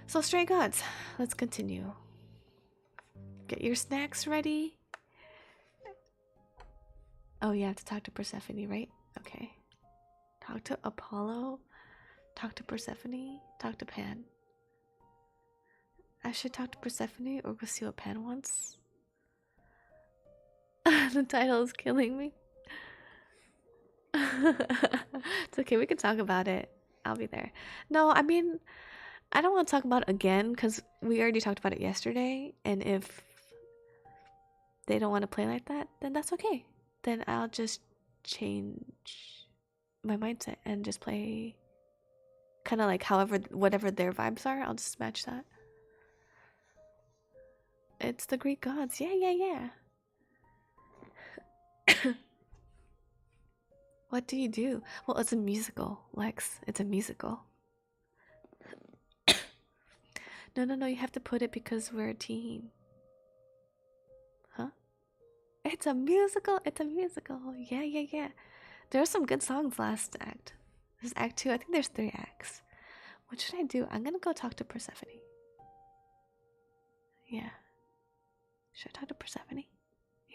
So, Stray Gods, let's continue. Get your snacks ready. Oh, you have to talk to Persephone, right? Okay. Talk to Apollo. Talk to Persephone. Talk to Pan. I should talk to Persephone or go see what Pan wants. The title is killing me. It's okay, we can talk about it. I'll be there. No, I mean, I don't want to talk about it again because we already talked about it yesterday. And if they don't want to play like that, then that's okay. Then I'll just change my mindset and just play kind of like whatever their vibes are. I'll just match that. It's the Greek gods. Yeah, yeah, yeah. What do you do? Well, it's a musical, Lex. It's a musical. No, you have to put it because we're a team. Huh? It's a musical. It's a musical. Yeah, yeah, yeah. There are some good songs last act. This is act 2. I think there's 3 acts. What should I do? I'm gonna go talk to Persephone. Yeah. Should I talk to Persephone?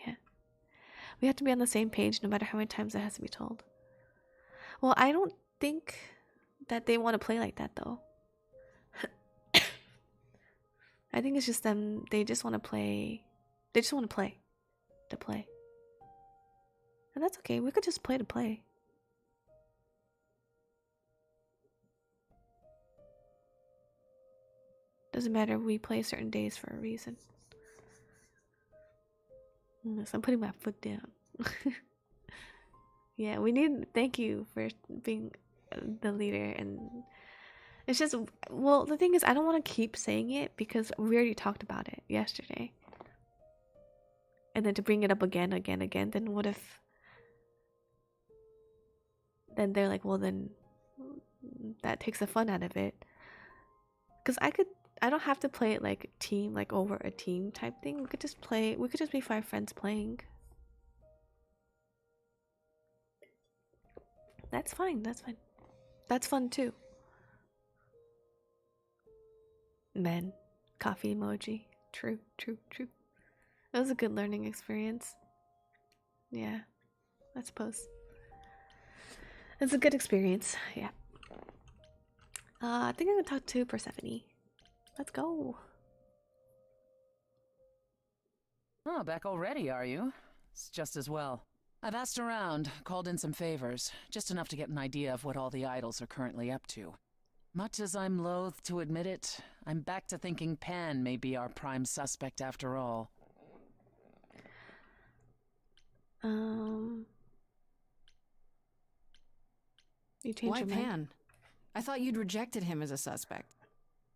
Yeah. We have to be on the same page no matter how many times it has to be told. Well, I don't think that they want to play like that though. I think it's just them. They just want to play. They just want to play. To play. And that's okay. We could just play to play. Doesn't matter. We play certain days for a reason. So I'm putting my foot down. Yeah, we need. Thank you for being the leader. And it's just. Well, the thing is, I don't want to keep saying it because we already talked about it yesterday. And then to bring it up again, then what if. Then they're like, well, then that takes the fun out of it. Because I don't have to play it like team, like over a team type thing. We could just play, we could just be 5 friends playing. That's fine, that's fine. That's fun too. Men, coffee emoji. True. It was a good learning experience. Yeah, I suppose. It's a good experience, yeah. I think I'm gonna talk to Persephone. Let's go. Oh, back already, are you? It's just as well. I've asked around, called in some favors, just enough to get an idea of what all the idols are currently up to. Much as I'm loath to admit it, I'm back to thinking Pan may be our prime suspect after all. You changed Why your mind? Pan? I thought you'd rejected him as a suspect.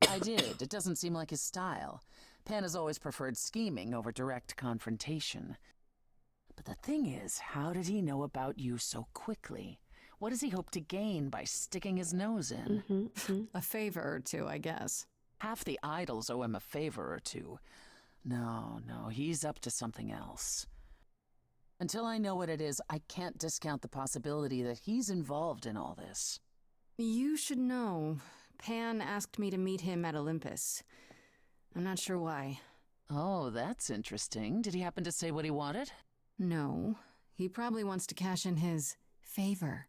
I did. It doesn't seem like his style. Pan has always preferred scheming over direct confrontation. But the thing is, how did he know about you so quickly? What does he hope to gain by sticking his nose in? A favor or two, I guess. Half the idols owe him a favor or two. No, he's up to something else. Until I know what it is, I can't discount the possibility that he's involved in all this. You should know. Pan asked me to meet him at Olympus. I'm not sure why. Oh, that's interesting. Did he happen to say what he wanted? No. He probably wants to cash in his favor.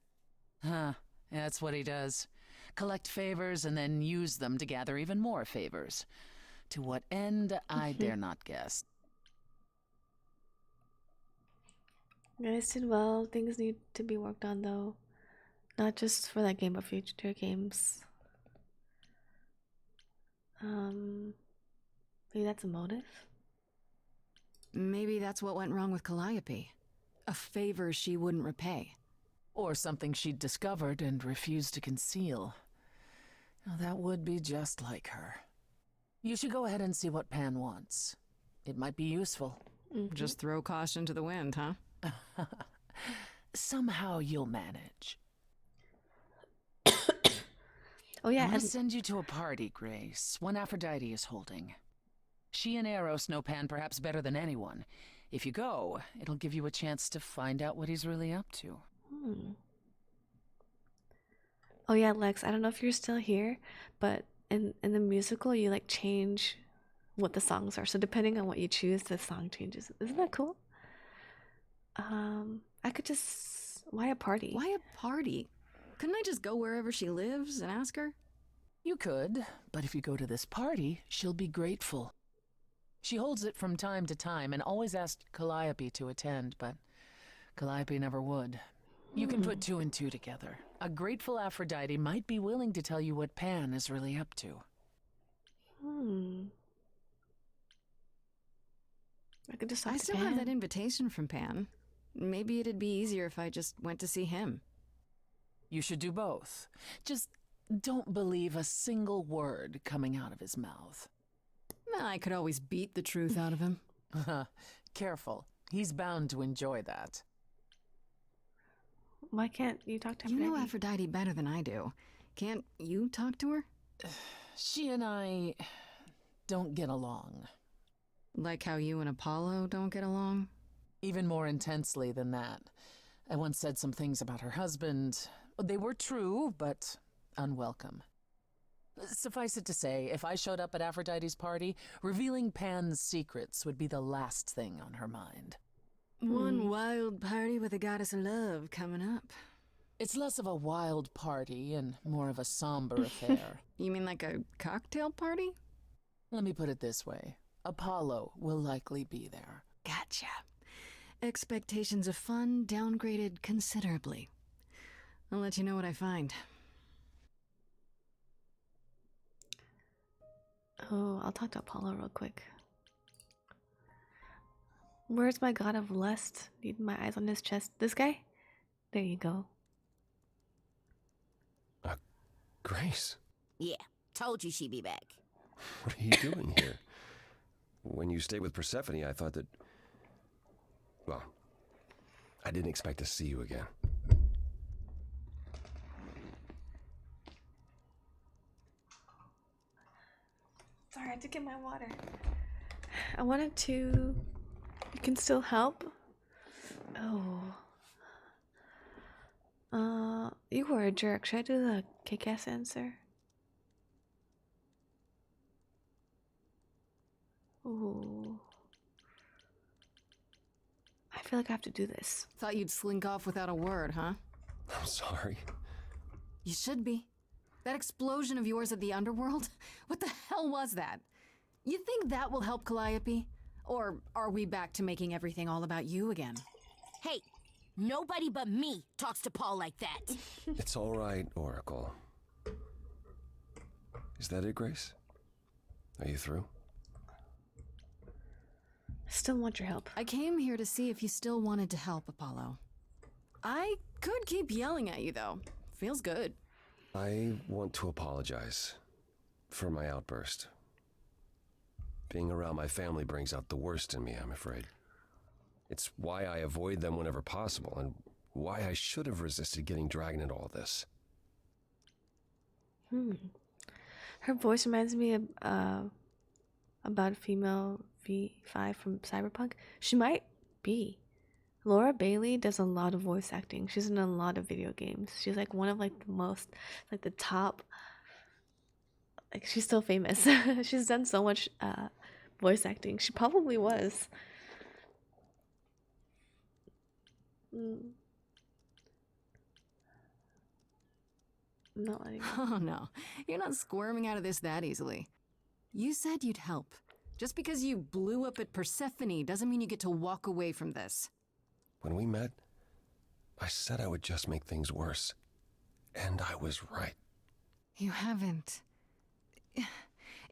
Huh. That's what he does. Collect favors and then use them to gather even more favors. To what end, I dare not guess. You guys did well. Things need to be worked on though. Not just for that game, but future games. Maybe that's a motive? Maybe that's what went wrong with Calliope. A favor she wouldn't repay. Or something she'd discovered and refused to conceal. Now, that would be just like her. You should go ahead and see what Pan wants. It might be useful. Just throw caution to the wind, huh? Somehow you'll manage. Oh yeah, I want and to send you to a party, Grace. One Aphrodite is holding. She and Eros know Pan perhaps better than anyone. If you go, it'll give you a chance to find out what he's really up to. Oh yeah, Lex, I don't know if you're still here, but in the musical, you like change what the songs are. So depending on what you choose, the song changes. Isn't that cool? I could just why a party? Why a party? Couldn't I just go wherever she lives and ask her? You could, but if you go to this party, she'll be grateful. She holds it from time to time and always asked Calliope to attend, but Calliope never would. You can put two and two together. A grateful Aphrodite might be willing to tell you what Pan is really up to. I could just talk I to still Pan. have that invitation from Pan. Maybe it'd be easier if I just went to see him. You should do both. Just don't believe a single word coming out of his mouth. I could always beat the truth out of him. Careful. He's bound to enjoy that. Why can't you talk to You Aphrodite? know Aphrodite better than I do. Can't you talk to her? She and I don't get along. Like how you and Apollo don't get along? Even more intensely than that. I once said some things about her husband. They were true, but unwelcome. Suffice it to say, if I showed up at Aphrodite's party, revealing Pan's secrets would be the last thing on her mind. One wild party with a goddess of love coming up. It's less of a wild party and more of a somber affair. You mean like a cocktail party? Let me put it this way. Apollo will likely be there. Gotcha. Expectations of fun downgraded considerably. I'll let you know what I find. Oh, I'll talk to Apollo real quick. Where's my god of lust? Need my eyes on his chest. This guy? There you go. Grace, Yeah, told you she'd be back. what are you doing here? When you stayed with Persephone, I thought that... Well, I didn't expect to see you again. Sorry, I had to get my water. I wanted to... You can still help? Oh. You were a jerk. Should I do the kick-ass answer? Ooh. I feel like I have to do this. Thought you'd slink off without a word, huh? I'm sorry. You should be. That explosion of yours at the underworld? What the hell was that? You think that will help Calliope? Or are we back to making everything all about you again? Hey, nobody but me talks to Paul like that. It's all right, Oracle. Is that it, Grace? Are you through? Still want your help. I came here to see if you still wanted to help, Apollo. I could keep yelling at you, though. Feels good. I want to apologize for my outburst. Being around my family brings out the worst in me, I'm afraid. It's why I avoid them whenever possible, and why I should have resisted getting dragged into all this. Her voice reminds me of about a female V5 from Cyberpunk. She might be. Laura Bailey does a lot of voice acting. She's in a lot of video games. She's like one of like the most, like the top. Like she's still famous. She's done so much voice acting. She probably was. I'm not letting go. Oh, no. You're not squirming out of this that easily. You said you'd help. Just because you blew up at Persephone doesn't mean you get to walk away from this. When we met, I said I would just make things worse. And I was right. You haven't.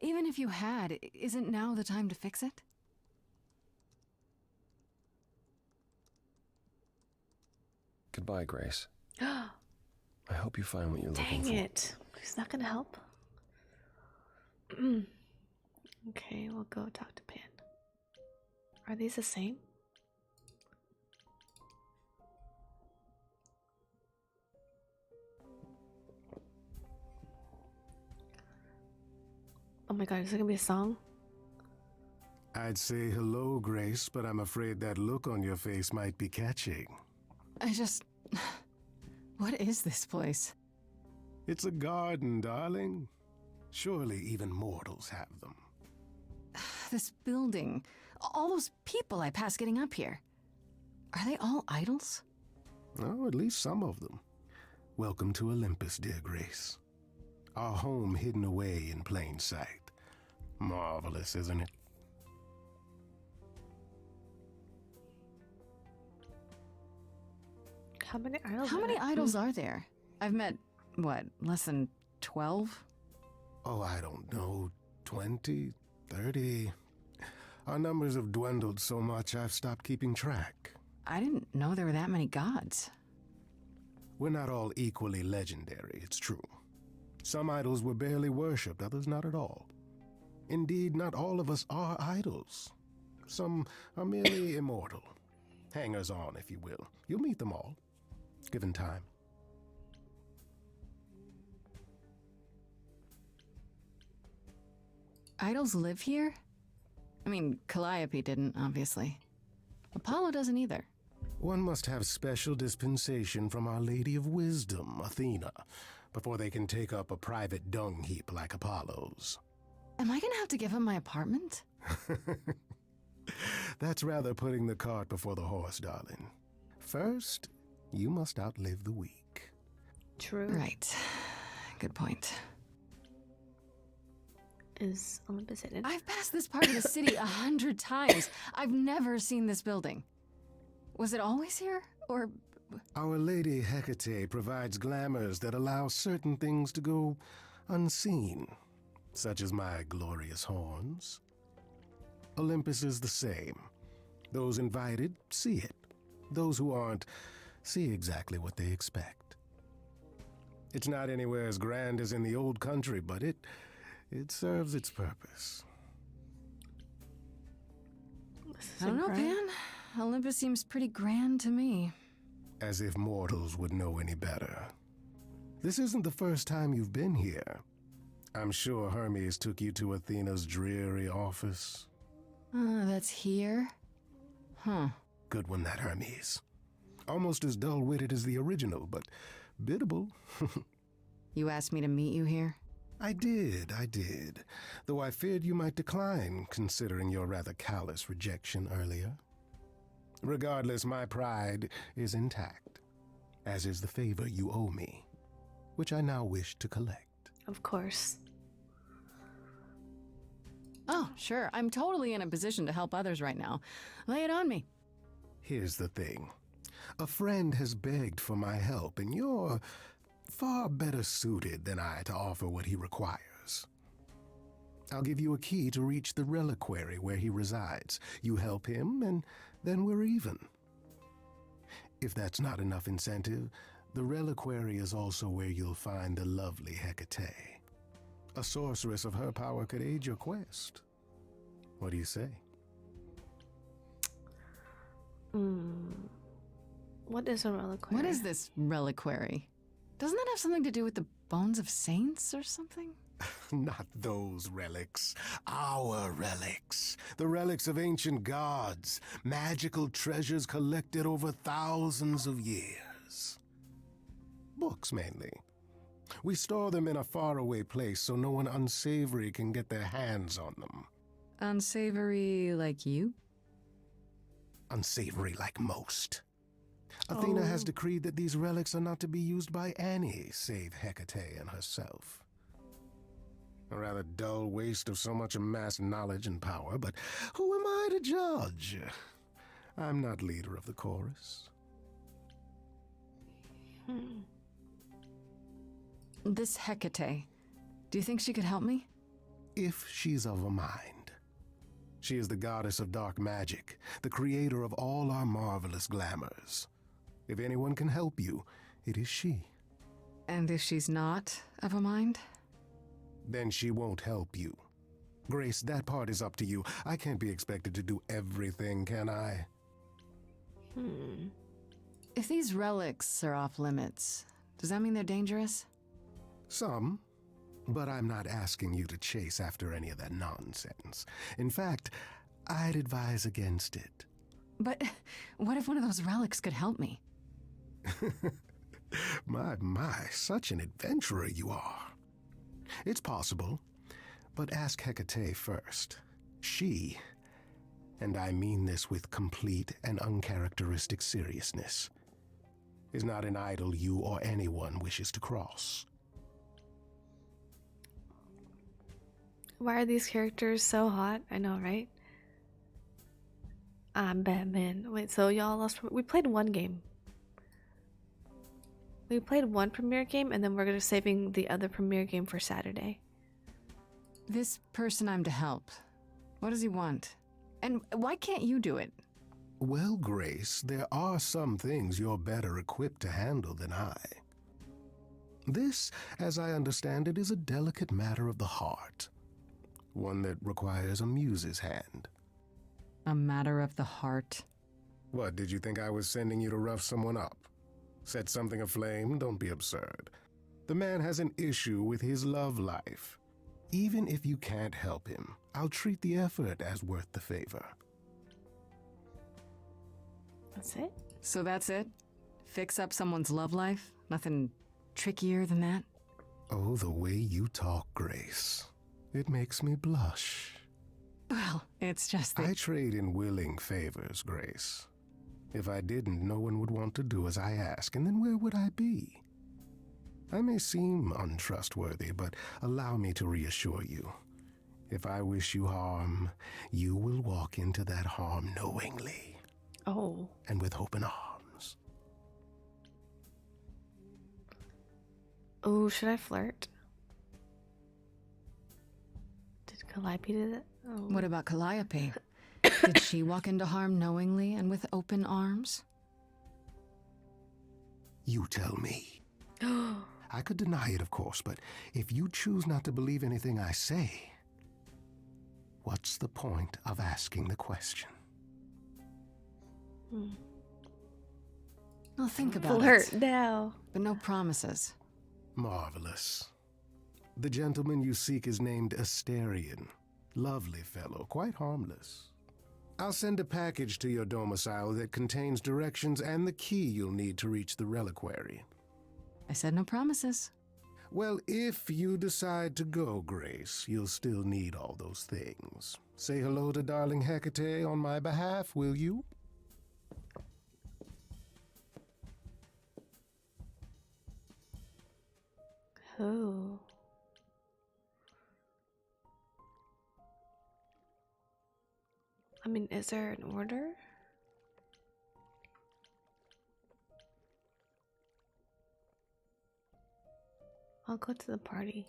Even if you had, isn't now the time to fix it? Goodbye, Grace. I hope you find what you're looking Dang for. it. He's not gonna help. Okay, we'll go talk to Pan. Are these the same? Oh my god, is there gonna be a song? I'd say hello, Grace, but I'm afraid that look on your face might be catching. I just... What is this place? It's a garden, darling. Surely even mortals have them. This building, all those people I pass getting up here. Are they all idols? Oh, at least some of them. Welcome to Olympus, dear Grace. Our home hidden away in plain sight. Marvelous, isn't it? How many idols? How are many there? idols are there? I've met, what, less than 12? Oh, I don't know, 20, 30. Our numbers have dwindled so much I've stopped keeping track. I didn't know there were that many gods. We're not all equally legendary, it's true. Some idols were barely worshipped, others not at all. Indeed, not all of us are idols. Some are merely immortal. Hangers-on, if you will. You'll meet them all, given time. Idols live here? I mean, Calliope didn't, obviously. Apollo doesn't either. One must have special dispensation from Our Lady of Wisdom, Athena, before they can take up a private dung heap like Apollo's. Am I gonna have to give him my apartment? That's rather putting the cart before the horse, darling. First, you must outlive the weak. True. Right. Good point. Is Olympus hidden? I've passed this part of the city 100 times. I've never seen this building. Was it always here? Or... Our Lady Hecate provides glamours that allow certain things to go unseen, such as my glorious horns. Olympus is the same. Those invited see it. Those who aren't see exactly what they expect. It's not anywhere as grand as in the old country, but it serves its purpose. I don't know, Pan. Olympus seems pretty grand to me. As if mortals would know any better. This isn't the first time you've been here. I'm sure Hermes took you to Athena's dreary office. That's here? Huh. Good one, that Hermes. Almost as dull-witted as the original, but biddable. You asked me to meet you here? I did. Though I feared you might decline, considering your rather callous rejection earlier. Regardless, my pride is intact, as is the favor you owe me, which I now wish to collect. Of course. Oh, sure. I'm totally in a position to help others right now. Lay it on me. Here's the thing. A friend has begged for my help, and you're far better suited than I to offer what he requires. I'll give you a key to reach the reliquary where he resides. You help him, and then we're even. If that's not enough incentive, the reliquary is also where you'll find the lovely Hecate. A sorceress of her power could aid your quest. What do you say? What is a reliquary? What is this reliquary? Doesn't that have something to do with the bones of saints or something? Not those relics. Our relics. The relics of ancient gods. Magical treasures collected over thousands of years. Books, mainly. We store them in a faraway place so no one unsavory can get their hands on them. Unsavory like you? Unsavory like most. Athena has decreed that these relics are not to be used by any save Hecate and herself. A rather dull waste of so much amassed knowledge and power, but who am I to judge? I'm not leader of the chorus. This Hecate, do you think she could help me? If she's of a mind. She is the goddess of dark magic, the creator of all our marvelous glamours. If anyone can help you, it is she. And if she's not of a mind? Then she won't help you. Grace, that part is up to you. I can't be expected to do everything, can I? If these relics are off limits, does that mean they're dangerous? Some. But I'm not asking you to chase after any of that nonsense. In fact, I'd advise against it. But what if one of those relics could help me? My, such an adventurer you are. It's possible, but ask Hecate first. She, and I mean this with complete and uncharacteristic seriousness, is not an idol you or anyone wishes to cross. Why are these characters so hot? I know, right? I'm Batman. Wait, so y'all lost. We played one game. We played one premiere game, and then we're gonna saving the other premiere game for Saturday. This person I'm to help, what does he want? And why can't you do it? Well, Grace, there are some things you're better equipped to handle than I. This, as I understand it, is a delicate matter of the heart. One that requires a muse's hand. A matter of the heart. What, did you think I was sending you to rough someone up? Set something aflame? Don't be absurd. The man has an issue with his love life. Even if you can't help him, I'll treat the effort as worth the favor. That's it? So that's it? Fix up someone's love life? Nothing trickier than that? Oh, the way you talk, Grace. It makes me blush. Well, it's just that... I trade in willing favors, Grace. If I didn't, no one would want to do as I ask, and then where would I be? I may seem untrustworthy, but allow me to reassure you. If I wish you harm, you will walk into that harm knowingly. Oh. And with open arms. Oh, should I flirt? Did Calliope do that? Oh. What about Calliope? Did she walk into harm knowingly and with open arms? You tell me. I could deny it, of course, but if you choose not to believe anything I say, what's the point of asking the question? Well, think about Flirt it. now. But no promises. Marvelous. The gentleman you seek is named Asterion. Lovely fellow, quite harmless. I'll send a package to your domicile that contains directions and the key you'll need to reach the reliquary. I said no promises. Well, if you decide to go, Grace, you'll still need all those things. Say hello to darling Hecate on my behalf, will you? Oh. I mean, is there an order? I'll go to the party.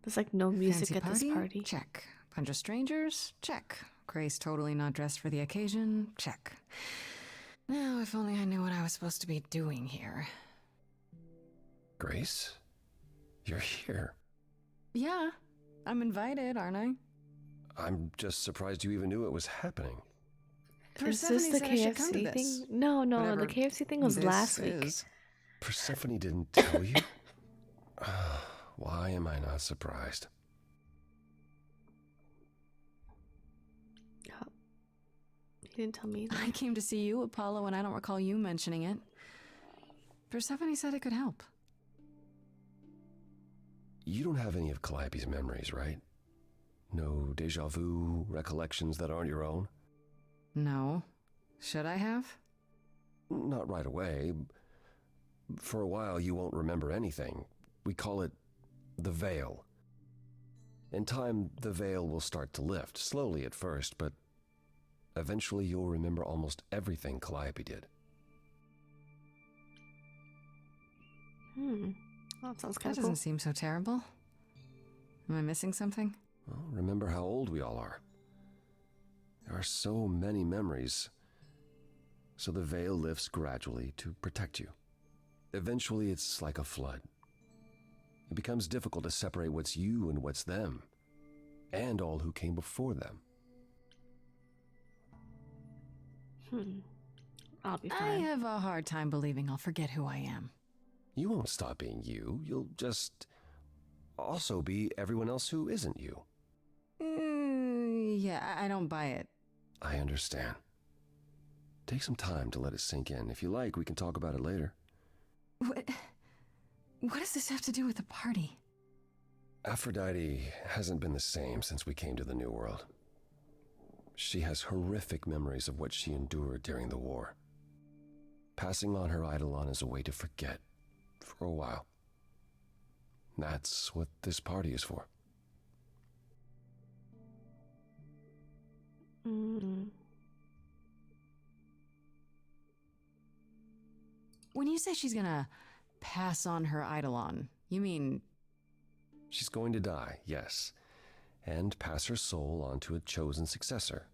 There's like no music Fancy at this party. Check. Bunch of strangers? Check. Grace totally not dressed for the occasion? Check. Now, if only I knew what I was supposed to be doing here. Grace? You're here. Yeah, I'm invited, aren't I? I'm just surprised you even knew it was happening. Is this the Persephone said I should come to KFC this. thing? No, Whatever the KFC thing was this last week. is. Persephone didn't tell you? Why am I not surprised? Oh. You didn't tell me that. I came to see you, Apollo, and I don't recall you mentioning it. Persephone said it could help. You don't have any of Calliope's memories, right? No deja vu recollections that aren't your own? No. Should I have? Not right away. For a while, you won't remember anything. We call it the veil. In time, the veil will start to lift, slowly at first, but eventually you'll remember almost everything Calliope did. Oh, that sounds That kind of doesn't cool. seem so terrible. Am I missing something? Well, remember how old we all are. There are so many memories. So the veil lifts gradually to protect you. Eventually, it's like a flood. It becomes difficult to separate what's you and what's them, and all who came before them. I'll be I fine. have a hard time believing I'll forget who I am. You won't stop being you. You'll just also be everyone else who isn't you. Yeah, I don't buy it. I understand. Take some time to let it sink in. If you like, we can talk about it later. What does this have to do with the party? Aphrodite hasn't been the same since we came to the New World. She has horrific memories of what she endured during the war. Passing on her eidolon is a way to forget, for a while. That's what this party is for. When you say she's gonna pass on her eidolon, you mean... She's going to die, yes, and pass her soul on to a chosen successor.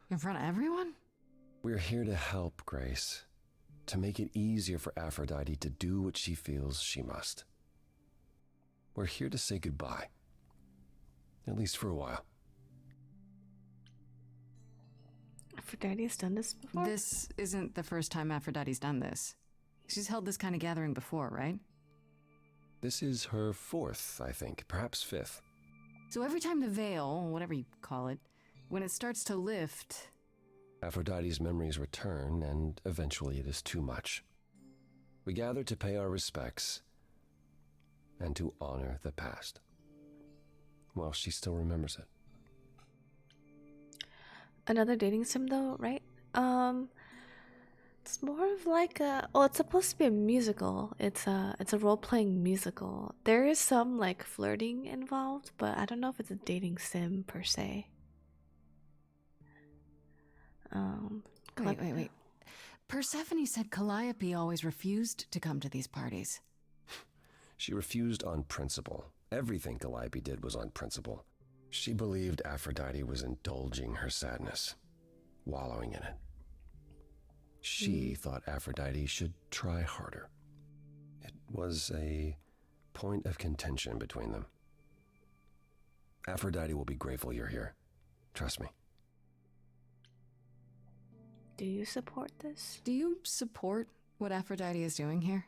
in front of everyone? We're here to help, Grace. To make it easier for Aphrodite to do what she feels she must. We're here to say goodbye. At least for a while. Aphrodite's done this before? This isn't the first time Aphrodite's done this. She's held this kind of gathering before, right? This is her fourth, I think, perhaps fifth. So every time the veil, whatever you call it, when it starts to lift... Aphrodite's memories return, and eventually it is too much. We gather to pay our respects and to honor the past. Well, she still remembers it. Another dating sim though, right? It's more of like a, well, it's supposed to be a musical. It's a role-playing musical. There is some like flirting involved, but I don't know if it's a dating sim per se. Wait. Persephone said Calliope always refused to come to these parties. She refused on principle. Everything Calliope did was on principle. She believed Aphrodite was indulging her sadness, wallowing in it. She thought Aphrodite should try harder. It was a point of contention between them. Aphrodite will be grateful you're here. Trust me. Do you support this? Do you support what Aphrodite is doing here?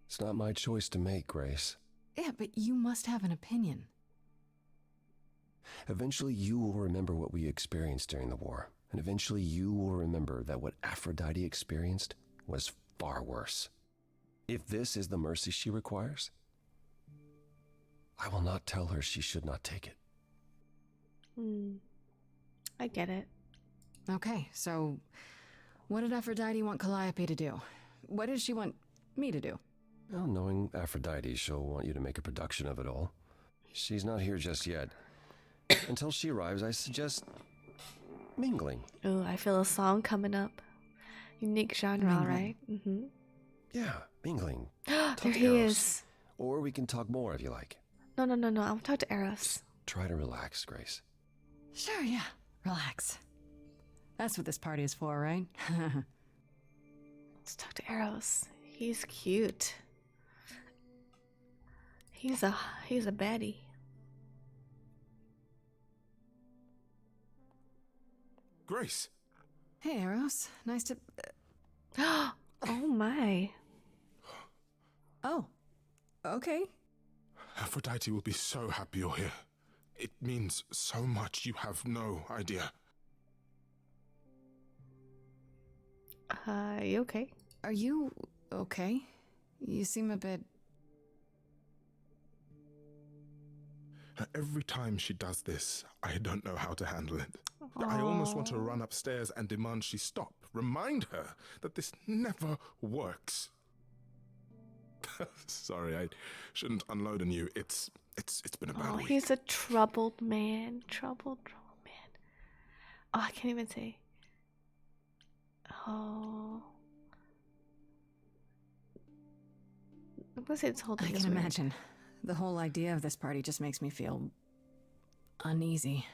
It's not my choice to make, Grace. Yeah, but you must have an opinion. Eventually you will remember what we experienced during the war, and eventually you will remember that what Aphrodite experienced was far worse. If this is the mercy she requires, I will not tell her she should not take it. I get it. Okay, so what did Aphrodite want Calliope to do? What does she want me to do? Well, knowing Aphrodite, she'll want you to make a production of it all. She's not here just yet. Until she arrives, I suggest mingling. Oh, I feel a song coming up. Unique genre, Mingling. right? Mm-hmm. Yeah, mingling. There Talk to he Eros. is. Or we can talk more if you like. No. I want to talk to Eros. Try to relax, Grace. Sure, yeah. Relax. That's what this party is for, right? Let's talk to Eros. He's cute. He's a baddie. Grace, Hey, Eros. Nice to... Oh my. Oh, okay. Aphrodite will be so happy you're here. It means so much you have no idea. You okay? Are you okay? You seem a bit... Every time she does this, I don't know how to handle it. I almost want to run upstairs and demand she stop. Remind her that this never works. Sorry, I shouldn't unload on you. It's been a bad week. He's a troubled man. Troubled man. Oh, I can't even say. Oh. I'm gonna say this whole thing I is can weird. imagine. The whole idea of this party just makes me feel... uneasy.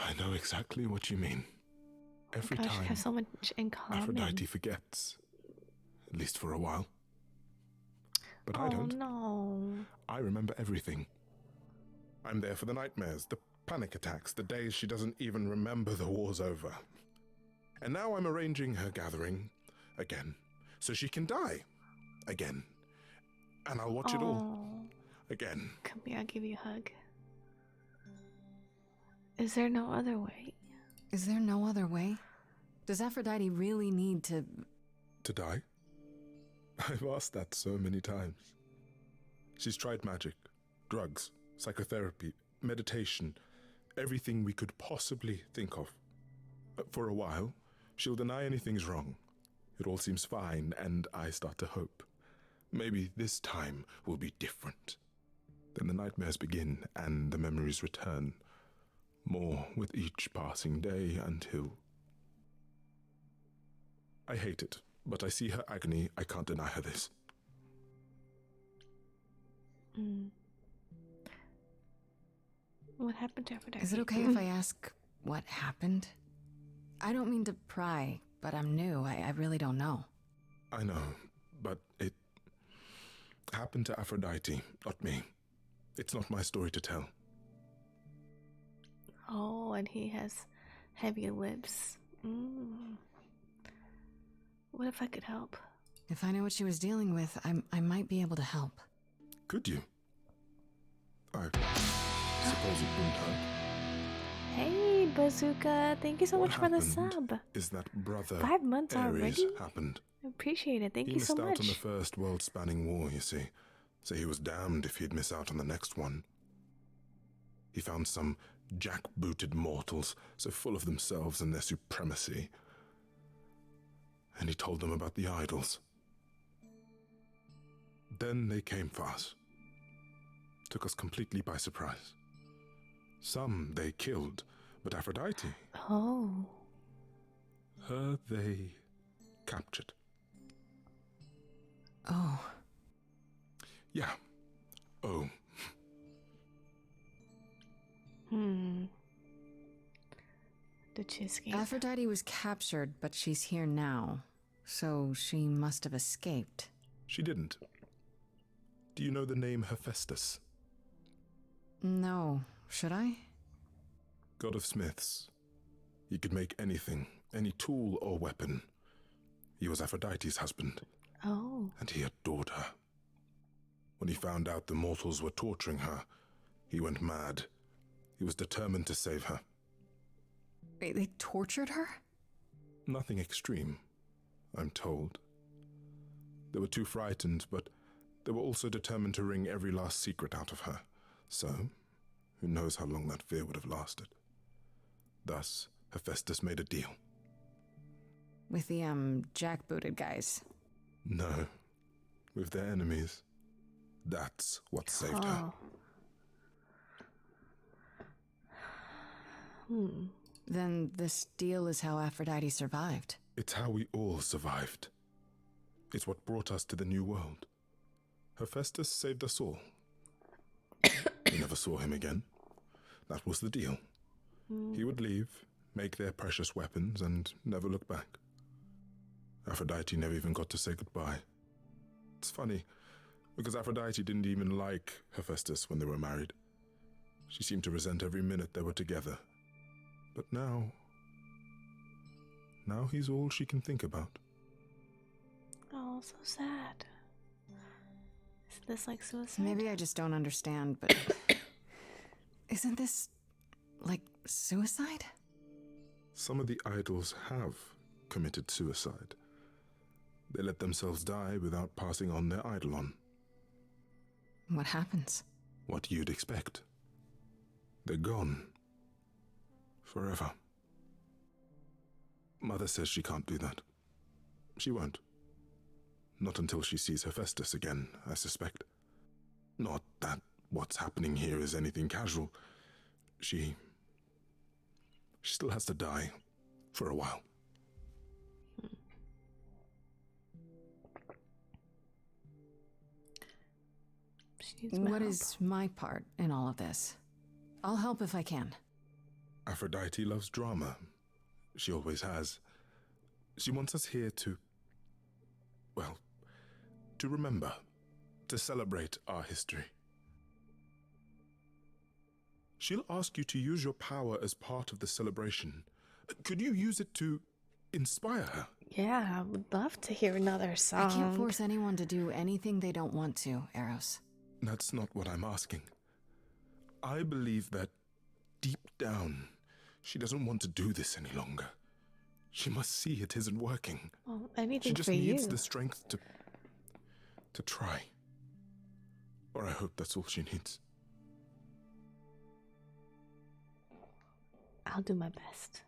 I know exactly what you mean. Every Gosh, we time have so much in common. Aphrodite forgets. At least for a while. But I Oh don't. no. I remember everything. I'm there for the nightmares, the panic attacks, the days she doesn't even remember the war's over. And now I'm arranging her gathering again, so she can die again. And I'll watch it all again. Come here, I'll give you a hug. Is there no other way? Is there no other way? Does Aphrodite really need to... To die? I've asked that so many times. She's tried magic, drugs, psychotherapy, meditation, everything we could possibly think of. For a while, she'll deny anything's wrong. It all seems fine, and I start to hope. Maybe this time will be different. Then the nightmares begin, and the memories return. More with each passing day until... I hate it, but I see her agony. I can't deny her this. What happened to Aphrodite? Is it okay if I ask what happened? I don't mean to pry, but I'm new. I really don't know. I know, but it happened to Aphrodite, not me. It's not my story to tell. Oh, and he has heavy lips. What if I could help? If I knew what she was dealing with, I might be able to help. Could you? I suppose it wouldn't hurt. Hey, Bazooka. Thank you so much for the happened sub. Is that brother 5 months Ares already? happened. I appreciate it. Thank He you so missed out on the much. first world-spanning war, you see. So he was damned if he'd miss out on the next one. He found some jackbooted mortals, so full of themselves and their supremacy. And he told them about the idols. Then they came for us. Took us completely by surprise. Some they killed, but Aphrodite, Oh. her they captured. Oh. Yeah. Oh. Did she escape? Aphrodite was captured, but she's here now. So she must have escaped. She didn't. Do you know the name Hephaestus? No. Should I? God of smiths. He could make anything, any tool or weapon. He was Aphrodite's husband, Oh. and he adored her. When he found out the mortals were torturing her, he went mad. He was determined to save her. Wait, they tortured her? Nothing extreme, I'm told. They were too frightened, but they were also determined to wring every last secret out of her. So, who knows how long that fear would have lasted. Thus, Hephaestus made a deal. With the, jackbooted guys. No, with their enemies. That's what saved her. Oh. Then this deal is how Aphrodite survived. It's how we all survived. It's what brought us to the new world. Hephaestus saved us all. We never saw him again. That was the deal. He would leave, make their precious weapons, and never look back. Aphrodite never even got to say goodbye. It's funny, because Aphrodite didn't even like Hephaestus when they were married. She seemed to resent every minute they were together. But now he's all she can think about. Oh, so sad. Is this like suicide? Maybe I just don't understand, but... Isn't this... like suicide? Some of the idols have committed suicide. They let themselves die without passing on their eidolon. What happens? What you'd expect. They're gone. Forever. Mother says she can't do that. She won't. Not until she sees Hephaestus again, I suspect. Not that what's happening here is anything casual. She still has to die. For a while. She needs my What help. is my part in all of this? I'll help if I can. Aphrodite loves drama. She always has. She wants us here to... well, to remember. To celebrate our history. She'll ask you to use your power as part of the celebration. Could you use it to inspire her? Yeah, I would love to hear another song. I can't force anyone to do anything they don't want to, Eros. That's not what I'm asking. I believe that deep down, she doesn't want to do this any longer. She must see it isn't working. Well, She anything just for needs you. the strength to try. Or I hope that's all she needs. I'll do my best.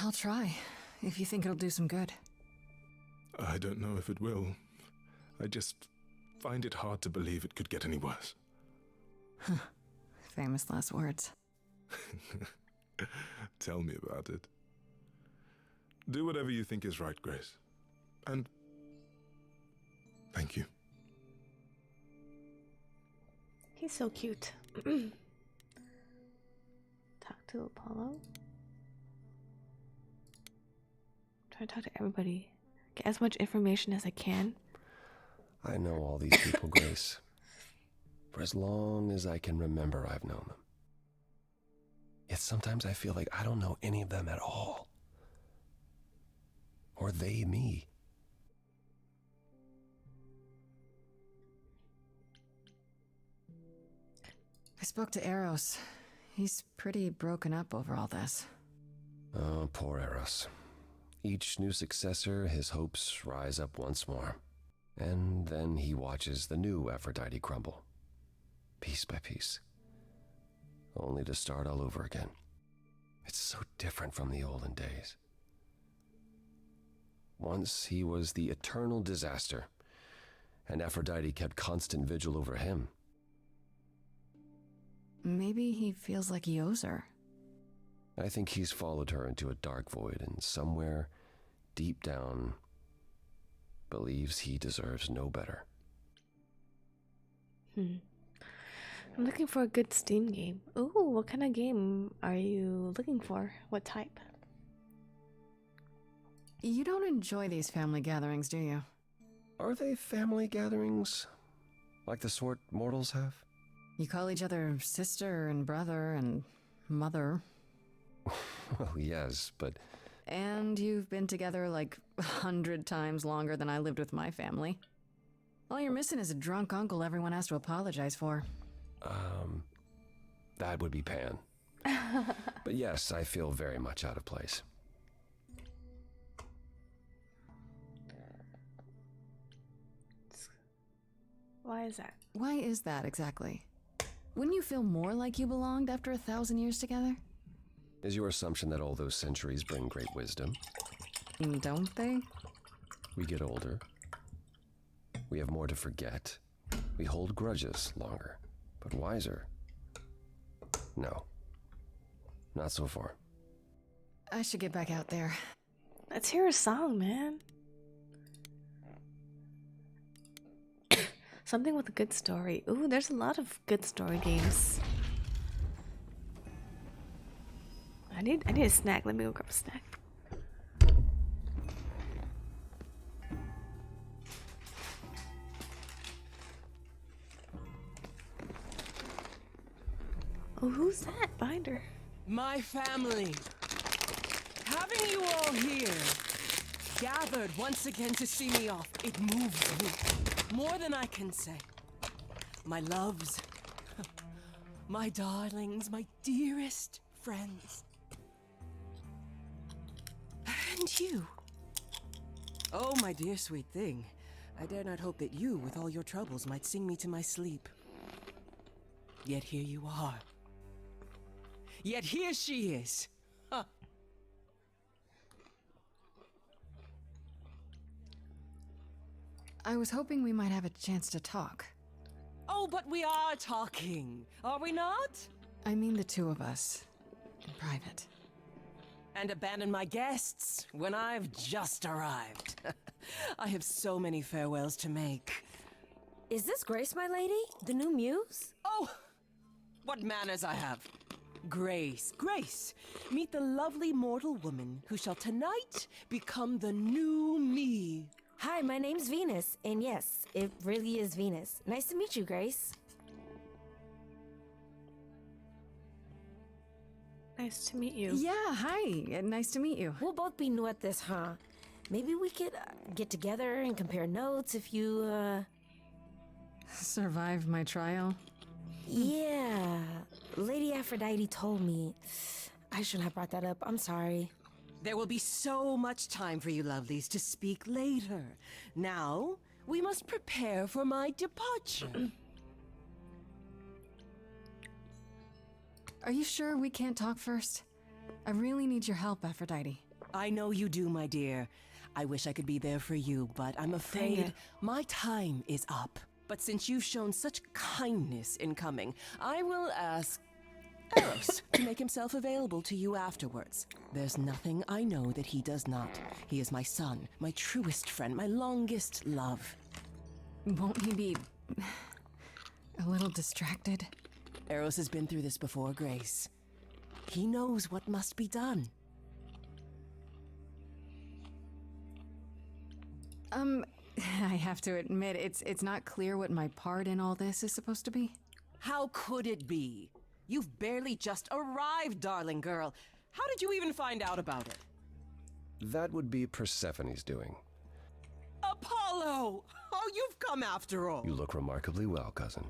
I'll try, if you think it'll do some good. I don't know if it will. I just find it hard to believe it could get any worse. Famous last words. Tell me about it. Do whatever you think is right, Grace. And thank you. He's so cute. Talk to Apollo. Try to talk to everybody. Get as much information as I can. I know all these people, Grace. For as long as I can remember, I've known them. Yet sometimes I feel like I don't know any of them at all. Or they me. I spoke to Eros. He's pretty broken up over all this. Oh, poor Eros. Each new successor, his hopes rise up once more. And then he watches the new Aphrodite crumble. Piece by piece. Only to start all over again. It's so different from the olden days. Once he was the eternal disaster, and Aphrodite kept constant vigil over him. Maybe he feels like he owes her. I think he's followed her into a dark void, and somewhere, deep down, believes he deserves no better. I'm looking for a good Steam game. Ooh, what kind of game are you looking for? What type? You don't enjoy these family gatherings, do you? Are they family gatherings? Like the sort mortals have? You call each other sister and brother and mother. Well, yes, but And you've been together like 100 times longer than I lived with my family. All you're missing is a drunk uncle everyone has to apologize for. that would be Pan. But yes, I feel very much out of place. Why is that? Why is that exactly? Wouldn't you feel more like you belonged after 1,000 years together? Is your assumption that all those centuries bring great wisdom? Don't they? We get older. We have more to forget. We hold grudges longer, but wiser. No. Not so far. I should get back out there. Let's hear a song, man. Something with a good story. Ooh, there's a lot of good story games. I need a snack. Let me go grab a snack. Oh, who's that? Binder. My family. Having you all here, gathered once again to see me off, it moves me. More than I can say. My loves, my darlings, my dearest friends. And you. Oh, my dear sweet thing. I dare not hope that you, with all your troubles, might sing me to my sleep. Yet here you are. Yet here she is. Huh. I was hoping we might have a chance to talk. Oh, but we are talking, are we not? I mean the two of us. In private. And abandon my guests when I've just arrived. I have so many farewells to make. Is this Grace, my lady? The new muse? Oh, what manners I have. Grace, Grace, meet the lovely mortal woman who shall tonight become the new me. Hi, my name's Venus, and yes, it really is Venus. Nice to meet you, Grace. Nice to meet you. Yeah, hi. Nice to meet you. We'll both be new at this, huh? Maybe we could get together and compare notes if you, Survived my trial. Yeah, Lady Aphrodite told me. I shouldn't have brought that up. I'm sorry. There will be so much time for you lovelies to speak later. Now, we must prepare for my departure. Are you sure we can't talk first? I really need your help, Aphrodite. I know you do, my dear. I wish I could be there for you, but I'm afraid my time is up. But since you've shown such kindness in coming, I will ask Eros to make himself available to you afterwards. There's nothing I know that he does not. He is my son, my truest friend, my longest love. Won't he be a little distracted? Eros has been through this before, Grace. He knows what must be done. I have to admit, it's not clear what my part in all this is supposed to be. How could it be? You've barely just arrived, darling girl. How did you even find out about it? That would be Persephone's doing. Apollo! Oh, you've come after all. You look remarkably well, cousin.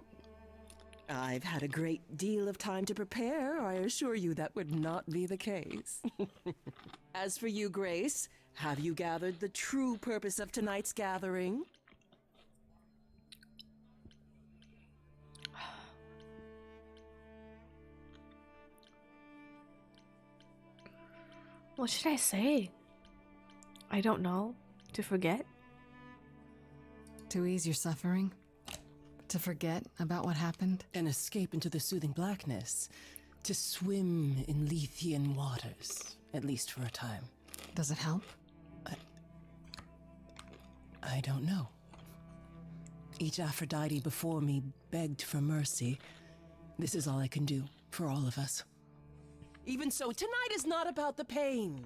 I've had a great deal of time to prepare. I assure you that would not be the case. As for you, Grace, have you gathered the true purpose of tonight's gathering? What should I say? I don't know. To forget? To ease your suffering? To forget about what happened? And escape into the soothing blackness. To swim in Lethean waters, at least for a time. Does it help? I don't know. Each Aphrodite before me begged for mercy. This is all I can do for all of us. Even so, tonight is not about the pain.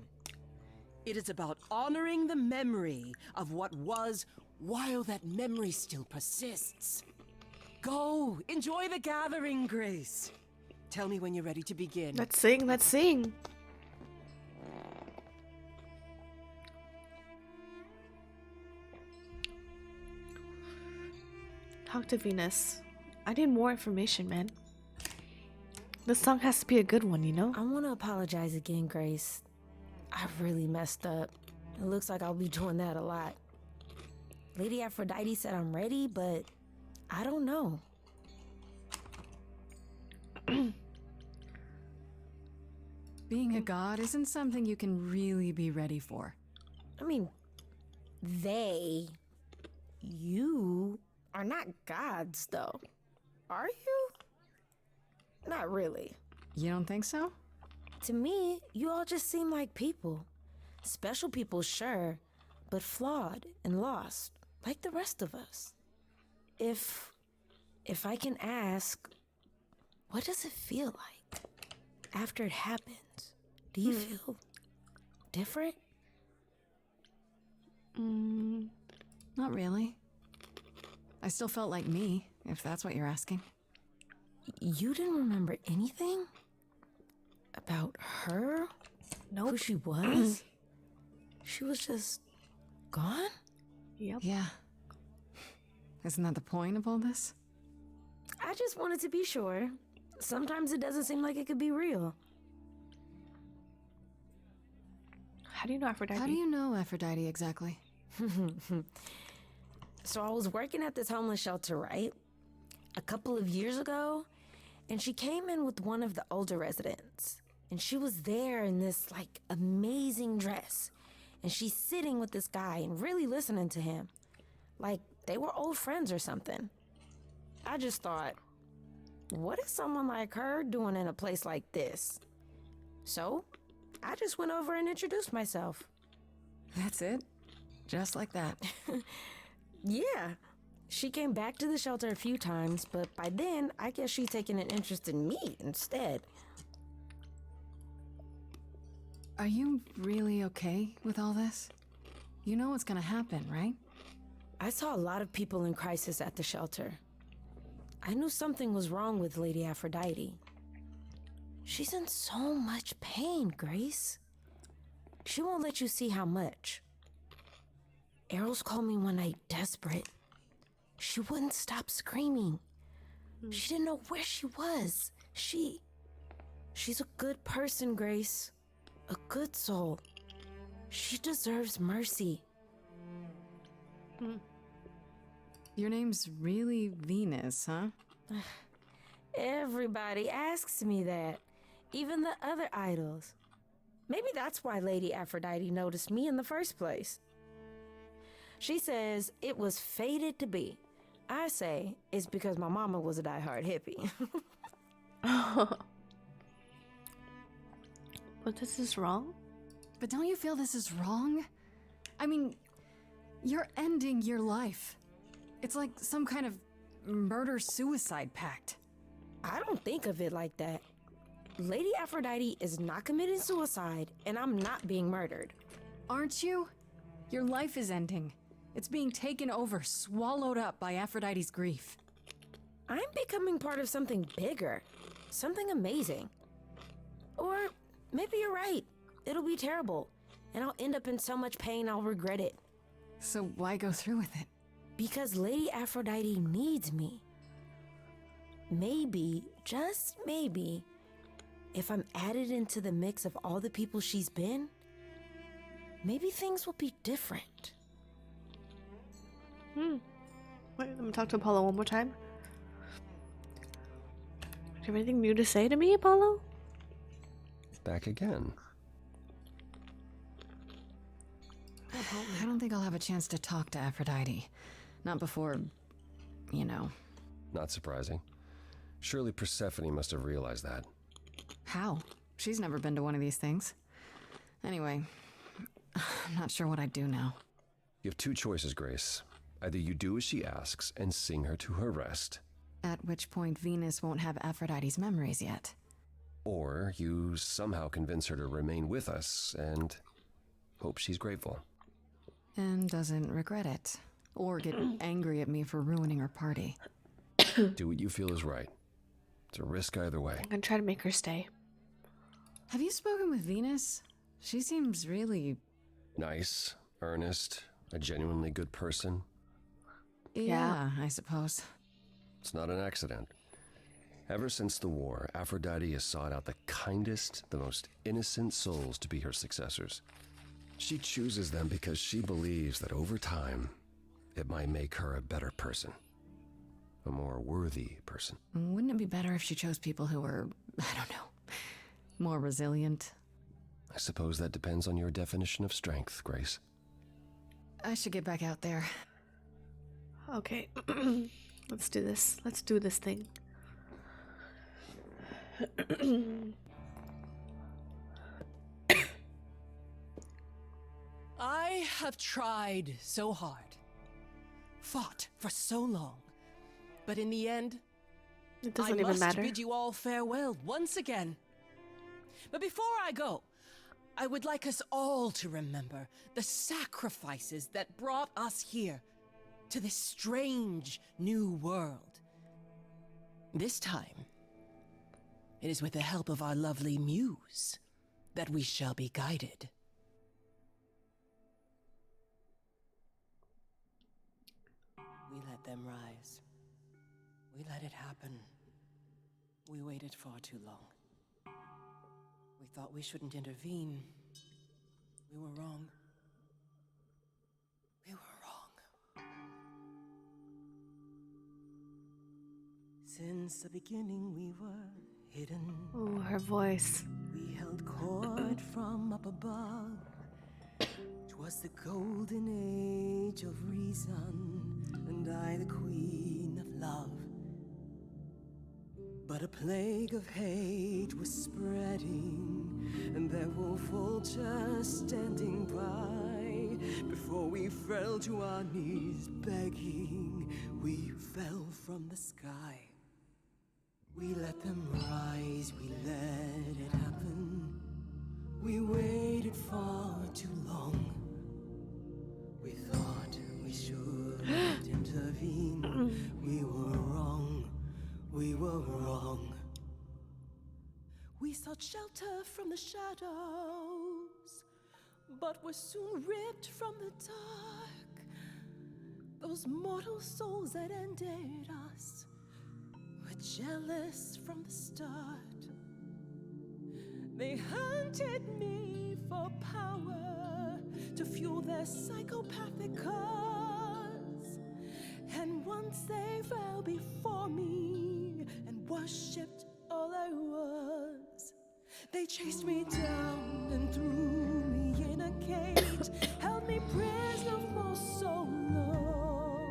It is about honoring the memory of what was while that memory still persists. Go, enjoy the gathering, Grace. Tell me when you're ready to begin. Let's sing, let's sing. Talk to Venus. I need more information, man. This song has to be a good one, you know? I want to apologize again, Grace. I really messed up. It looks like I'll be doing that a lot. Lady Aphrodite said I'm ready, but I don't know. Being a god isn't something you can really be ready for. I mean, you are not gods, though. Are you? Not really. You don't think so? To me, you all just seem like people. Special people, sure, but flawed and lost, like the rest of us. If I can ask, what does it feel like after it happens? Do you feel different? Not really. I still felt like me, if that's what you're asking. You didn't remember anything? About her? Nope. Who she was? She was just gone? Yep. Yeah. Isn't that the point of all this? I just wanted to be sure. Sometimes it doesn't seem like it could be real. How do you know Aphrodite? How do you know Aphrodite exactly? So I was working at this homeless shelter, right? A couple of years ago, and she came in with one of the older residents. And she was there in this, like, amazing dress. And she's sitting with this guy and really listening to him. Like, they were old friends or something. I just thought, what is someone like her doing in a place like this? So, I just went over and introduced myself. That's it? Just like that. Yeah. She came back to the shelter a few times, but by then, I guess she's taken an interest in me instead. Are you really okay with all this? You know what's gonna happen, right? I saw a lot of people in crisis at the shelter. I knew something was wrong with Lady Aphrodite. She's in so much pain, Grace. She won't let you see how much. Eros called me one night desperate. She wouldn't stop screaming. She didn't know where she was. She's a good person, Grace. A good soul. She deserves mercy. Your name's really Venus, huh? Everybody asks me that. Even the other idols. Maybe that's why Lady Aphrodite noticed me in the first place. She says it was fated to be. I say it's because my mama was a diehard hippie. But this is wrong? But don't you feel this is wrong? I mean, you're ending your life. It's like some kind of murder-suicide pact. I don't think of it like that. Lady Aphrodite is not committing suicide, and I'm not being murdered. Aren't you? Your life is ending. It's being taken over, swallowed up by Aphrodite's grief. I'm becoming part of something bigger. Something amazing. Or maybe you're right. It'll be terrible, and I'll end up in so much pain I'll regret it. So why go through with it? Because Lady Aphrodite needs me. Maybe, just maybe, if I'm added into the mix of all the people she's been, maybe things will be different. Wait, let me talk to Apollo one more time. Do you have anything new to say to me, Apollo? Back again. I don't think I'll have a chance to talk to Aphrodite. Not before, you know. Not surprising. Surely Persephone must have realized that. How? She's never been to one of these things. Anyway, I'm not sure what I'd do now. You have two choices, Grace. Either you do as she asks and sing her to her rest, At which point Venus won't have Aphrodite's memories yet. or you somehow convince her to remain with us and hope she's grateful. And doesn't regret it. Or get angry at me for ruining her party. Do what you feel is right. It's a risk either way. I'm gonna try to make her stay. Have you spoken with Venus? She seems really... Nice, earnest, a genuinely good person. Yeah, I suppose. It's not an accident. Ever since the war, Aphrodite has sought out the kindest, the most innocent souls to be her successors. She chooses them because she believes that over time, it might make her a better person. A more worthy person. Wouldn't it be better if she chose people who were, I don't know, more resilient? I suppose that depends on your definition of strength, Grace. I should get back out there. Okay, let's do this. Let's do this thing. I have tried so hard, fought for so long, but in the end, It doesn't I even must matter. bid you all farewell once again. But before I go, I would like us all to remember the sacrifices that brought us here, to this strange new world. This time, it is with the help of our lovely muse that we shall be guided. We let them rise. We let it happen. We waited far too long. We thought we shouldn't intervene. We were wrong. We were wrong. Since the beginning we were hidden. Oh, her voice. We held court from up above. 'Twas the golden age of reason, and I the queen of love. But a plague of hate was spreading, and there were vultures standing by. Before we fell to our knees begging, we fell from the sky. We let them rise, we let it happen. We waited far too long. We thought we should intervene. We were wrong. We were wrong. We sought shelter from the shadows, but were soon ripped from the dark. Those mortal souls that ended us were jealous from the start. They hunted me for power to fuel their psychopathic cause. And once they fell before me and worshipped all I was, they chased me down and threw me in a cage, held me prisoner for so long.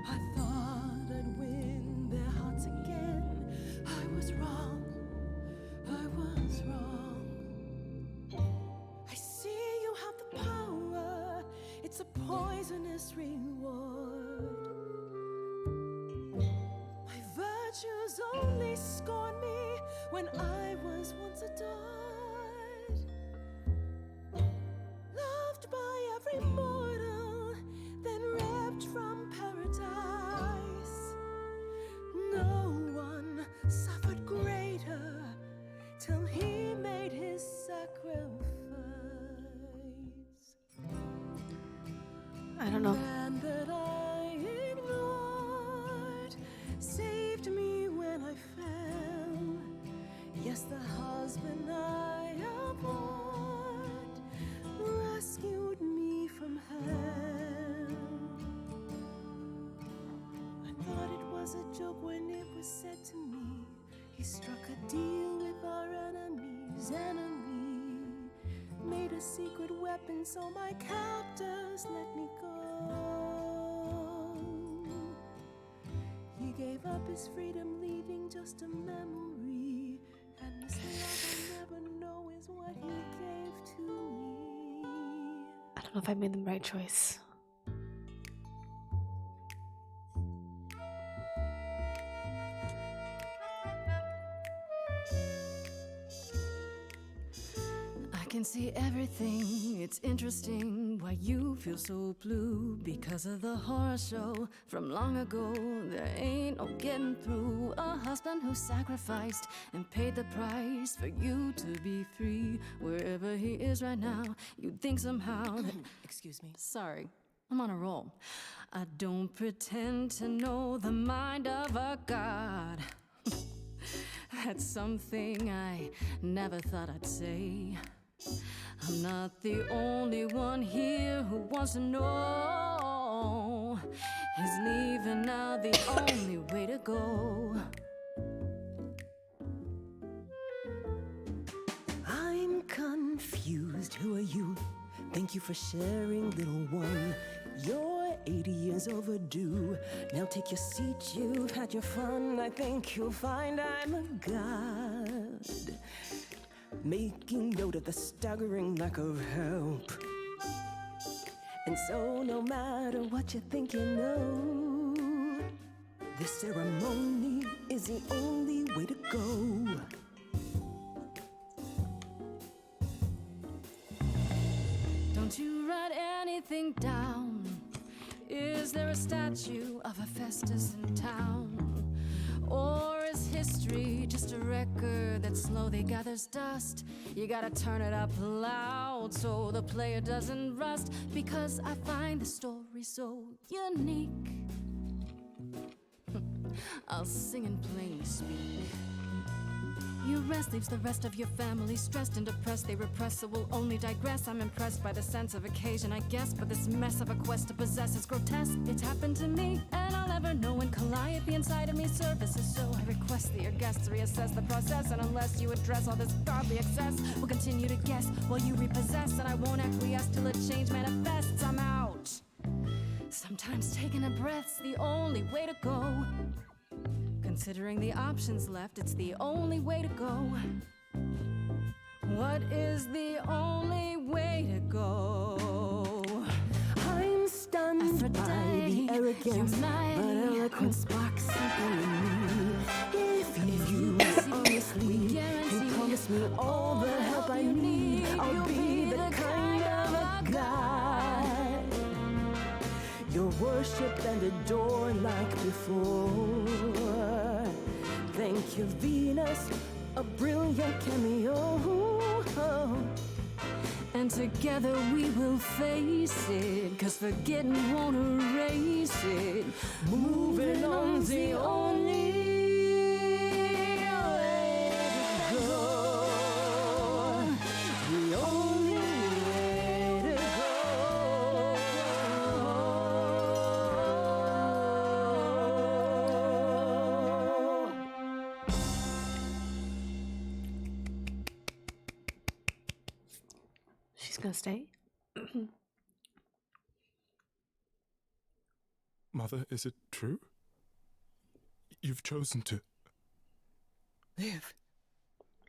I thought I'd win their hearts again. I was wrong. I was wrong. I see you have the power. It's a poisonous reward. My virtues only scorned me when I was once adored, loved by every mortal, then ripped from paradise. No one suffered greater till he made his sacrifice. I don't know. Man that I ignored saved me when I fell. Yes, the husband I abhorred rescued me from hell. I thought it was a joke when it was said to me. He struck a deal with our enemy's enemy, made a secret weapon so my captors let me go. He gave up his freedom, leaving just a memory. And this love I'll never know is what he gave to me. I don't know if I made the right choice. I can see everything, it's interesting why you feel so blue. Because of the horror show from long ago, there ain't no getting through. A husband who sacrificed and paid the price for you to be free. Wherever he is right now, you'd think somehow that... Excuse me. Sorry, I'm on a roll. I don't pretend to know the mind of a god. That's something I never thought I'd say. I'm not the only one here who wants to know. Is leaving now the only way to go? I'm confused. Who are you? Thank you for sharing, little one. You're 80 years overdue. Now take your seat, you've had your fun. I think you'll find I'm a god, making note of the staggering lack of help. And so no matter what you think you know, this ceremony is the only way to go. Don't you write anything down. Is there a statue of Hephaestus in town? Or is history just a record that slowly gathers dust? You gotta turn it up loud so the player doesn't rust. Because I find the story so unique, I'll sing in plain speak. You rest leaves the rest of your family stressed and depressed. They repress, so we'll only digress. I'm impressed by the sense of occasion, I guess. But this mess of a quest to possess is grotesque. It's happened to me, and I'll never know when Calliope inside of me services. So I request that your guests reassess the process. And unless you address all this godly excess, we'll continue to guess while you repossess. And I won't acquiesce till a change manifests. I'm out. Sometimes taking a breath's the only way to go. Considering the options left, it's the only way to go. What is the only way to go? I'm stunned by the arrogance, but eloquence sparks something in me. If you honestly can promise me all the help I need, I'll be the kind of a god you'll worship and adore like before. Thank you, Venus, a brilliant cameo. And together we will face it, 'cause forgetting won't erase it. Moving on's the only gonna stay? Mother, is it true? You've chosen to. Live.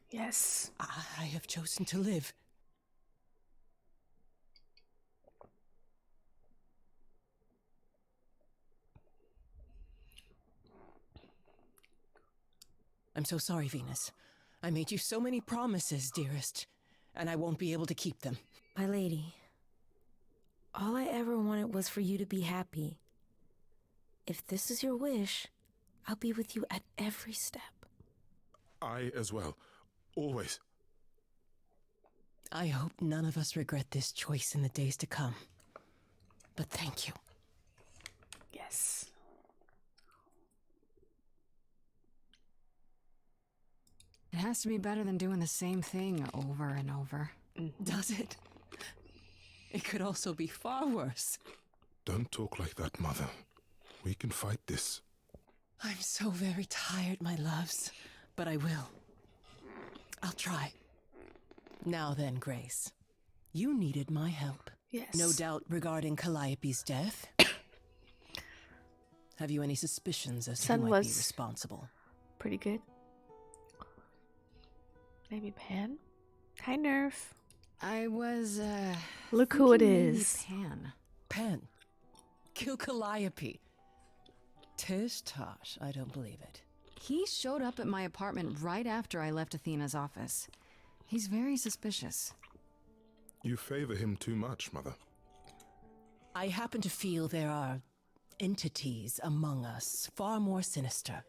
Yes. I have chosen to live. I'm so sorry, Venus. I made you so many promises, dearest, and I won't be able to keep them. My lady, all I ever wanted was for you to be happy. If this is your wish, I'll be with you at every step. I as well. Always. I hope none of us regret this choice in the days to come. But thank you. Yes. It has to be better than doing the same thing over and over. Does it? It could also be far worse. Don't talk like that, Mother. We can fight this. I'm so very tired, my loves, but I will. I'll try. Now then, Grace. You needed my help. Yes. No doubt regarding Calliope's death. Have you any suspicions as to Sun who might be was- responsible? Pretty good. Maybe Pan? Hi, Nerf. I was, Look who it thinking maybe is. Pan. Pen. Kill Calliope. Tish tosh, I don't believe it. He showed up at my apartment right after I left Athena's office. He's very suspicious. You favor him too much, Mother. I happen to feel there are entities among us far more sinister.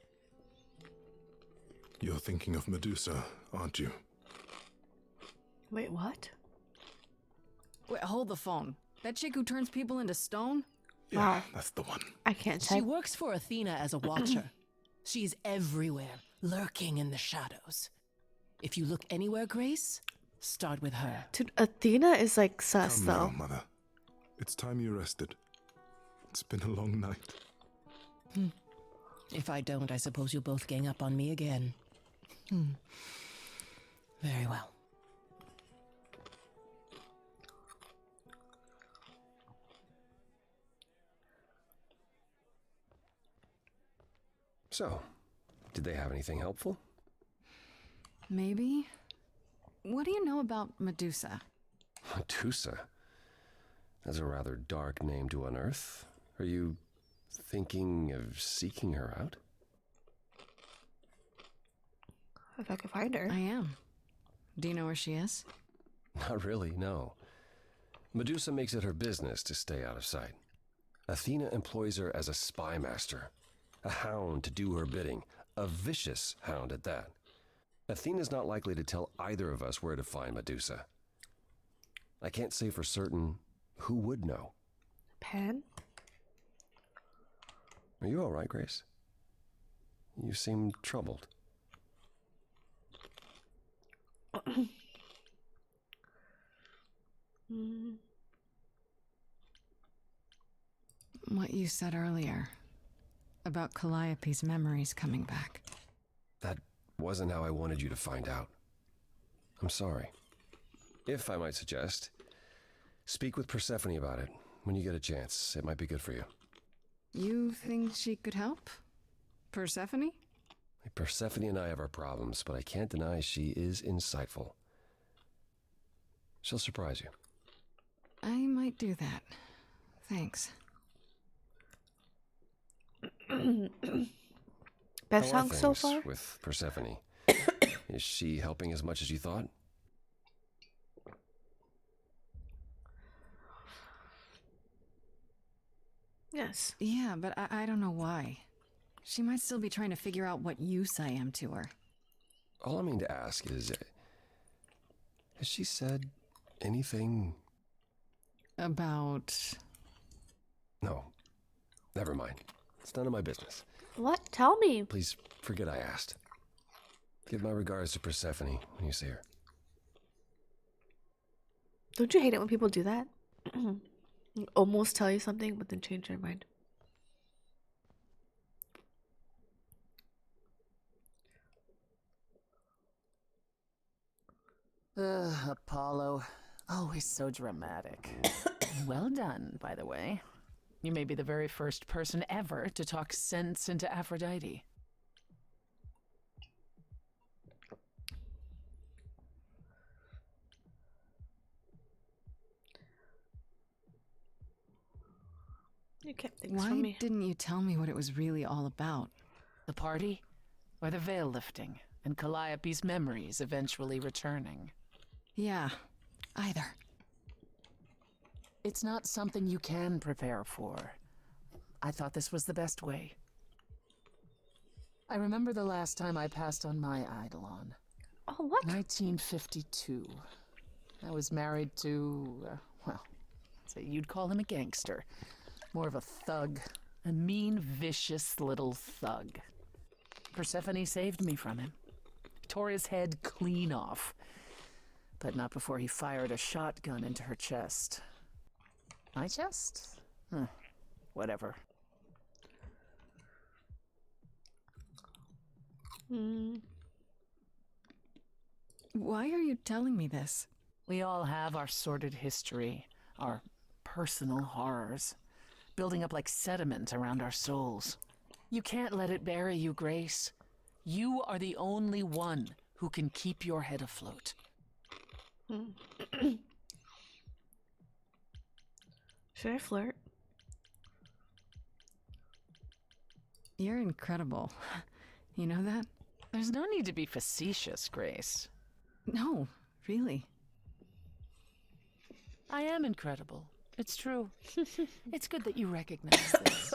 You're thinking of Medusa, aren't you? Wait, what? Wait, hold the phone. That chick who turns people into stone? Yeah, Wow. that's the one. I can't She type. works for Athena as a watcher. She's everywhere, lurking in the shadows. If you look anywhere, Grace, start with her. Dude, Athena is like sus, Come though. now, Mother. It's time you rested. It's been a long night. If I don't, I suppose you'll both gang up on me again. Very well. So, did they have anything helpful? Maybe. What do you know about Medusa? Medusa? That's a rather dark name to unearth. Are you thinking of seeking her out? If I could find her. I am. Do you know where she is? Not really, no. Medusa makes it her business to stay out of sight. Athena employs her as a spy master, a hound to do her bidding, a vicious hound at that. Athena's not likely to tell either of us where to find Medusa. I can't say for certain who would know. Pan? Are you all right, Grace? You seem troubled. What you said earlier about Calliope's memories coming back. That wasn't how I wanted you to find out. I'm sorry. If I might suggest, speak with Persephone about it when you get a chance. It might be good for you. You think she could help? Persephone? Persephone and I have our problems, but I can't deny she is insightful. She'll surprise you. I might do that. Thanks. Best How are song so things far? with Persephone? Is she helping as much as you thought? Yes. Yeah, but I don't know why. She might still be trying to figure out what use I am to her. All I mean to ask is, has she said anything? About... No. Never mind. It's none of my business. What? Tell me. Please forget I asked. Give my regards to Persephone when you see her. Don't you hate it when people do that? Almost tell you something, but then change their mind. Apollo. Always so dramatic. Well done, by the way. You may be the very first person ever to talk sense into Aphrodite. You kept things Why from me. didn't you tell me what it was really all about? The party? Or the veil lifting, and Calliope's memories eventually returning? Yeah, either. It's not something you can prepare for. I thought this was the best way. I remember the last time I passed on my Eidolon. Oh, what? 1952. I was married to, well, say you'd call him a gangster. More of a thug. A mean, vicious little thug. Persephone saved me from him. Tore his head clean off. But not before he fired a shotgun into her chest. My chest? Whatever. Why are you telling me this? We all have our sordid history, our personal horrors, building up like sediment around our souls. You can't let it bury you, Grace. You are the only one who can keep your head afloat. Should I flirt? You're incredible. You know that? There's no need to be facetious, Grace. No, really. I am incredible. It's true. It's good that you recognize this.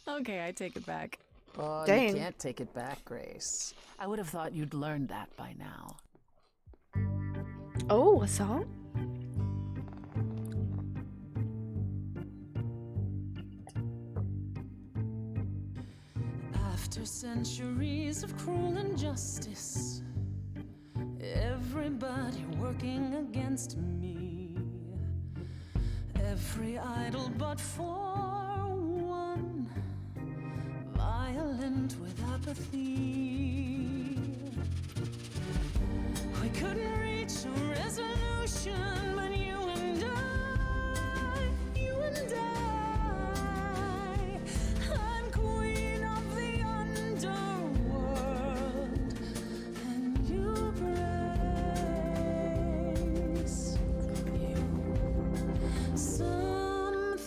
Okay, I take it back. Oh, Dang. you can't take it back, Grace. I would have thought you'd learned that by now. Oh, a song? After centuries of cruel injustice, everybody working against me, every idol but for one, violent with apathy. We couldn't reach a resolution, but you and I, I'm queen of the underworld, and you, Grace, you. Something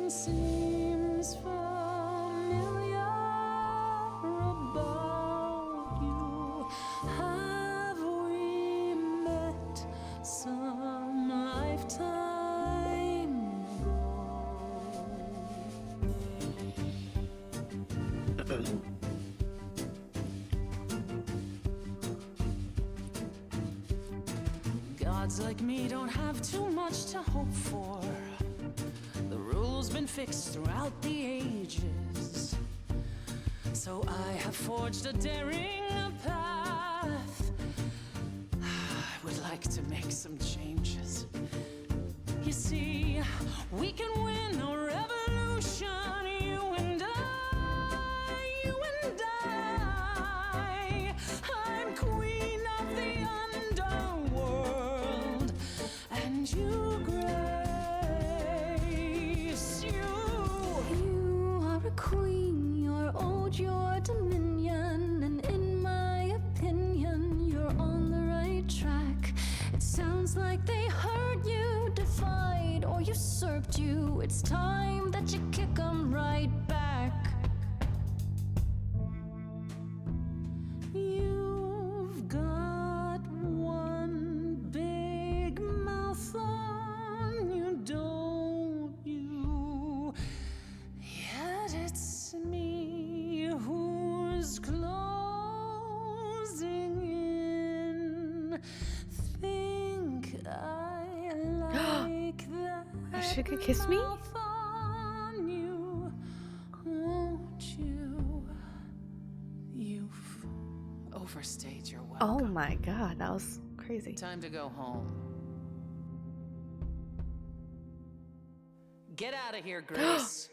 seems familiar about you. Have we met some lifetime ago? Gods like me don't have too much to hope for. The rules been fixed throughout the ages. So I have forged a daring path. I would like to make some changes. You see, we can win a revolution, you and I, you and I. I'm queen of the underworld, and you, Grace, you are a queen, you're old, you're dominion, and in my opinion, you're on the right track. It sounds like they heard you, defied or usurped you. It's time that you kick 'em right back. You've got one big mouth on you, don't you? Yet it's me who's closing in. Think I like that She could kiss me? mouth on you, won't you? You've overstayed your welcome. Oh my god, that was crazy. Time to go home. Get out of here, Grace.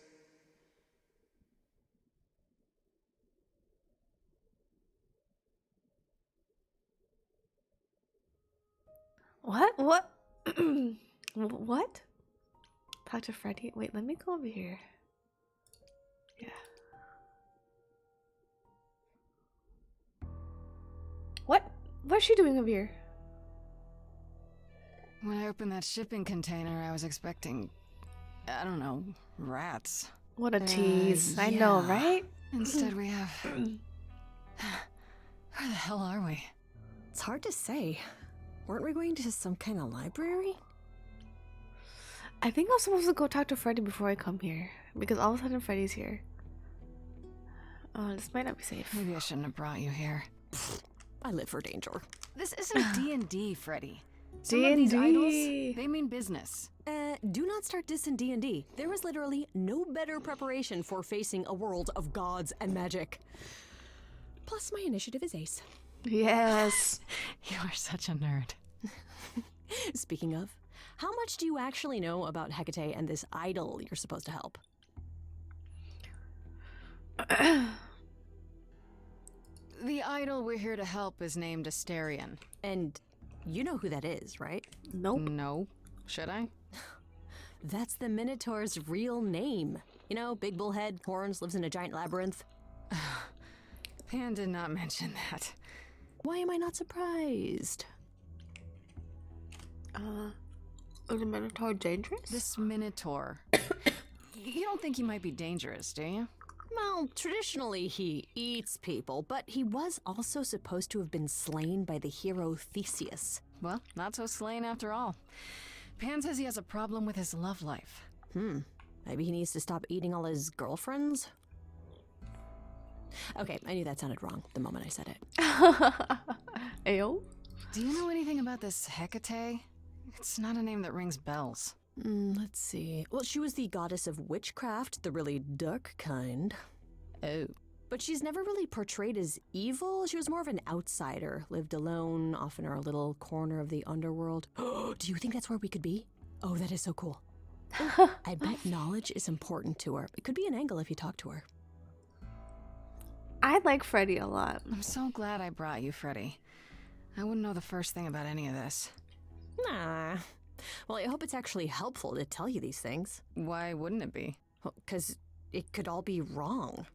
What? What? What? Talk to Freddy. Wait, let me go over here. Yeah. What? What's she doing over here? When I opened that shipping container, I was expecting, I don't know, rats. What a tease. I know, yeah. right? Instead, we have. Where the hell are we? It's hard to say. Weren't we going to some kind of library? I think I'm supposed to go talk to Freddy before I come here. Because all of a sudden Freddy's here. Oh, this might not be safe. Maybe I shouldn't have brought you here. I live for danger. This isn't D&D, Freddy. Some D&D. of these idols, they mean business. Do not start dissing D&D. There was literally no better preparation for facing a world of gods and magic. Plus, my initiative is ace. Yes. You are such a nerd. Speaking of, how much do you actually know about Hecate and this idol you're supposed to help? The idol we're here to help is named Asterion. And you know who that is, right? Nope. No. Should I? That's the Minotaur's real name. You know, big bullhead, horns, lives in a giant labyrinth. Pan did not mention that. Why am I not surprised? Is the Minotaur dangerous? This Minotaur. You don't think he might be dangerous, do you? Well, traditionally he eats people, but he was also supposed to have been slain by the hero Theseus. Well, not so slain after all. Pan says he has a problem with his love life. Maybe he needs to stop eating all his girlfriends? Okay, I knew that sounded wrong the moment I said it. Ayo? Do you know anything about this Hecate? It's not a name that rings bells. Let's see. Well, she was the goddess of witchcraft, the really dark kind. Oh. But she's never really portrayed as evil. She was more of an outsider, lived alone, off in her little corner of the underworld. Do you think that's where we could be? Oh, that is so cool. I bet knowledge is important to her. It could be an angle if you talk to her. I like Freddy a lot. I'm so glad I brought you, Freddy. I wouldn't know the first thing about any of this. Nah. Well, I hope it's actually helpful to tell you these things. Why wouldn't it be? Because it could all be wrong.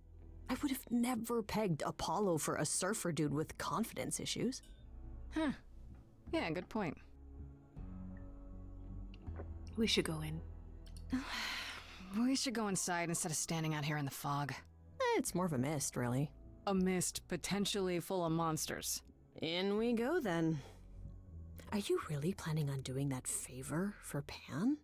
I would have never pegged Apollo for a surfer dude with confidence issues. Huh. Yeah, good point. We should go in. We should go inside instead of standing out here in the fog. It's more of a mist, really. A mist potentially full of monsters. In we go, then. Are you really planning on doing that favor for Pan?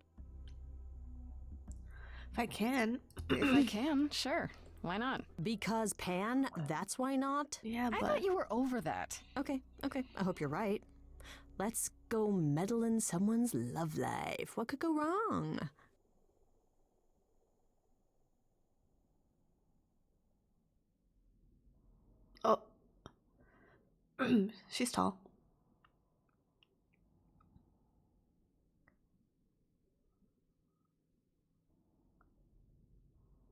If I can. If I can, sure. Why not? Because Pan, that's why not? Yeah, I but thought you were over that. Okay. I hope you're right. Let's go meddle in someone's love life. What could go wrong? oh. She's tall.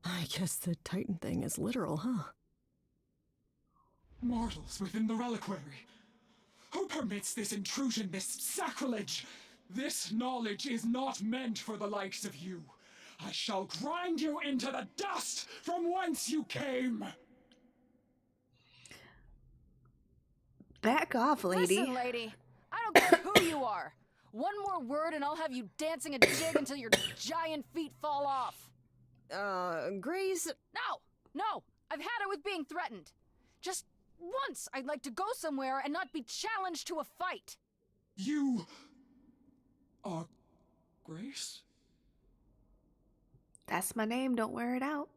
I guess the Titan thing is literal, huh? Mortals within the reliquary. Who permits this intrusion, this sacrilege? This knowledge is not meant for the likes of you. I shall grind you into the dust from whence you came. Back off, lady. Listen, lady. I don't care who you are. One more word and I'll have you dancing a jig until your giant feet fall off. Grace... No. I've had it with being threatened. Just once I'd like to go somewhere and not be challenged to a fight. You... are... Grace? That's my name. Don't wear it out.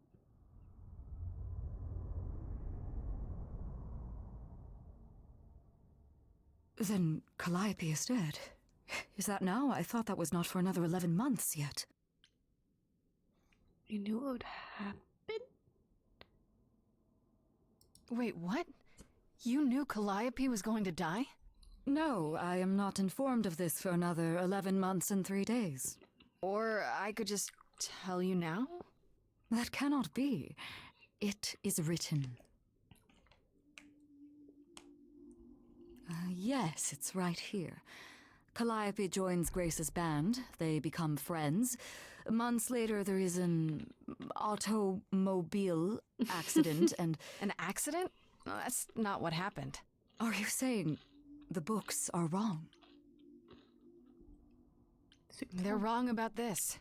Then Calliope is dead. Is that now? I thought that was not for another 11 months yet. You knew it would happen? Wait, what? You knew Calliope was going to die? No, I am not informed of this for another 11 months and 3 days. Or I could just tell you now? That cannot be. It is written. Yes, it's right here. Calliope joins Grace's band. They become friends. Months later, there is an automobile accident, and... An accident? No, that's not what happened. Are you saying the books are wrong? They're wrong about this.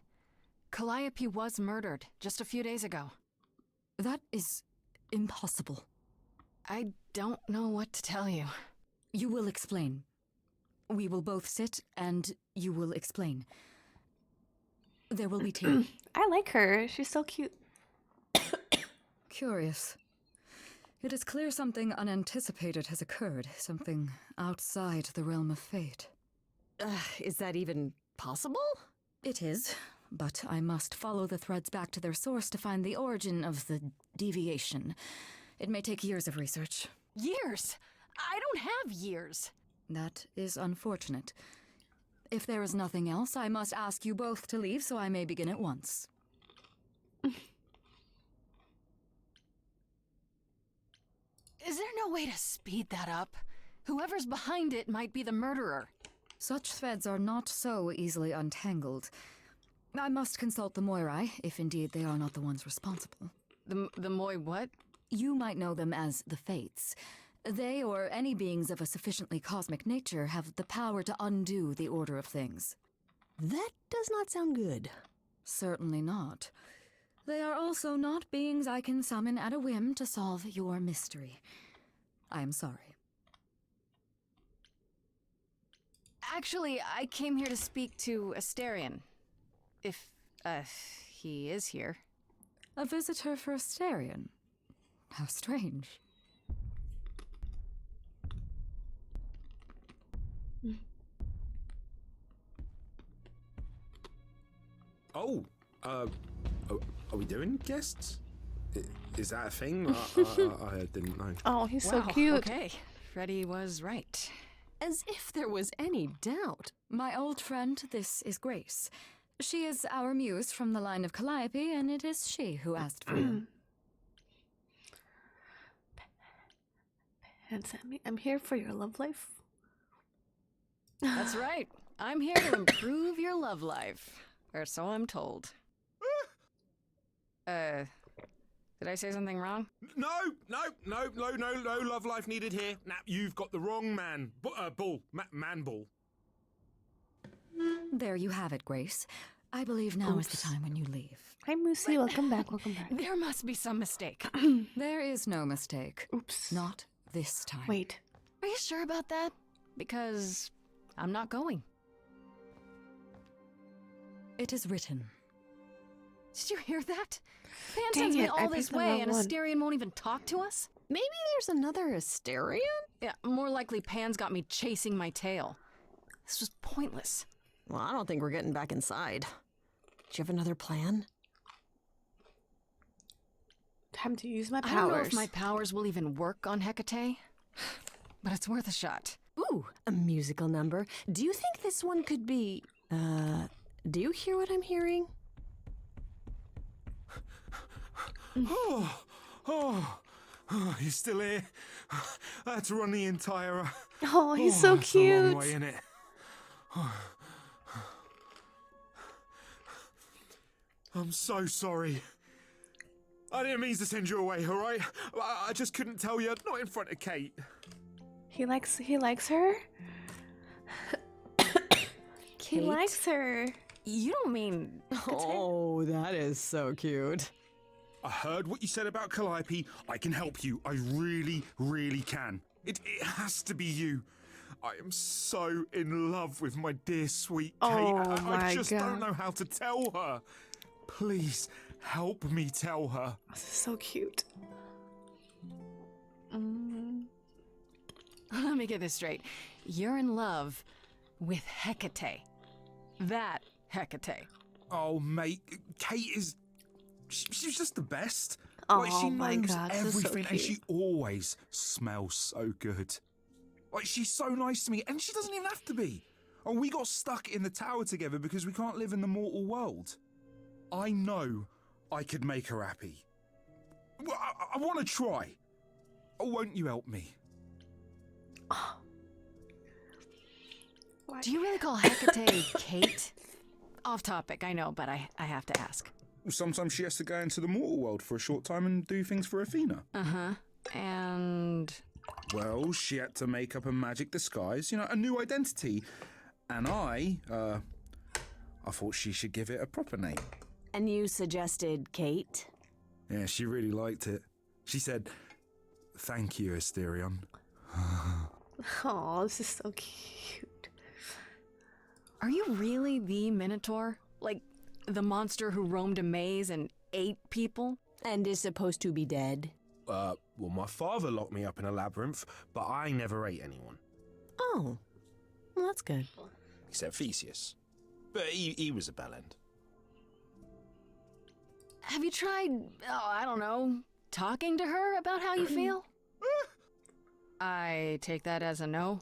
Calliope was murdered just a few days ago. That is impossible. I don't know what to tell you. You will explain. We will both sit, and you will explain. There will be tea. I like her. She's so cute. Curious. It is clear something unanticipated has occurred, something outside the realm of fate. Is that even possible? It is, but I must follow the threads back to their source to find the origin of the deviation. It may take years of research. Years? I don't have years. That is unfortunate. If there is nothing else, I must ask you both to leave so I may begin at once. Is there no way to speed that up? Whoever's behind it might be the murderer. Such threads are not so easily untangled. I must consult the Moirai, if indeed they are not the ones responsible. The Moi what? You might know them as the Fates. They, or any beings of a sufficiently cosmic nature, have the power to undo the order of things. That does not sound good. Certainly not. They are also not beings I can summon at a whim to solve your mystery. I am sorry. Actually, I came here to speak to Asterion. If, he is here. A visitor for Asterion? How strange. Oh, are we doing guests? Is that a thing? I didn't know. Oh, he's so Wow, cute. Okay, Freddy was right. As if there was any doubt. My old friend, this is Grace. She is our muse from the line of Calliope, and it is she who asked for you. And Sammy, I'm here for your love life. That's right. I'm here to improve your love life. Or so I'm told. Did I say something wrong? No love life needed here. Now, you've got the wrong man. Man bull. There you have it, Grace. I believe now is the time when you leave. Hi, Moosey. Welcome back. Welcome back. There must be some mistake. There is no mistake. Oops. Not this time. Wait. Are you sure about that? Because I'm not going. It is written. Did you hear that? Pan Dang sends me it, I all this picked the way wrong and one. Asterion won't even talk to us? Maybe there's another Asterion? Yeah, more likely Pan's got me chasing my tail. This was pointless. Well, I don't think we're getting back inside. Do you have another plan? Time to use my I don't know powers. if my powers will even work on Hecate, but it's worth a shot. Ooh, a musical number. Do you think this one could be... do you hear what I'm hearing? Oh, he's still here. I had to run the entire... Oh, he's so it's a long cute. way, innit? I'm so sorry. I didn't mean to send you away, all right? I just couldn't tell you, not in front of Kate. He likes her. He Kate? likes her. You don't mean... Oh, that is so cute. I heard what you said about Calliope. I can help you. I really, really can. It has to be you. I am so in love with my dear sweet Kate. Oh I my just God. don't know how to tell her. Please help me tell her. This is so cute. Let me get this straight. You're in love with Hecate. That Hecate. Oh, mate, Kate is... She's just the best. Oh she my knows God, this is so everything, and cute. she always smells so good. Like, she's so nice to me, and she doesn't even have to be. Oh, we got stuck in the tower together because we can't live in the mortal world. I know I could make her happy. Well, I want to try. Oh, won't you help me? Do you really call Hecate Kate? Off topic, I know, but I have to ask. Sometimes she has to go into the mortal world for a short time and do things for Athena. Uh-huh. And... Well, she had to make up a magic disguise, a new identity. And I thought she should give it a proper name. And you suggested Kate? Yeah, she really liked it. She said, "Thank you, Asterion." Oh, this is so cute. Are you really the Minotaur? Like, the monster who roamed a maze and ate people? And is supposed to be dead? Well, my father locked me up in a labyrinth, but I never ate anyone. Oh, well, that's good. Except Theseus. But he was a bellend. Have you tried, I don't know, talking to her about how you feel? I take that as a no.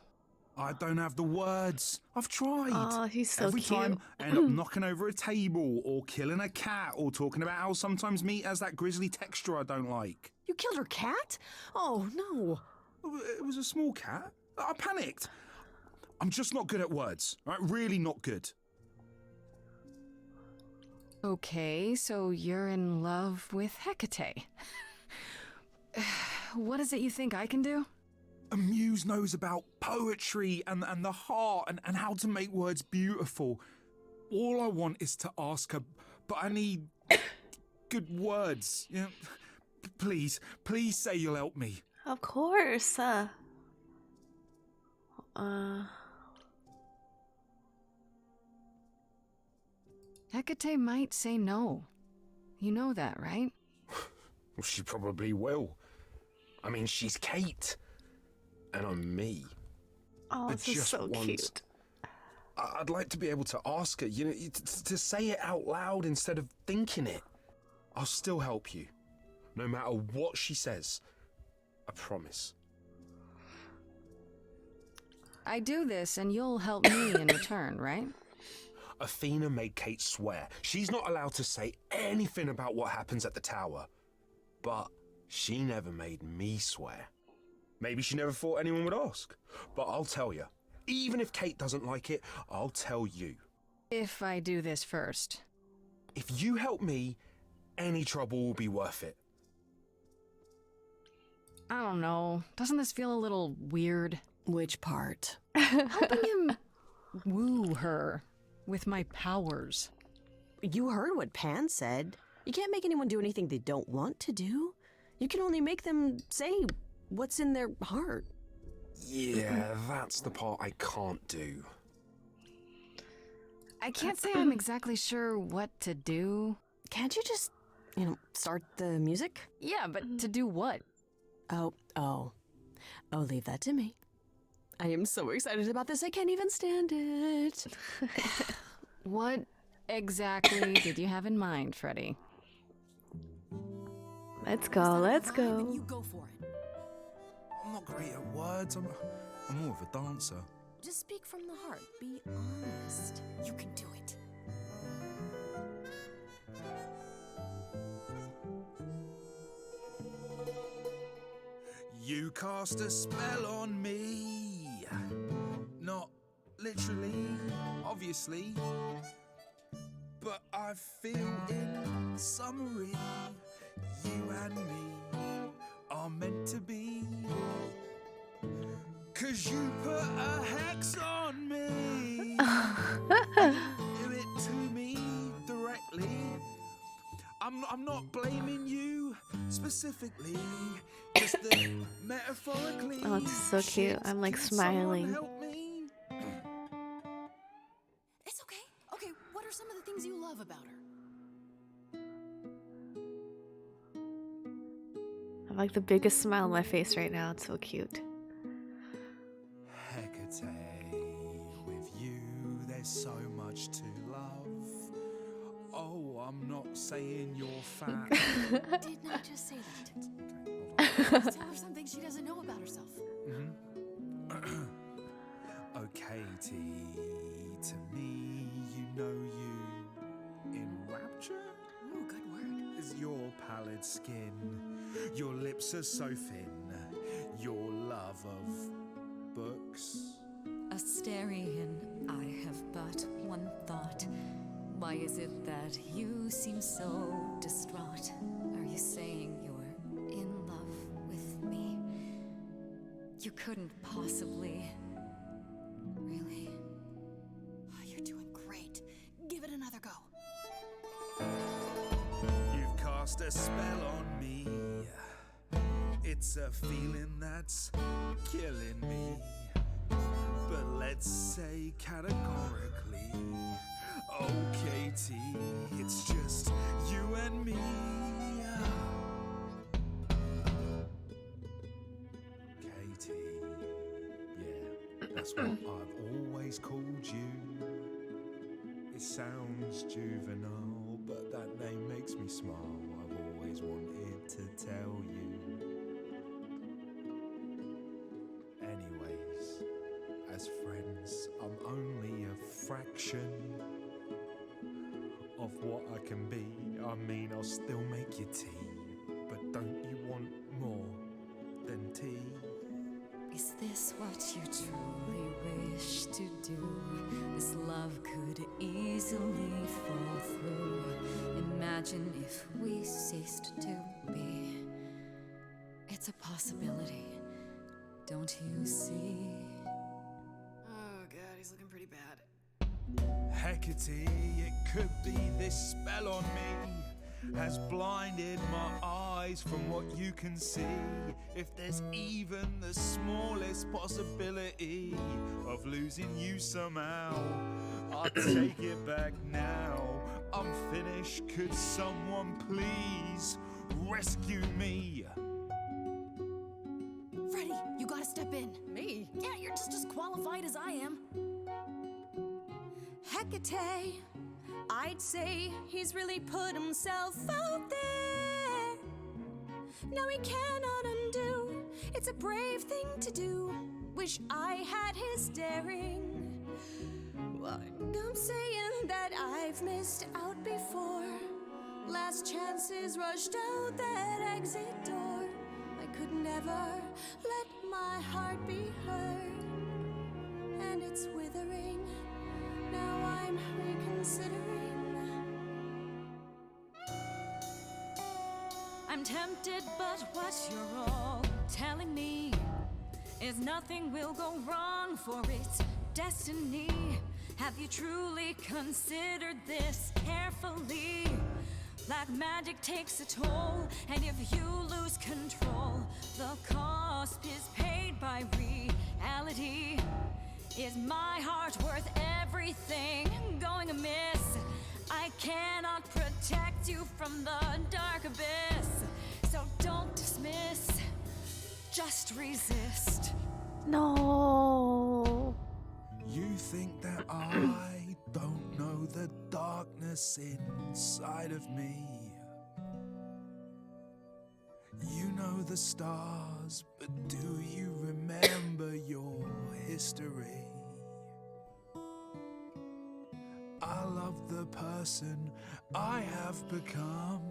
I don't have the words. I've tried. Oh, he's so Every cute. time I end up knocking over a table or killing a cat or talking about how sometimes meat has that grisly texture I don't like. You killed her cat? Oh, no. It was a small cat. I panicked. I'm just not good at words. Right? Really not good. Okay, so you're in love with Hecate. What is it you think I can do? A muse knows about poetry and the heart and how to make words beautiful. All I want is to ask her, but I need good words. Please say you'll help me. Of course. Hecate might say no. You know that, right? Well, she probably will. I mean, she's Kate. And I'm me. Oh, this is so cute. I'd like to be able to ask her, to say it out loud instead of thinking it. I'll still help you, no matter what she says. I promise. I do this and you'll help me in return, right? Athena made Kate swear she's not allowed to say anything about what happens at the tower. But she never made me swear. Maybe she never thought anyone would ask. But I'll tell you. Even if Kate doesn't like it, I'll tell you. If I do this first. If you help me, any trouble will be worth it. I don't know. Doesn't this feel a little weird? Which part? Helping him woo her with my powers. You heard what Pan said. You can't make anyone do anything they don't want to do. You can only make them say what's in their heart. Yeah, that's the part I can't do. I can't say I'm exactly sure what to do. Can't you just, start the music? Yeah, but to do what? Oh, leave that to me. I am so excited about this, I can't even stand it. What exactly did you have in mind, Freddy? Let's go. You go for it. I'm not great at words. I'm more of a dancer. Just speak from the heart. Be honest. You can do it. You cast a spell on me. Not literally, obviously. But I feel in summary, you and me are meant to be. 'Cause you put a hex on me. Do it to me directly. I'm not blaming you specifically, just the metaphorically. Oh, it's so cute. I'm like Can someone smiling. help me? It's okay. Okay, what are some of the things you love about her? I have like the biggest smile on my face right now. It's so cute. Hecate, with you there's so much to love. Oh, I'm not saying you're fat. Did not just say that. Let's tell her something she doesn't know about herself. Oh, Katie, to me, you know you in rapture? Ooh, good word. Is your pallid skin, your lips are so thin, your love of books. Asterion, I have but one thought. Why is it that you seem so distraught? Are you saying you're in love with me? You couldn't possibly. Really? Oh, you're doing great. Give it another go. You've cast a spell on me. It's a feeling that's killing me. But let's say categorically, oh Katie, it's just you and me. Katie, yeah, that's what I've always called you. It sounds juvenile, but that name makes me smile. I've always wanted to tell you. Anyways, as friends, I'm only a fraction of what I can be. I mean, I'll still make you tea, but don't you want more than tea? Is this what you truly wish to do? This love could easily fall through. Imagine if we ceased to be. It's a possibility, don't you see? Oh god, he's looking pretty bad. Hecate, it could be this spell on me has blinded my eyes from what you can see. If there's even the smallest possibility of losing you somehow, I'll take it back now. I'm finished, could someone please rescue me? Freddy, you gotta step in. Me? Yeah, you're just as qualified as I am. Hecate, I'd say he's really put himself out there. No, he cannot undo. It's a brave thing to do. Wish I had his daring. Well, I'm saying that I've missed out before. Last chances rushed out that exit door. I could never let my heart be heard. And it's withering. Now I'm reconsidering. I'm tempted, but what you're all telling me is nothing will go wrong, for it's destiny. Have you truly considered this carefully? Black magic takes a toll, and if you lose control, the cost is paid by reality. Is my heart worth everything going amiss? I cannot protect you from the dark abyss. So don't dismiss, just resist. No. You think that I don't know the darkness inside of me? You know the stars, but do you remember your history? I love the person I have become.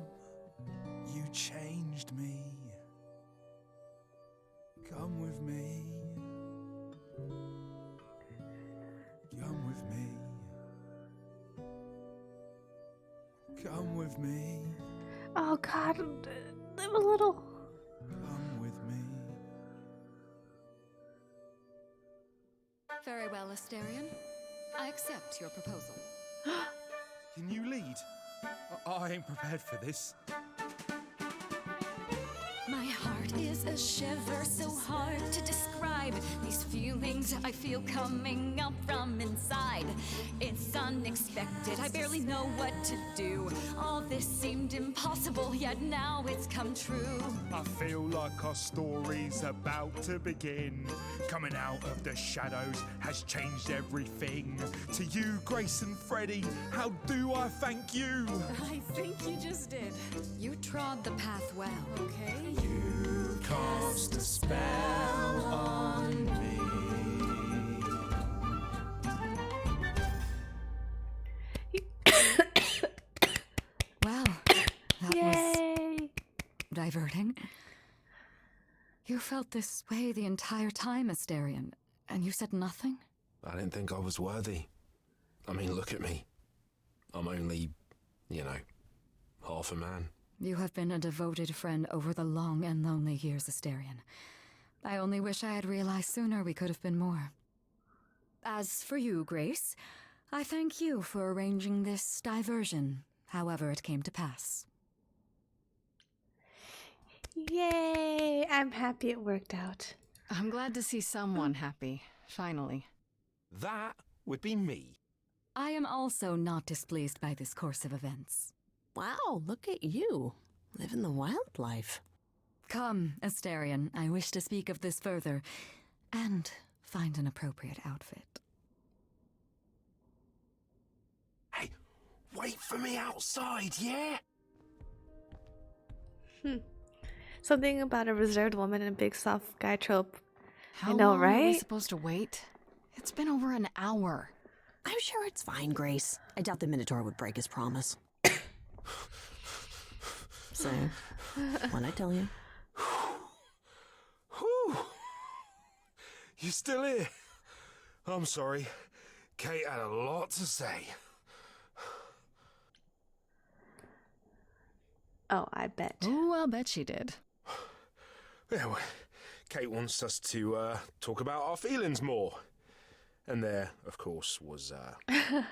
You changed me. Come with me. Come with me. Come with me. Oh God, I'm a little. Come with me. Very well, Asterion. I accept your proposal. Can you lead? I ain't prepared for this. My heart is a shiver, so hard to describe. These feelings I feel coming up from inside. It's unexpected, I barely know what to do. All this seemed impossible, yet now it's come true. I feel like our story's about to begin. Coming out of the shadows has changed everything. To you, Grace and Freddy, how do I thank you? I think you just did. You trod the path well. Okay. You cast a spell on me. Well, that Yay. was diverting. You felt this way the entire time, Asterion, and you said nothing? I didn't think I was worthy. I mean, look at me. I'm only, half a man. You have been a devoted friend over the long and lonely years, Asterion. I only wish I had realized sooner we could have been more. As for you, Grace, I thank you for arranging this diversion, however it came to pass. Yay! I'm happy it worked out. I'm glad to see someone happy, finally. That would be me. I am also not displeased by this course of events. Wow, look at you, living the wildlife. Come, Asterion, I wish to speak of this further, and find an appropriate outfit. Hey, wait for me outside, yeah? Something about a reserved woman and a big soft guy trope. How I know, long are we right? supposed to wait? It's been over an hour. I'm sure it's fine, Grace. I doubt the Minotaur would break his promise. So, what'd I tell you? Whew. You still here? I'm sorry. Kate had a lot to say. Oh, I bet. Oh, I'll bet she did. Yeah, well, Kate wants us to talk about our feelings more. And there, of course, was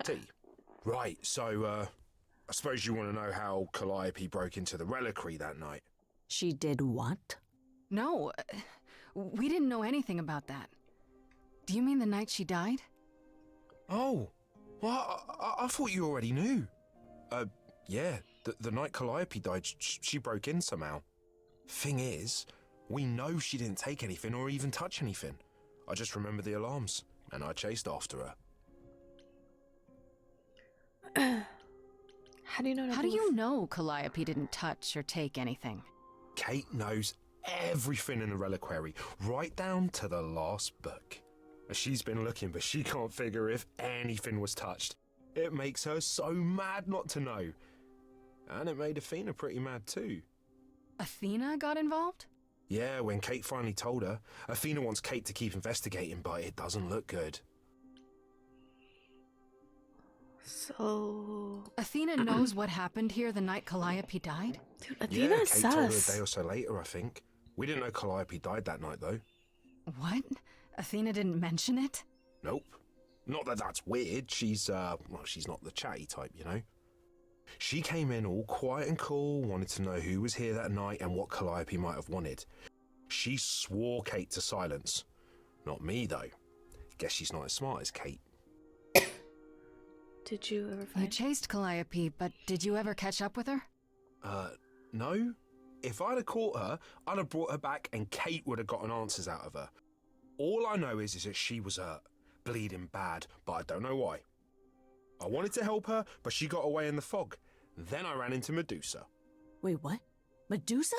tea. Right, so I suppose you want to know how Calliope broke into the reliquary that night. She did what? No, we didn't know anything about that. Do you mean the night she died? Oh, well, I thought you already knew. Yeah, the night Calliope died, she broke in somehow. Thing is, we know she didn't take anything or even touch anything. I just remember the alarms, and I chased after her. How do you know? How do you know Calliope didn't touch or take anything? Kate knows everything in the reliquary, right down to the last book. She's been looking, but she can't figure if anything was touched. It makes her so mad not to know. And it made Athena pretty mad too. Athena got involved? Yeah, when Kate finally told her, Athena wants Kate to keep investigating, but it doesn't look good. So... Athena knows what happened here the night Calliope died? Dude, Athena is Kate told her a sus. day or so later, I think. We didn't know Calliope died that night, though. What? Athena didn't mention it? Nope. Not that that's weird. She's not the chatty type, you know? She came in all quiet and cool, wanted to know who was here that night and what Calliope might have wanted. She swore Kate to silence. Not me, though. Guess she's not as smart as Kate. Did you ever find... You chased Calliope, but did you ever catch up with her? No. If I'd have caught her, I'd have brought her back and Kate would have gotten answers out of her. All I know is that she was hurt, bleeding bad, but I don't know why. I wanted to help her, but she got away in the fog. Then I ran into Medusa. Wait, what? Medusa?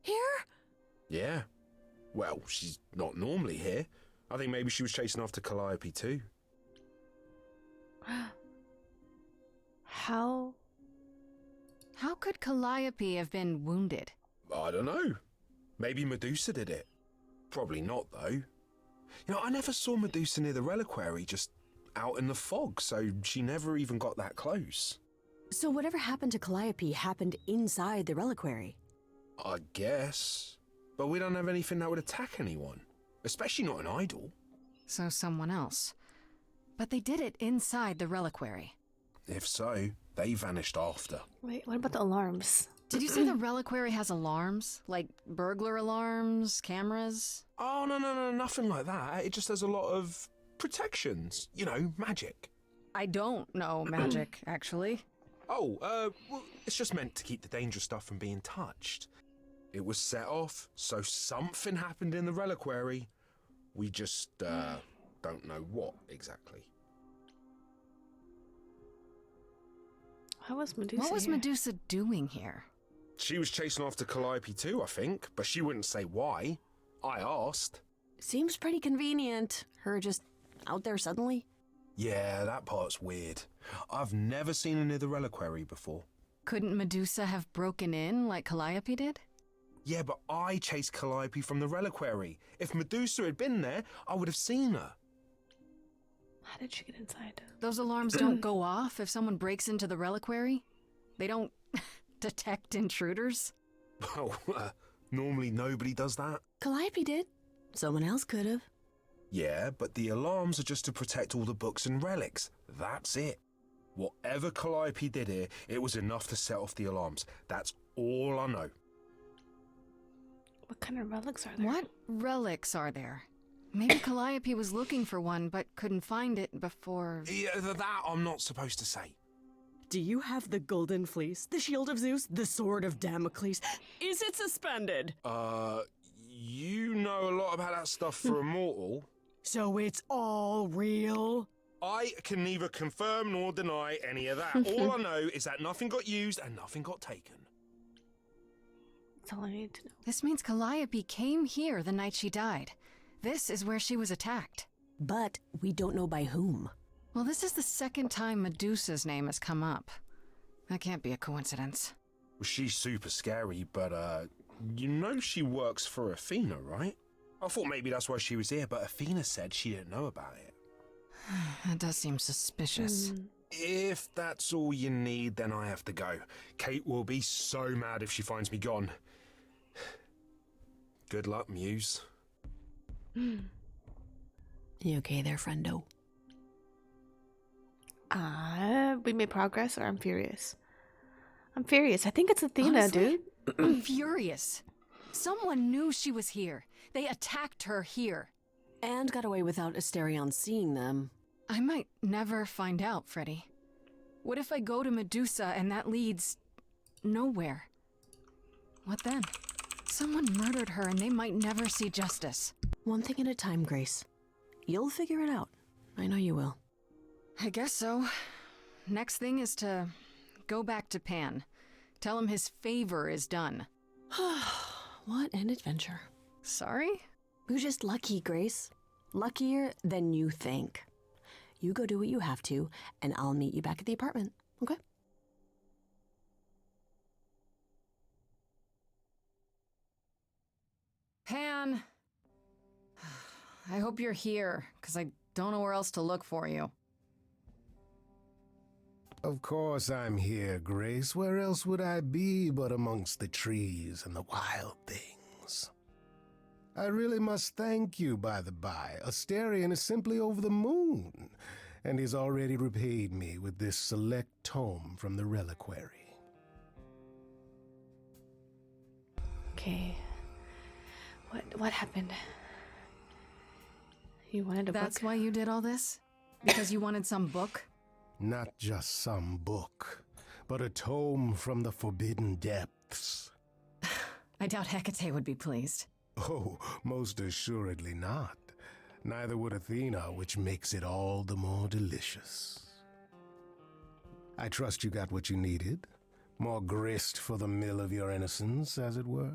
Here? Yeah. Well, she's not normally here. I think maybe she was chasing after Calliope too. How? How could Calliope have been wounded? I don't know. Maybe Medusa did it. Probably not, though. You know, I never saw Medusa near the reliquary, just out in the fog, so she never even got that close. So whatever happened to Calliope happened inside the reliquary? I guess. But we don't have anything that would attack anyone. Especially not an idol. So someone else. But they did it inside the reliquary. If so, they vanished after. Wait, what about the alarms? Did you say the reliquary has alarms? Like burglar alarms, cameras? Oh, no, nothing like that. It just has a lot of protections. You know, magic. I don't know magic, actually. Oh, well, it's just meant to keep the dangerous stuff from being touched. It was set off, so something happened in the reliquary. We just, don't know what exactly. How was Medusa What was here? Medusa doing here? She was chasing after Calliope too, I think, but she wouldn't say why. I asked. Seems pretty convenient. Her just out there suddenly. Yeah, that part's weird. I've never seen her near the reliquary before. Couldn't Medusa have broken in like Calliope did? Yeah, but I chased Calliope from the reliquary. If Medusa had been there, I would have seen her. How did she get inside? Those alarms don't go off if someone breaks into the reliquary? They don't detect intruders? Well, normally nobody does that. Calliope did. Someone else could have. Yeah, but the alarms are just to protect all the books and relics. That's it. Whatever Calliope did here, it was enough to set off the alarms. That's all I know. What kind of relics are there? What relics are there? Maybe Calliope was looking for one, but couldn't find it before... Yeah, that I'm not supposed to say. Do you have the golden fleece, the shield of Zeus, the sword of Damocles? Is it suspended? You know a lot about that stuff for a mortal. So it's all real? I can neither confirm nor deny any of that. All I know is that nothing got used and nothing got taken. That's all I need to know. This means Calliope came here the night she died. This is where she was attacked. But we don't know by whom. Well, this is the second time Medusa's name has come up. That can't be a coincidence. Well, she's super scary, but, you know she works for Athena, right? I thought maybe that's why she was here, but Athena said she didn't know about it. That does seem suspicious. If that's all you need, then I have to go. Kate will be so mad if she finds me gone. Good luck, Muse. You okay there, friendo? We made progress, or I'm furious. I'm furious. I think it's Athena, Honestly, dude. I'm furious. Someone knew she was here. They attacked her here. And got away without Asterion seeing them. I might never find out, Freddy. What if I go to Medusa and that leads... nowhere? What then? Someone murdered her and they might never see justice. One thing at a time, Grace. You'll figure it out. I know you will. I guess so. Next thing is to go back to Pan. Tell him his favor is done. What an adventure. Sorry? You're just lucky, Grace. Luckier than you think. You go do what you have to, and I'll meet you back at the apartment, okay? Pan! I hope you're here, because I don't know where else to look for you. Of course I'm here, Grace. Where else would I be but amongst the trees and the wild things? I really must thank you, by the by. Asterion is simply over the moon, and he's already repaid me with this select tome from the reliquary. Okay. What happened? You wanted a book? That's why you did all this? Because you wanted some book? Not just some book, but a tome from the forbidden depths. I doubt Hecate would be pleased. Oh, most assuredly not. Neither would Athena, which makes it all the more delicious. I trust you got what you needed. More grist for the mill of your innocence, as it were.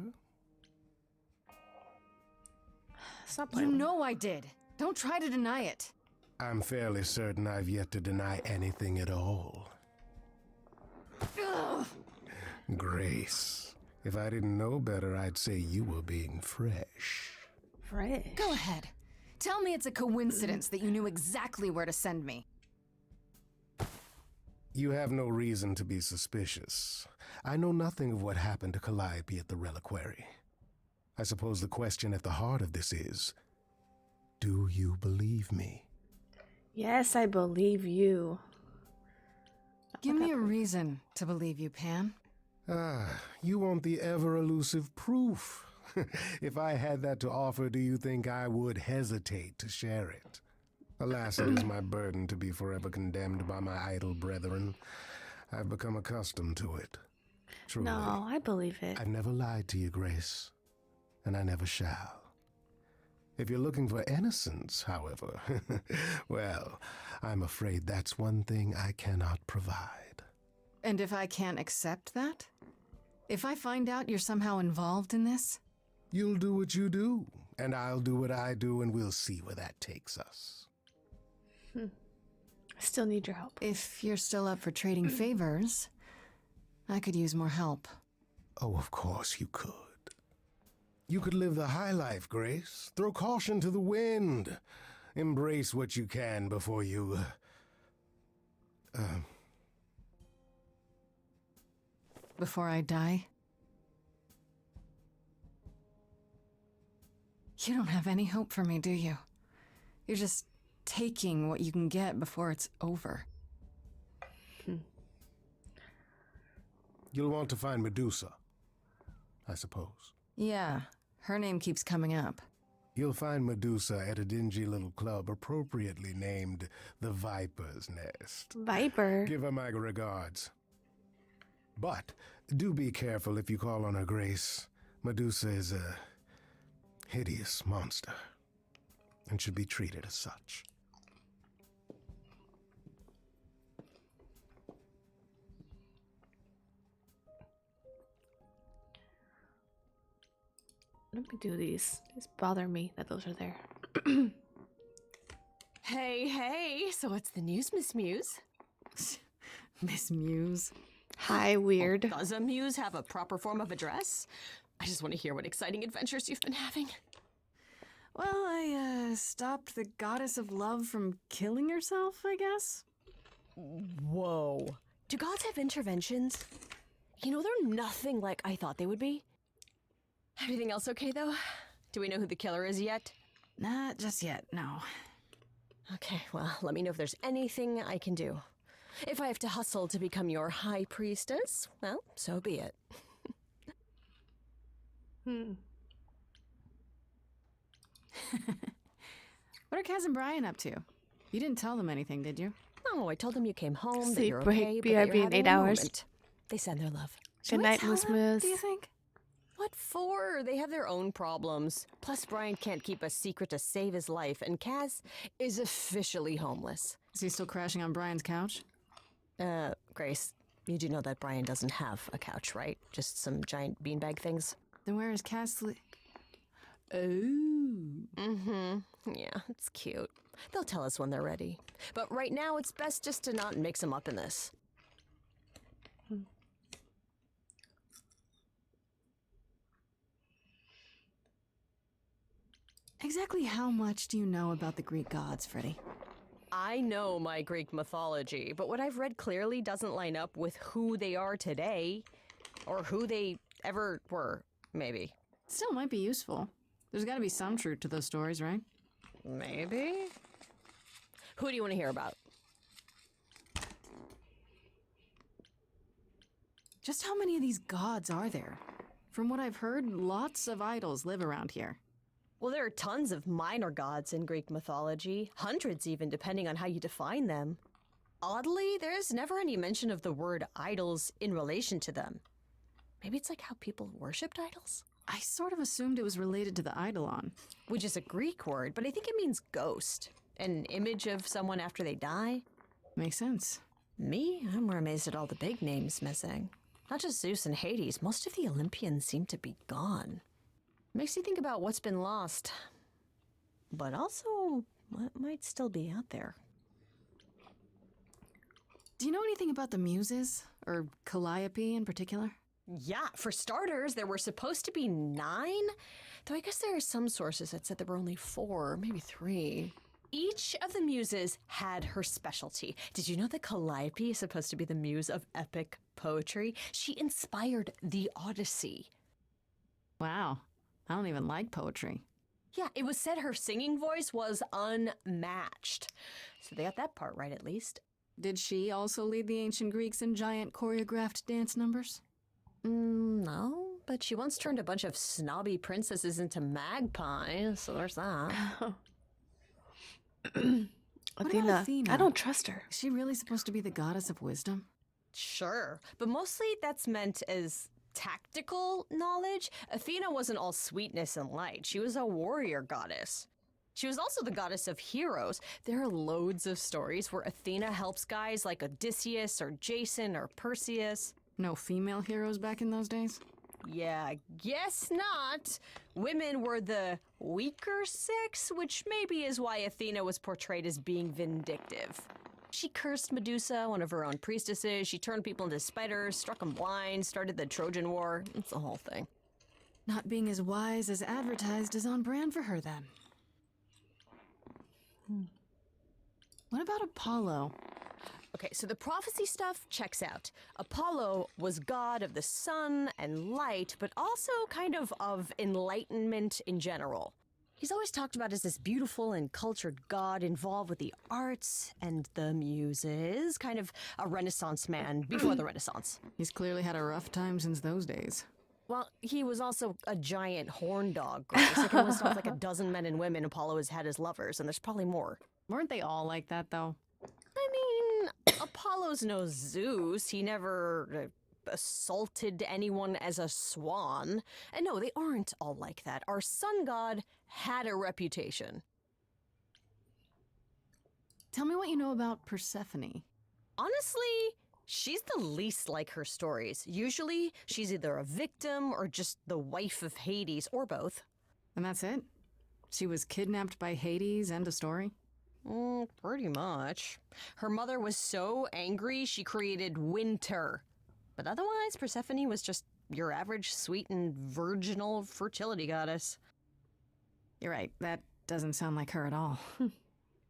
Stop You know I did. Don't try to deny it. I'm fairly certain I've yet to deny anything at all. Ugh. Grace, if I didn't know better, I'd say you were being fresh. Fresh? Go ahead. Tell me it's a coincidence that you knew exactly where to send me. You have no reason to be suspicious. I know nothing of what happened to Calliope at the reliquary. I suppose the question at the heart of this is, do you believe me? Yes, I believe you. Give me a reason to believe you, Pan. You want the ever-elusive proof. If I had that to offer, do you think I would hesitate to share it? Alas, it is my burden to be forever condemned by my idle brethren. I've become accustomed to it. Truly. No, I believe it. I've never lied to you, Grace, and I never shall. If you're looking for innocence, however, well, I'm afraid that's one thing I cannot provide. And if I can't accept that? If I find out you're somehow involved in this? You'll do what you do, and I'll do what I do, and we'll see where that takes us. I still need your help. If you're still up for trading favors, I could use more help. Oh, of course you could. You could live the high life, Grace. Throw caution to the wind. Embrace what you can before you... Before I die? You don't have any hope for me, do you? You're just taking what you can get before it's over. You'll want to find Medusa, I suppose. Yeah, her name keeps coming up. You'll find Medusa at a dingy little club appropriately named the Viper's Nest. Viper? Give her my regards. But do be careful if you call on her grace. Medusa is a hideous monster and should be treated as such. Let me do these. It's bother me that those are there. Hey, so what's the news, Miss Muse? Miss Muse? Hi, weird. Does a muse have a proper form of address? I just want to hear what exciting adventures you've been having. Well, I stopped the goddess of love from killing herself, I guess? Whoa. Do gods have interventions? You know, they're nothing like I thought they would be. Everything else okay, though? Do we know who the killer is yet? Not just yet, no. Okay, well, let me know if there's anything I can do. If I have to hustle to become your high priestess, well, so be it. What are Kaz and Brian up to? You didn't tell them anything, did you? No, I told them you came home, that Sleep you're break, okay, but BRB that you're in having 8 a hours. moment. They send their love. Good night, tell Moose them, Moose. do you think? What for? They have their own problems. Plus, Brian can't keep a secret to save his life, and Kaz is officially homeless. Is he still crashing on Brian's couch? Grace, you do know that Brian doesn't have a couch, right? Just some giant beanbag things? Then where is Kaz sleep? Oh. Mm-hmm. Yeah, it's cute. They'll tell us when they're ready. But right now, it's best just to not mix them up in this. Exactly how much do you know about the Greek gods, Freddy? I know my Greek mythology, but what I've read clearly doesn't line up with who they are today. Or who they ever were, maybe. Still might be useful. There's gotta be some truth to those stories, right? Maybe? Who do you want to hear about? Just how many of these gods are there? From what I've heard, lots of idols live around here. Well, there are tons of minor gods in Greek mythology, hundreds even, depending on how you define them. Oddly, there's never any mention of the word idols in relation to them. Maybe it's like how people worshipped idols? I sort of assumed it was related to the eidolon. Which is a Greek word, but I think it means ghost. An image of someone after they die. Makes sense. Me? I'm more amazed at all the big names missing. Not just Zeus and Hades, most of the Olympians seem to be gone. Makes you think about what's been lost, but also what might still be out there. Do you know anything about the Muses? Or Calliope in particular? Yeah, for starters, there were supposed to be 9, though I guess there are some sources that said there were only 4, maybe 3. Each of the muses had her specialty. Did you know that Calliope is supposed to be the muse of epic poetry? She inspired the Odyssey. Wow. I don't even like poetry. Yeah, it was said her singing voice was unmatched. So they got that part right, at least. Did she also lead the ancient Greeks in giant choreographed dance numbers? No, but she once turned a bunch of snobby princesses into magpies, so there's that. Athena. I don't trust her. Is she really supposed to be the goddess of wisdom? Sure, but mostly that's meant as tactical knowledge. Athena wasn't all sweetness and light. She was a warrior goddess. She was also the goddess of heroes. There are loads of stories where Athena helps guys like Odysseus or Jason or Perseus. No female heroes back in those days? Yeah, guess not. Women were the weaker sex, which maybe is why Athena was portrayed as being vindictive. She cursed Medusa, one of her own priestesses. She turned people into spiders, struck them blind, started the Trojan War. It's the whole thing. Not being as wise as advertised is on brand for her, then. What about Apollo? Okay, so the prophecy stuff checks out. Apollo was god of the sun and light, but also kind of enlightenment in general. He's always talked about as this beautiful and cultured god involved with the arts and the muses, kind of a Renaissance man before the Renaissance. He's clearly had a rough time since those days. Well, he was also a giant horn dog, Grace. I can list off like a dozen men and women Apollo has had as lovers, and there's probably more. Weren't they all like that, though? I mean, Apollo's no Zeus. He never assaulted anyone as a swan. And no, they aren't all like that. Our sun god had a reputation. Tell me what you know about Persephone. Honestly, she's the least like her stories. Usually, she's either a victim or just the wife of Hades, or both. And that's it? She was kidnapped by Hades, end of story? Pretty much. Her mother was so angry, she created winter. But otherwise, Persephone was just your average sweet and virginal fertility goddess. You're right, that doesn't sound like her at all.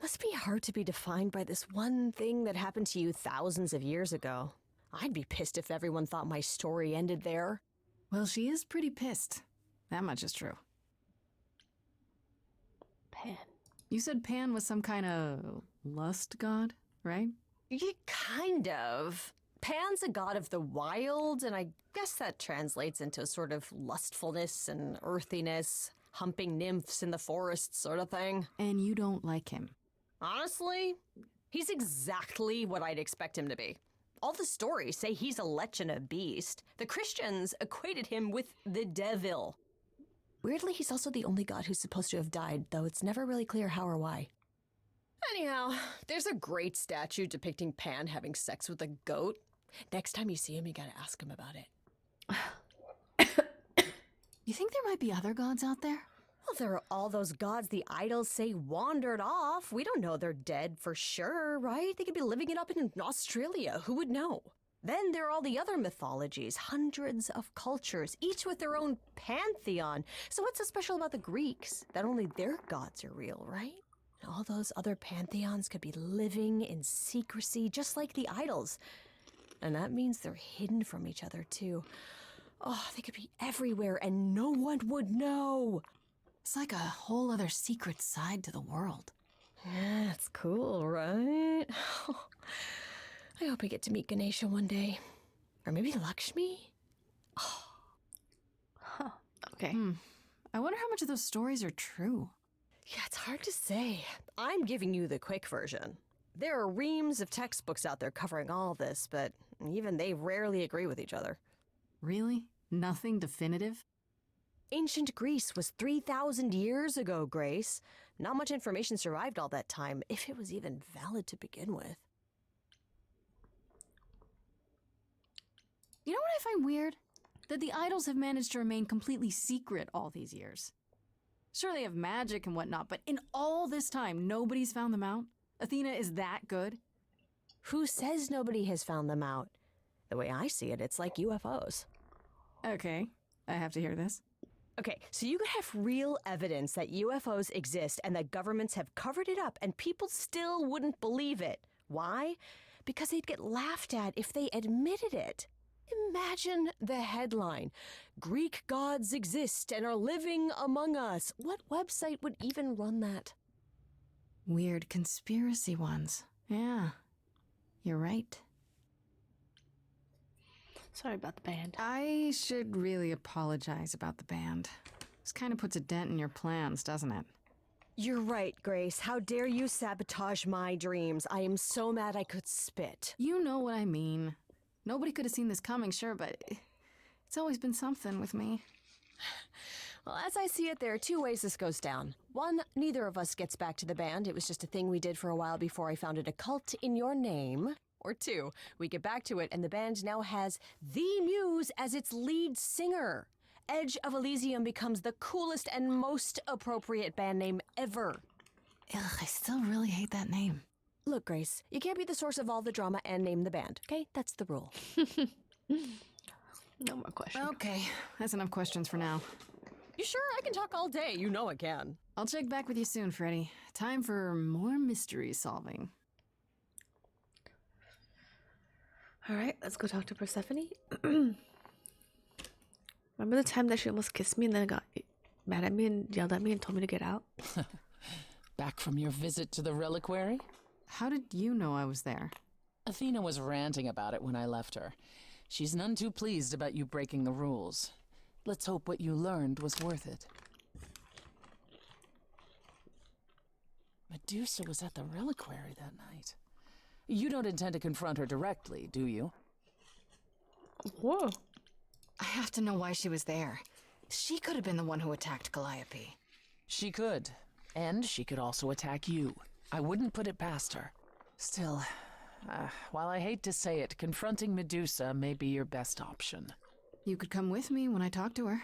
Must be hard to be defined by this one thing that happened to you thousands of years ago. I'd be pissed if everyone thought my story ended there. Well, she is pretty pissed. That much is true. Pan. You said Pan was some kind of lust god, right? Yeah, kind of. Pan's a god of the wild, and I guess that translates into a sort of lustfulness and earthiness, humping nymphs in the forest sort of thing. And you don't like him? Honestly, he's exactly what I'd expect him to be. All the stories say he's a lech and a beast. The Christians equated him with the devil. Weirdly, he's also the only god who's supposed to have died, though it's never really clear how or why. Anyhow, there's a great statue depicting Pan having sex with a goat. Next time you see him, you gotta ask him about it. You think there might be other gods out there? Well, there are all those gods the idols say wandered off. We don't know they're dead for sure, right? They could be living it up in Australia. Who would know? Then there are all the other mythologies, hundreds of cultures, each with their own pantheon. So what's so special about the Greeks? That only their gods are real, right? And all those other pantheons could be living in secrecy, just like the idols. And that means they're hidden from each other, too. Oh, they could be everywhere and no one would know. It's like a whole other secret side to the world. Yeah, it's cool, right? I hope I get to meet Ganesha one day. Or maybe Lakshmi? Huh. Okay. I wonder how much of those stories are true. Yeah, it's hard to say. I'm giving you the quick version. There are reams of textbooks out there covering all this, but even they rarely agree with each other. Really? Nothing definitive? Ancient Greece was 3,000 years ago, Grace. Not much information survived all that time, if it was even valid to begin with. You know what I find weird? That the idols have managed to remain completely secret all these years. Sure, they have magic and whatnot, but in all this time, nobody's found them out? Athena is that good? Who says nobody has found them out? The way I see it, it's like UFOs. Okay, I have to hear this. Okay, so you could have real evidence that UFOs exist and that governments have covered it up and people still wouldn't believe it. Why? Because they'd get laughed at if they admitted it. Imagine the headline, Greek gods exist and are living among us. What website would even run that? Weird conspiracy ones. Yeah, you're right. Sorry about the band. I should really apologize about the band. This kind of puts a dent in your plans, doesn't it? You're right, Grace. How dare you sabotage my dreams? I am so mad I could spit. You know what I mean. Nobody could have seen this coming, sure, but it's always been something with me. Well, as I see it, there are two ways this goes down. One, neither of us gets back to the band. It was just a thing we did for a while before I founded a cult in your name. Or two, we get back to it and the band now has the Muse as its lead singer. Edge of Elysium becomes the coolest and most appropriate band name ever. Ugh, I still really hate that name. Look, Grace, you can't be the source of all the drama and name the band, okay? That's the rule. No more questions. Okay, that's enough questions for now. You sure? I can talk all day. You know I can. I'll check back with you soon, Freddy. Time for more mystery solving. Alright, let's go talk to Persephone. Remember the time that she almost kissed me and then got mad at me and yelled at me and told me to get out? Back from your visit to the reliquary? How did you know I was there? Athena was ranting about it when I left her. She's none too pleased about you breaking the rules. Let's hope what you learned was worth it. Medusa was at the reliquary that night. You don't intend to confront her directly, do you? Whoa. I have to know why she was there. She could have been the one who attacked Calliope. She could. And she could also attack you. I wouldn't put it past her. Still, while I hate to say it, confronting Medusa may be your best option. You could come with me when I talk to her.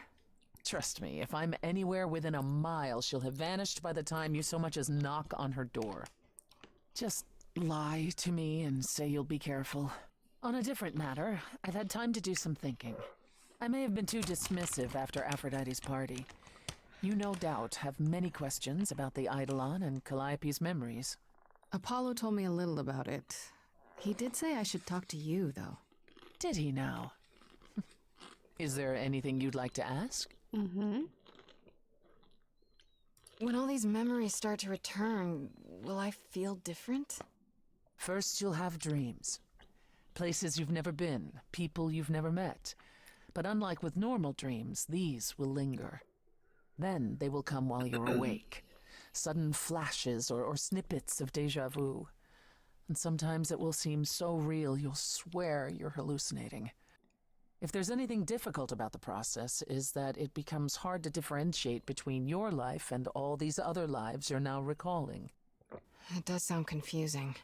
Trust me, if I'm anywhere within a mile, she'll have vanished by the time you so much as knock on her door. Just lie to me and say you'll be careful. On a different matter, I've had time to do some thinking. I may have been too dismissive after Aphrodite's party. You no doubt have many questions about the Eidolon and Calliope's memories. Apollo told me a little about it. He did say I should talk to you, though. Did he now? Is there anything you'd like to ask? Mm-hmm. When all these memories start to return, will I feel different? First, you'll have dreams. Places you've never been, people you've never met. But unlike with normal dreams, these will linger. Then they will come while you're awake. Sudden flashes or snippets of déjà vu. And sometimes it will seem so real you'll swear you're hallucinating. If there's anything difficult about the process, is that it becomes hard to differentiate between your life and all these other lives you're now recalling. It does sound confusing.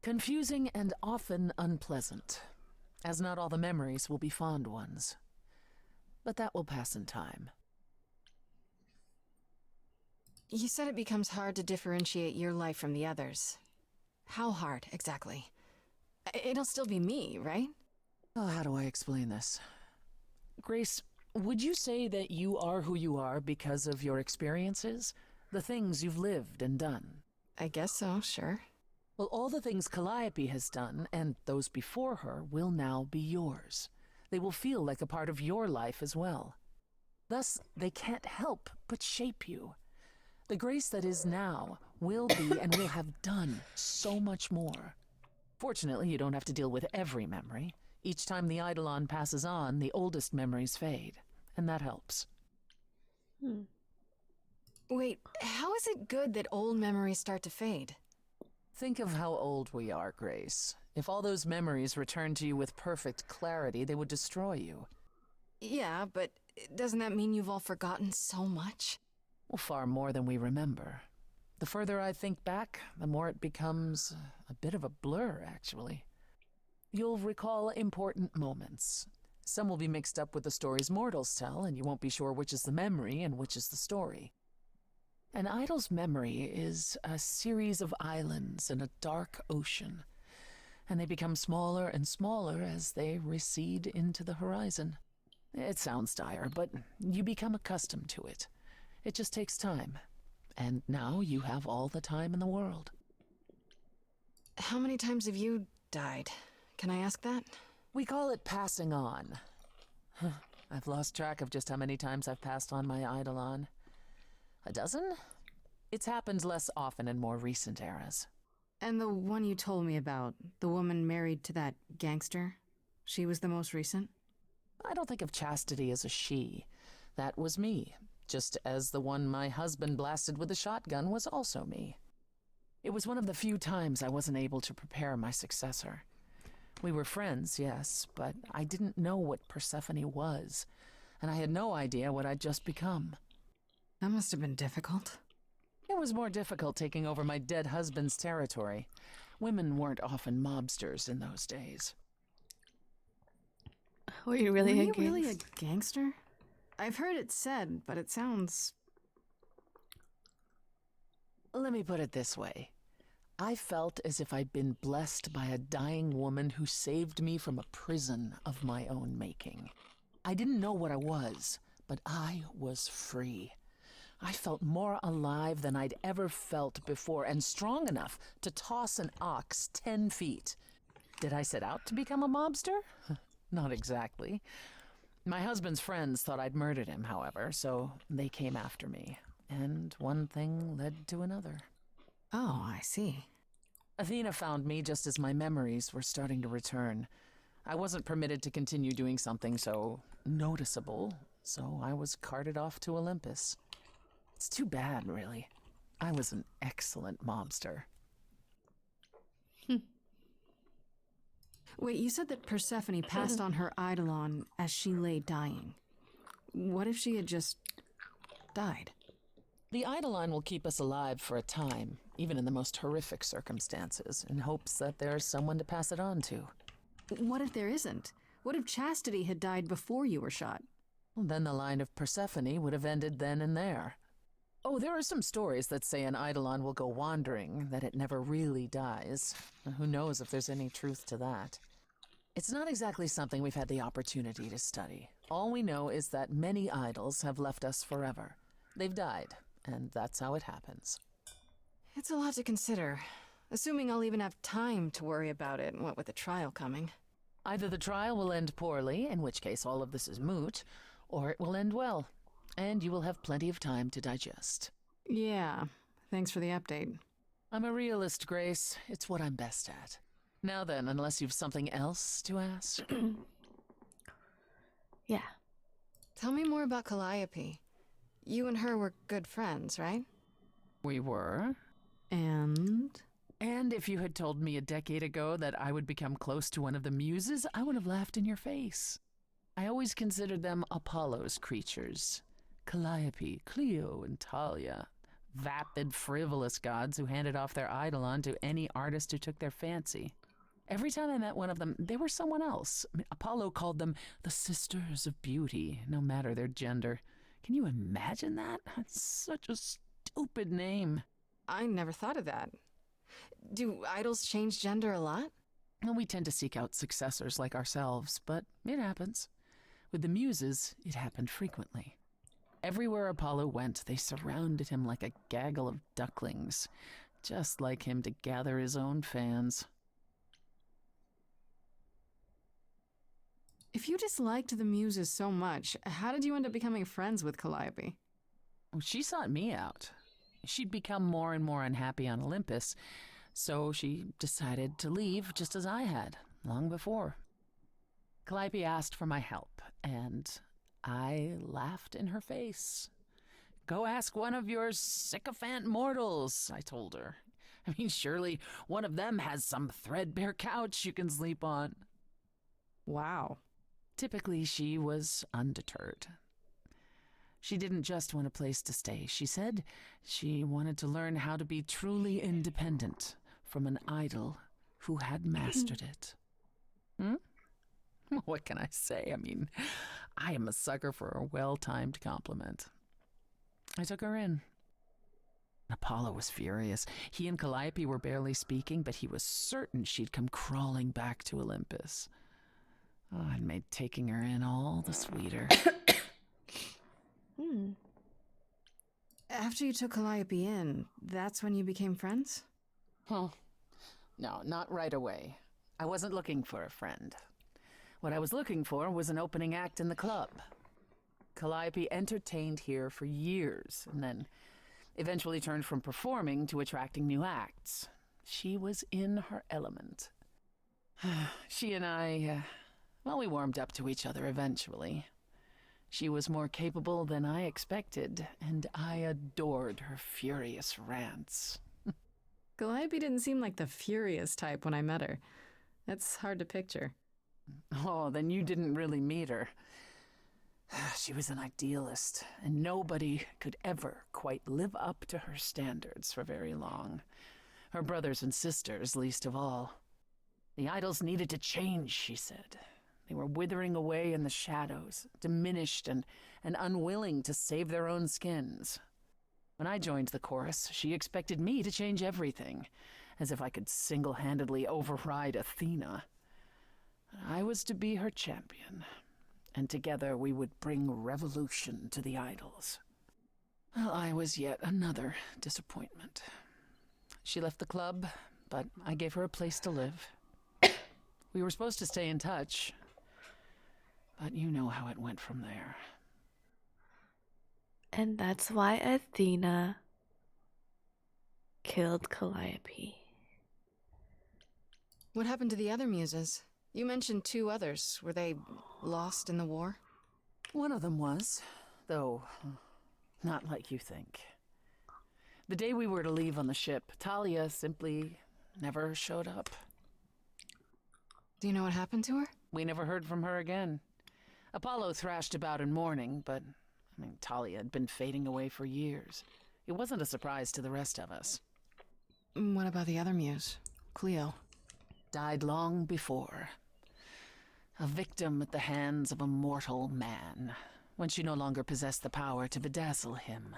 Confusing and often unpleasant, as not all the memories will be fond ones. But that will pass in time. You said it becomes hard to differentiate your life from the others. How hard, exactly? It'll still be me, right? Oh, how do I explain this? Grace, would you say that you are who you are because of your experiences? The things you've lived and done? I guess so, sure. Well, all the things Calliope has done, and those before her, will now be yours. They will feel like a part of your life as well. Thus, they can't help but shape you. The Grace that is now will be and will have done so much more. Fortunately, you don't have to deal with every memory. Each time the Eidolon passes on, the oldest memories fade, and that helps. Wait, how is it good that old memories start to fade? Think of how old we are, Grace. If all those memories returned to you with perfect clarity, they would destroy you. Yeah, but doesn't that mean you've all forgotten so much? Well, far more than we remember. The further I think back, the more it becomes a bit of a blur, actually. You'll recall important moments. Some will be mixed up with the stories mortals tell, and you won't be sure which is the memory and which is the story. An idol's memory is a series of islands in a dark ocean, and they become smaller and smaller as they recede into the horizon. It sounds dire, but you become accustomed to it. It just takes time, and now you have all the time in the world. How many times have you died? Can I ask that? We call it passing on. I've lost track of just how many times I've passed on my Eidolon. A dozen? It's happened less often in more recent eras. And the one you told me about, the woman married to that gangster, she was the most recent? I don't think of Chastity as a she. That was me, just as the one my husband blasted with a shotgun was also me. It was one of the few times I wasn't able to prepare my successor. We were friends, yes, but I didn't know what Persephone was, and I had no idea what I'd just become. That must have been difficult. It was more difficult taking over my dead husband's territory. Women weren't often mobsters in those days. Were you really Were you really a gangster? I've heard it said, but it sounds... Let me put it this way. I felt as if I'd been blessed by a dying woman who saved me from a prison of my own making. I didn't know what I was, but I was free. I felt more alive than I'd ever felt before, and strong enough to toss an ox 10 feet. Did I set out to become a mobster? Not exactly. My husband's friends thought I'd murdered him, however, so they came after me. And one thing led to another. Oh, I see. Athena found me just as my memories were starting to return. I wasn't permitted to continue doing something so noticeable, so I was carted off to Olympus. It's too bad, really. I was an excellent mobster. Wait, you said that Persephone passed on her eidolon as she lay dying. What if she had just died? The eidolon will keep us alive for a time, even in the most horrific circumstances, in hopes that there's someone to pass it on to. What if there isn't? What if Chastity had died before you were shot? Well, then the line of Persephone would have ended then and there. Oh, there are some stories that say an eidolon will go wandering, that it never really dies. Who knows if there's any truth to that? It's not exactly something we've had the opportunity to study. All we know is that many idols have left us forever. They've died, and that's how it happens. It's a lot to consider. Assuming I'll even have time to worry about it, what with the trial coming. Either the trial will end poorly, in which case all of this is moot, or it will end well, and you will have plenty of time to digest. Yeah, thanks for the update. I'm a realist, Grace. It's what I'm best at. Now then, unless you've something else to ask. Yeah. Tell me more about Calliope. You and her were good friends, right? We were. And if you had told me a decade ago that I would become close to one of the muses, I would have laughed in your face. I always considered them Apollo's creatures. Calliope, Clio, and Talia. Vapid, frivolous gods who handed off their eidolon to any artist who took their fancy. Every time I met one of them, they were someone else. Apollo called them the Sisters of Beauty, no matter their gender. Can you imagine that? That's such a stupid name. I never thought of that. Do idols change gender a lot? Well, we tend to seek out successors like ourselves, but it happens. With the muses, it happened frequently. Everywhere Apollo went, they surrounded him like a gaggle of ducklings, just like him to gather his own fans. If you disliked the muses so much, how did you end up becoming friends with Calliope? Well, she sought me out. She'd become more and more unhappy on Olympus, so she decided to leave just as I had, long before. Calliope asked for my help, and I laughed in her face. Go ask one of your sycophant mortals, I told her. I mean, surely one of them has some threadbare couch you can sleep on. Wow. Typically, she was undeterred. She didn't just want a place to stay. She said she wanted to learn how to be truly independent from an idol who had mastered it. What can I say? I mean, I am a sucker for a well-timed compliment. I took her in. Apollo was furious. He and Calliope were barely speaking, but he was certain she'd come crawling back to Olympus. Oh, it made taking her in all the sweeter. After you took Calliope in, that's when you became friends? Well, no, not right away. I wasn't looking for a friend. What I was looking for was an opening act in the club. Calliope entertained here for years, and then eventually turned from performing to attracting new acts. She was in her element. She and I, we warmed up to each other eventually. She was more capable than I expected, and I adored her furious rants. Calliope didn't seem like the furious type when I met her. That's hard to picture. Oh, then you didn't really meet her. She was an idealist, and nobody could ever quite live up to her standards for very long. Her brothers and sisters, least of all. The idols needed to change, she said. They were withering away in the shadows, diminished and unwilling to save their own skins. When I joined the chorus, she expected me to change everything, as if I could single-handedly override Athena. I was to be her champion, and together we would bring revolution to the idols. Well, I was yet another disappointment. She left the club, but I gave her a place to live. We were supposed to stay in touch, but you know how it went from there. And that's why Athena killed Calliope. What happened to the other muses? You mentioned 2 others. Were they lost in the war? One of them was, though not like you think. The day we were to leave on the ship, Talia simply never showed up. Do you know what happened to her? We never heard from her again. Apollo thrashed about in mourning, but, Talia had been fading away for years. It wasn't a surprise to the rest of us. What about the other muse, Cleo? Died long before. A victim at the hands of a mortal man, when she no longer possessed the power to bedazzle him.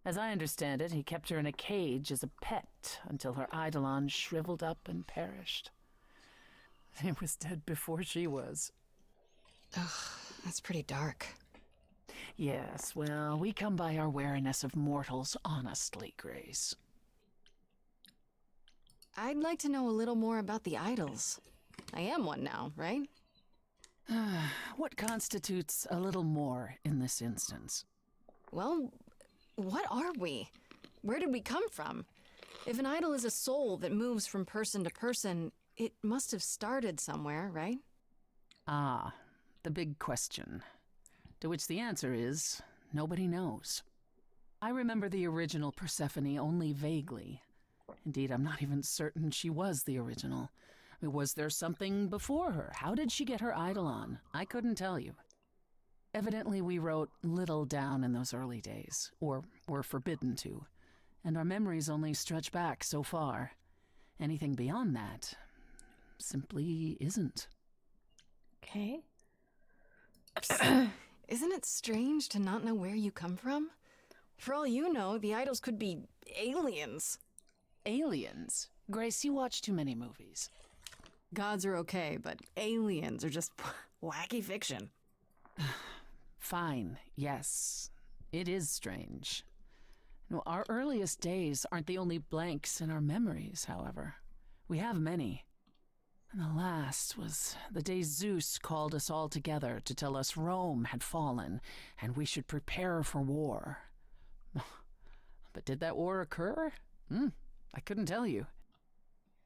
As I understand it, he kept her in a cage as a pet until her eidolon shriveled up and perished. He was dead before she was. Ugh, that's pretty dark. Yes, well, we come by our wariness of mortals honestly, Grace. I'd like to know a little more about the idols. I am one now, right? What constitutes a little more in this instance? Well, what are we? Where did we come from? If an idol is a soul that moves from person to person, it must have started somewhere, right? Ah, the big question. To which the answer is, nobody knows. I remember the original Persephone only vaguely. Indeed, I'm not even certain she was the original. Was there something before her? How did she get her eidolon? I couldn't tell you. Evidently, we wrote little down in those early days, or were forbidden to, and our memories only stretch back so far. Anything beyond that simply isn't. Okay. Isn't it strange to not know where you come from? For all you know, the idols could be aliens. Aliens? Grace, you watch too many movies. Gods are okay, but aliens are just wacky fiction. Fine, yes. It is strange. Our earliest days aren't the only blanks in our memories, however. We have many. And the last was the day Zeus called us all together to tell us Rome had fallen and we should prepare for war. But did that war occur? I couldn't tell you.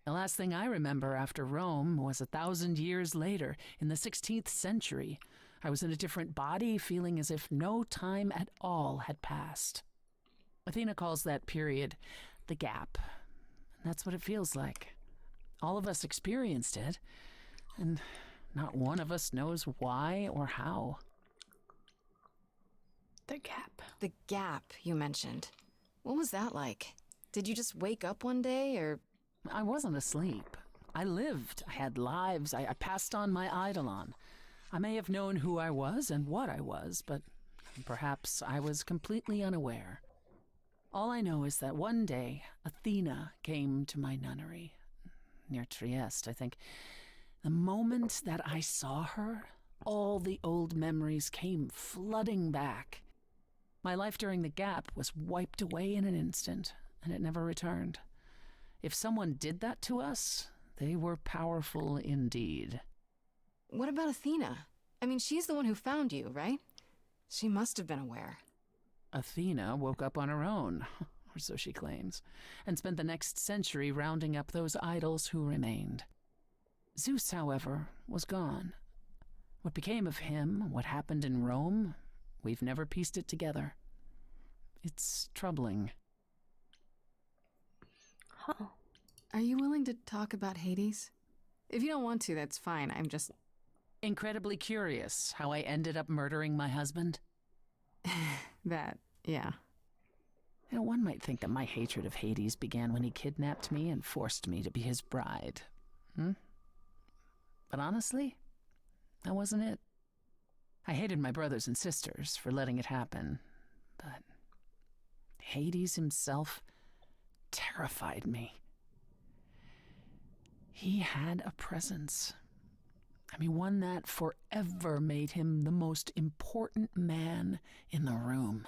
The last thing I remember after Rome was 1,000 years later, in the 16th century. I was in a different body, feeling as if no time at all had passed. Athena calls that period the gap. And that's what it feels like. All of us experienced it, and not one of us knows why or how. The gap. The gap you mentioned. What was that like? Did you just wake up one day, or...? I wasn't asleep. I lived. I had lives. I passed on my eidolon. I may have known who I was and what I was, but perhaps I was completely unaware. All I know is that one day, Athena came to my nunnery, near Trieste, I think. The moment that I saw her, all the old memories came flooding back. My life during the gap was wiped away in an instant, and it never returned. If someone did that to us, they were powerful indeed. What about Athena? I mean, she's the one who found you, right? She must have been aware. Athena woke up on her own, or so she claims, and spent the next century rounding up those idols who remained. Zeus, however, was gone. What became of him, what happened in Rome, we've never pieced it together. It's troubling. Huh. Are you willing to talk about Hades? If you don't want to, that's fine. I'm just... Incredibly curious how I ended up murdering my husband. That, yeah. One might think that my hatred of Hades began when he kidnapped me and forced me to be his bride. But honestly, that wasn't it. I hated my brothers and sisters for letting it happen, but Hades himself terrified me. He had a presence. One that forever made him the most important man in the room.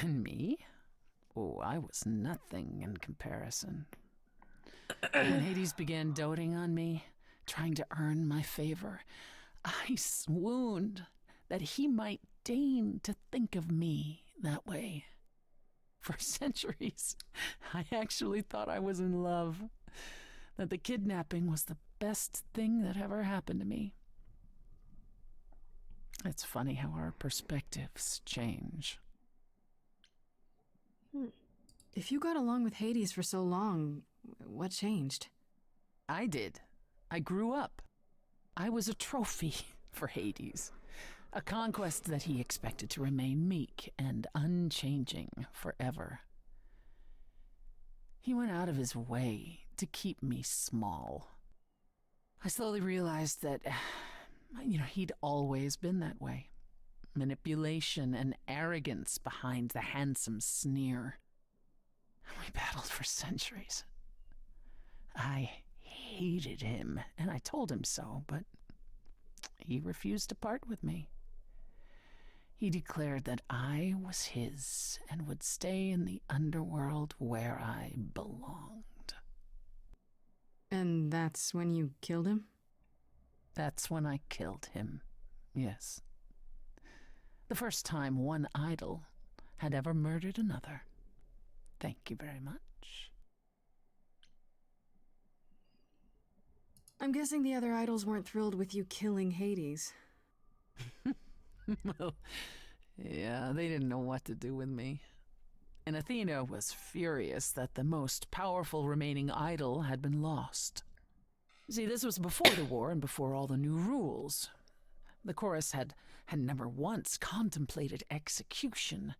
And me? Oh, I was nothing in comparison. When Hades began doting on me, trying to earn my favor, I swooned that he might deign to think of me that way. For centuries, I actually thought I was in love, that the kidnapping was the best thing that ever happened to me. It's funny how our perspectives change. If you got along with Hades for so long, what changed? I did. I grew up. I was a trophy for Hades. A conquest that he expected to remain meek and unchanging forever. He went out of his way to keep me small. I slowly realized that, he'd always been that way. Manipulation and arrogance behind the handsome sneer. We battled for centuries. I hated him, and I told him so, but he refused to part with me. He declared that I was his and would stay in the underworld where I belonged. And that's when you killed him? That's when I killed him, yes. The first time one idol had ever murdered another. Thank you very much. I'm guessing the other idols weren't thrilled with you killing Hades. Well, yeah, they didn't know what to do with me. And Athena was furious that the most powerful remaining idol had been lost. See, this was before the war and before all the new rules. The chorus had never once contemplated execution,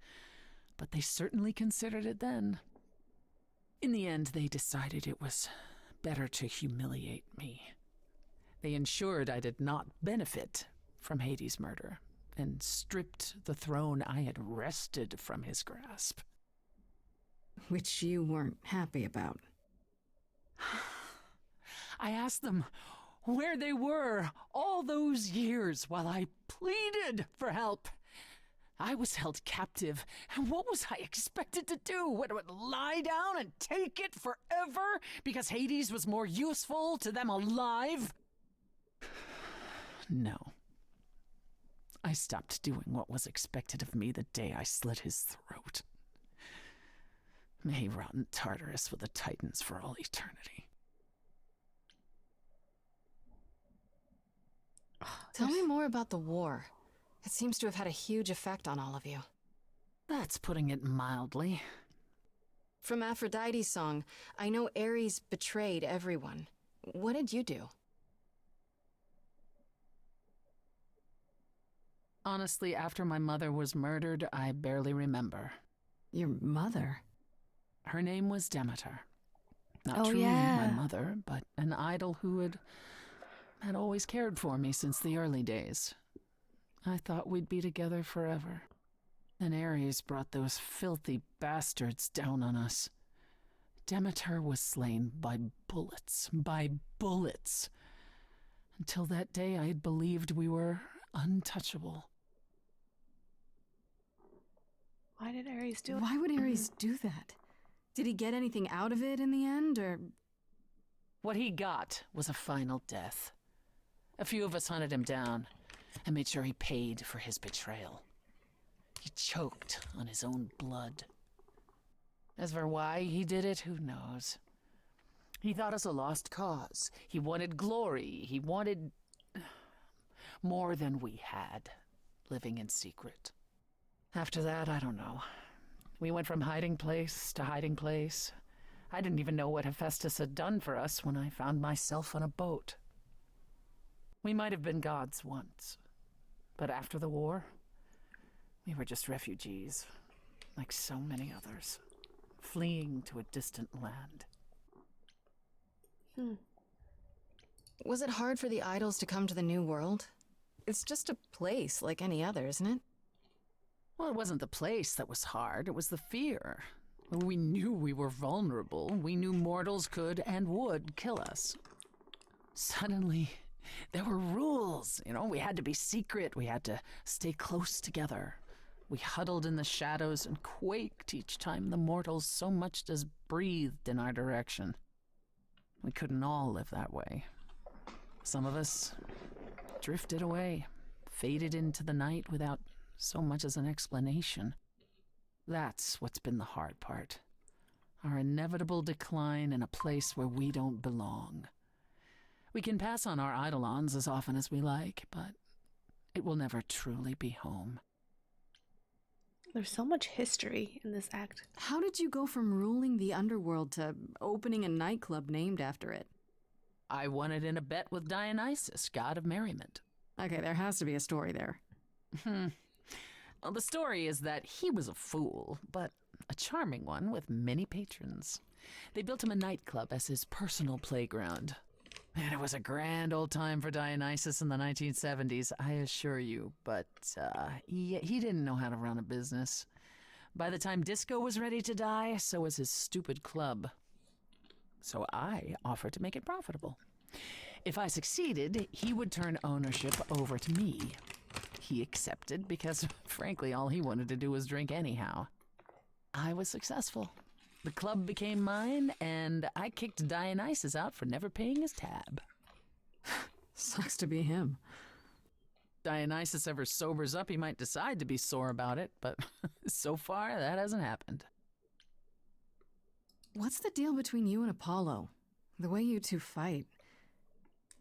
but they certainly considered it then. In the end, they decided it was better to humiliate me. They ensured I did not benefit from Hades' murder, and stripped the throne I had wrested from his grasp. Which you weren't happy about. I asked them where they were all those years while I pleaded for help. I was held captive, and what was I expected to do? What, lie down and take it forever because Hades was more useful to them alive? No. I stopped doing what was expected of me the day I slit his throat. May he rot in Tartarus with the Titans for all eternity. Tell me more about the war. It seems to have had a huge effect on all of you. That's putting it mildly. From Aphrodite's song, I know Ares betrayed everyone. What did you do? Honestly, after my mother was murdered, I barely remember. Your mother? Her name was Demeter. Not Oh, truly yeah. my mother, but an idol who had always cared for me since the early days. I thought we'd be together forever. Then Ares brought those filthy bastards down on us. Demeter was slain by bullets. Until that day, I had believed we were untouchable. Why did Ares do it? Why would Ares do that? Did he get anything out of it in the end, or...? What he got was a final death. A few of us hunted him down and made sure he paid for his betrayal. He choked on his own blood. As for why he did it, who knows? He thought us a lost cause. He wanted glory. He wanted more than we had, living in secret. After that, I don't know. We went from hiding place to hiding place. I didn't even know what Hephaestus had done for us when I found myself on a boat. We might have been gods once, but after the war, we were just refugees, like so many others, fleeing to a distant land. Was it hard for the idols to come to the New World? It's just a place like any other, isn't it? Well, it wasn't the place that was hard, it was the fear. We knew we were vulnerable. We knew mortals could and would kill us. Suddenly, there were rules. We had to be secret. We had to stay close together. We huddled in the shadows and quaked each time the mortals so much as breathed in our direction. We couldn't all live that way. Some of us drifted away, faded into the night without so much as an explanation. That's what's been the hard part. Our inevitable decline in a place where we don't belong. We can pass on our eidolons as often as we like, but it will never truly be home. There's so much history in this act. How did you go from ruling the underworld to opening a nightclub named after it? I won it in a bet with Dionysus, god of merriment. Okay, there has to be a story there. Well, the story is that he was a fool, but a charming one with many patrons. They built him a nightclub as his personal playground. And it was a grand old time for Dionysus in the 1970s, I assure you, but he didn't know how to run a business. By the time disco was ready to die, so was his stupid club. So I offered to make it profitable. If I succeeded, he would turn ownership over to me. He accepted because, frankly, all he wanted to do was drink anyhow. I was successful. The club became mine, and I kicked Dionysus out for never paying his tab. Sucks to be him. Dionysus ever sobers up, he might decide to be sore about it, but so far that hasn't happened. What's the deal between you and Apollo? The way you two fight.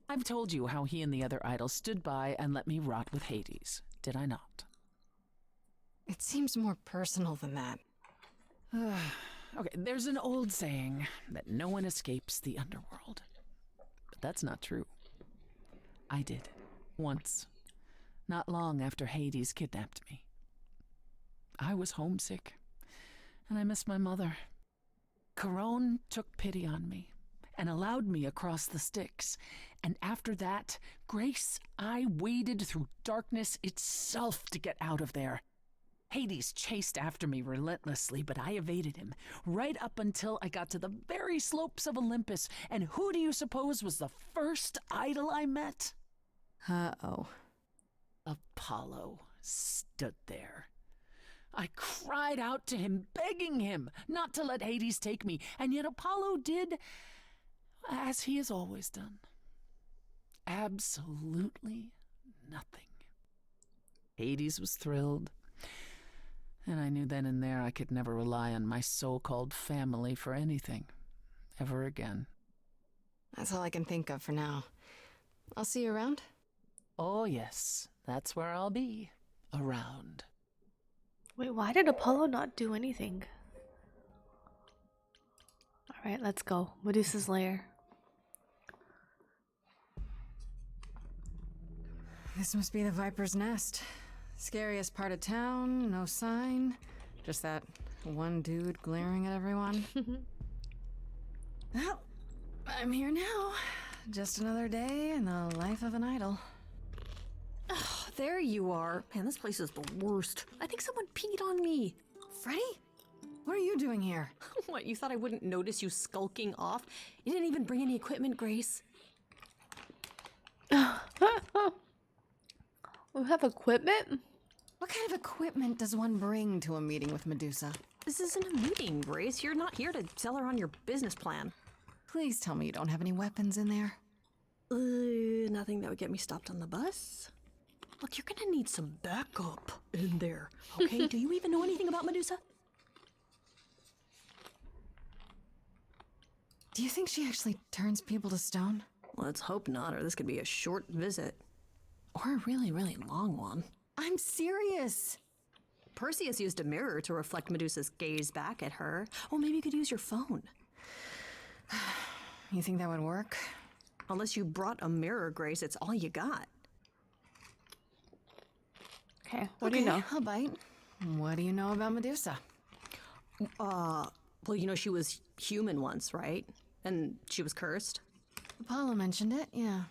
I've told you how he and the other idols stood by and let me rot with Hades, did I not? It seems more personal than that. Okay, there's an old saying that no one escapes the underworld. But that's not true. I did. Once. Not long after Hades kidnapped me. I was homesick, and I missed my mother. Charon took pity on me and allowed me across the Styx. And after that, Grace, I waded through darkness itself to get out of there. Hades chased after me relentlessly, but I evaded him, right up until I got to the very slopes of Olympus. And who do you suppose was the first idol I met? Uh-oh. Apollo stood there. I cried out to him, begging him not to let Hades take me, and yet Apollo did as he has always done. Absolutely nothing. Hades was thrilled, and I knew then and there I could never rely on my so-called family for anything, ever again. That's all I can think of for now. I'll see you around? Oh yes, that's where I'll be, around. Wait, why did Apollo not do anything? Alright, let's go. Medusa's lair. This must be the Viper's Nest. Scariest part of town, no sign. Just that one dude glaring at everyone. Well, I'm here now. Just another day in the life of an idol. Oh, there you are. Man, this place is the worst. I think someone peed on me. Freddy? What are you doing here? What, you thought I wouldn't notice you skulking off? You didn't even bring any equipment, Grace. We have equipment? What kind of equipment does one bring to a meeting with Medusa? This isn't a meeting, Grace. You're not here to tell her on your business plan. Please tell me you don't have any weapons in there. Nothing that would get me stopped on the bus. Look, you're gonna need some backup in there, okay? Do you even know anything about Medusa? Do you think she actually turns people to stone? Let's hope not, or this could be a short visit. Or a really, really long one. I'm serious. Perseus used a mirror to reflect Medusa's gaze back at her. Oh, maybe you could use your phone. You think that would work? Unless you brought a mirror, Grace, it's all you got. Okay, what do you know? I'll bite. What do you know about Medusa? Well, you know she was human once, right? And she was cursed. Apollo mentioned it, yeah.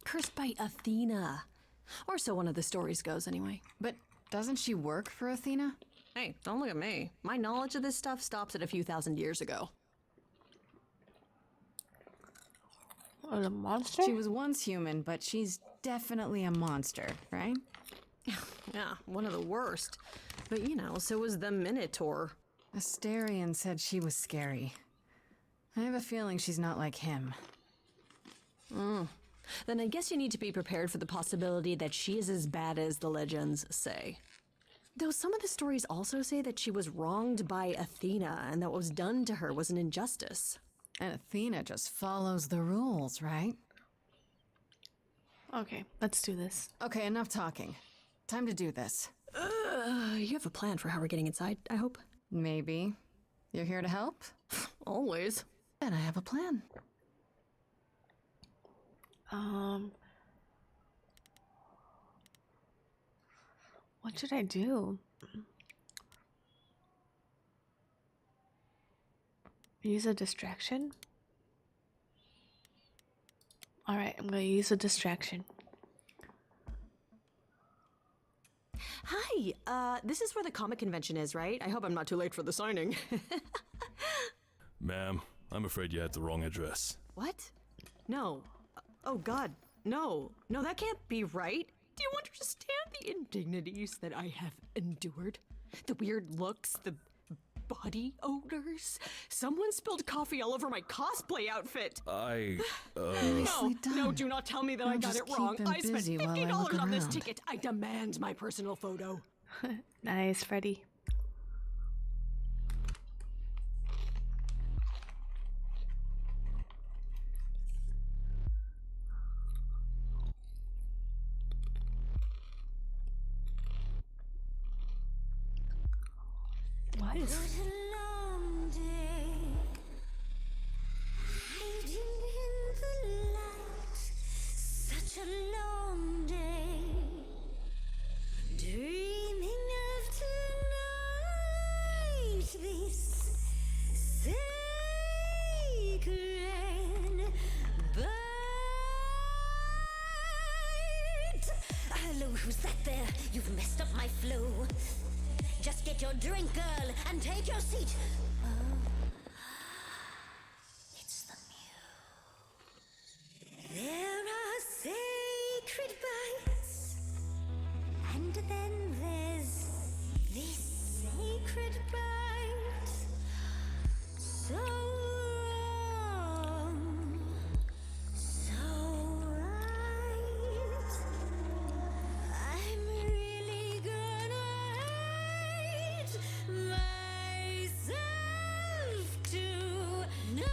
Cursed by Athena. Or so one of the stories goes, anyway. But doesn't she work for Athena? Hey, don't look at me. My knowledge of this stuff stops at a few thousand years ago. What, a monster? She was once human, but she's definitely a monster, right? Yeah, one of the worst. But, you know, so was the Minotaur. Asterion said she was scary. I have a feeling she's not like him. Then I guess you need to be prepared for the possibility that she is as bad as the legends say. Though some of the stories also say that she was wronged by Athena and that what was done to her was an injustice. And Athena just follows the rules, right? Okay, let's do this. Okay, enough talking. Time to do this. You have a plan for how we're getting inside, I hope? Maybe. You're here to help? Always. Then I have a plan. What should I do? Use a distraction? Alright, I'm gonna use a distraction. Hi, this is where the comic convention is, right? I hope I'm not too late for the signing. Ma'am, I'm afraid you had the wrong address. What? No. Oh God, no. No, that can't be right. Do you understand the indignities that I have endured? The weird looks, the body odors. Someone spilled coffee all over my cosplay outfit. No, do not tell me that I got it wrong. I spent $50 on this ticket. I demand my personal photo. Nice, Freddy. What is... Such a long day, dreaming of tonight, this sacred bite. Hello, who's that there? You've messed up my flow. Just get your drink, girl, and take your seat. It's the Mew. There are sacred bites, and then there's this sacred bite. So wrong, so right. I'm really gonna hate myself tonight.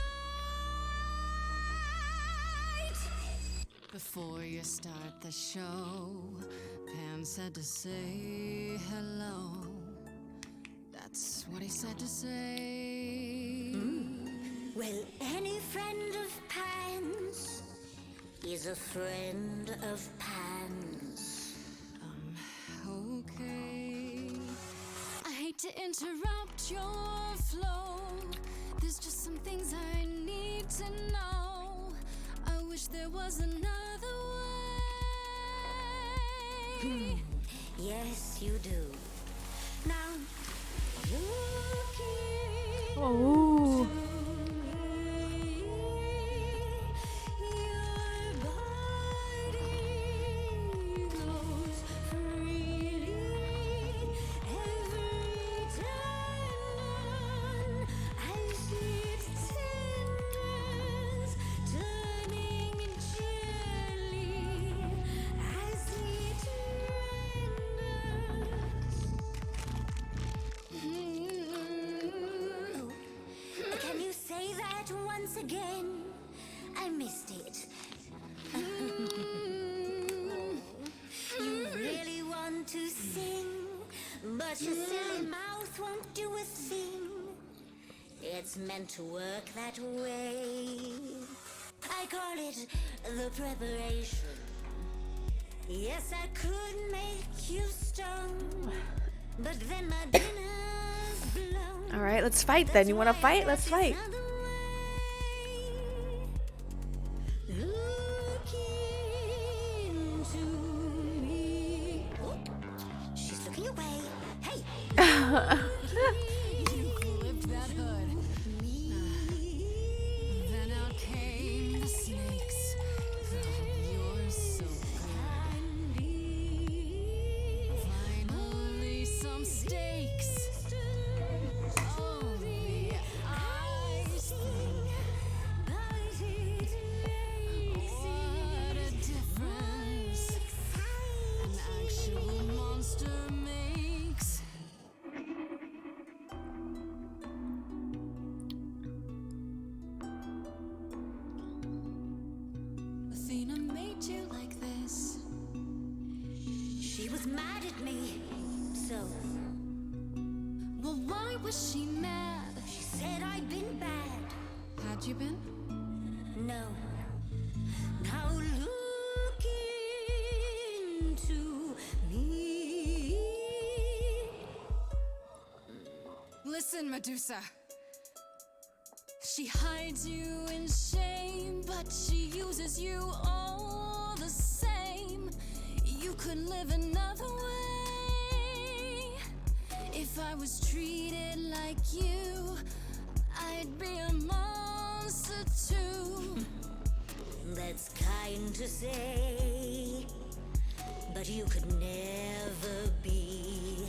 Before you start the show, Pam said to say hello. That's what he said to say. Well, any friend of Pan's is a friend of Pan's. Okay. I hate to interrupt your flow. There's just some things I need to know. I wish there was another way. Yes, you do. Now, looking Oh. to me, your body glows freely every time I see its tendons turning gently as it renders. Can you say that once again? I missed it. You really want to sing, but your silly mouth won't do a thing. It's meant to work that way. I call it the preparation. Yes, I could make you stoned, but then my dinner's blown. Alright, let's fight then. You wanna fight? Let's fight. She's looking away. Hey! You flipped that hood. Then out came the snakes. You're so good. Finally, some steaks. Oh, the ice thing. mad at me. So, well, why was she mad? She said I'd been bad. Had you been? No. Now look into me. Listen, Medusa. She hides you in shame, but she uses you all the same. You could live another way. If I was treated like you, I'd be a monster too. That's kind to say, but you could never be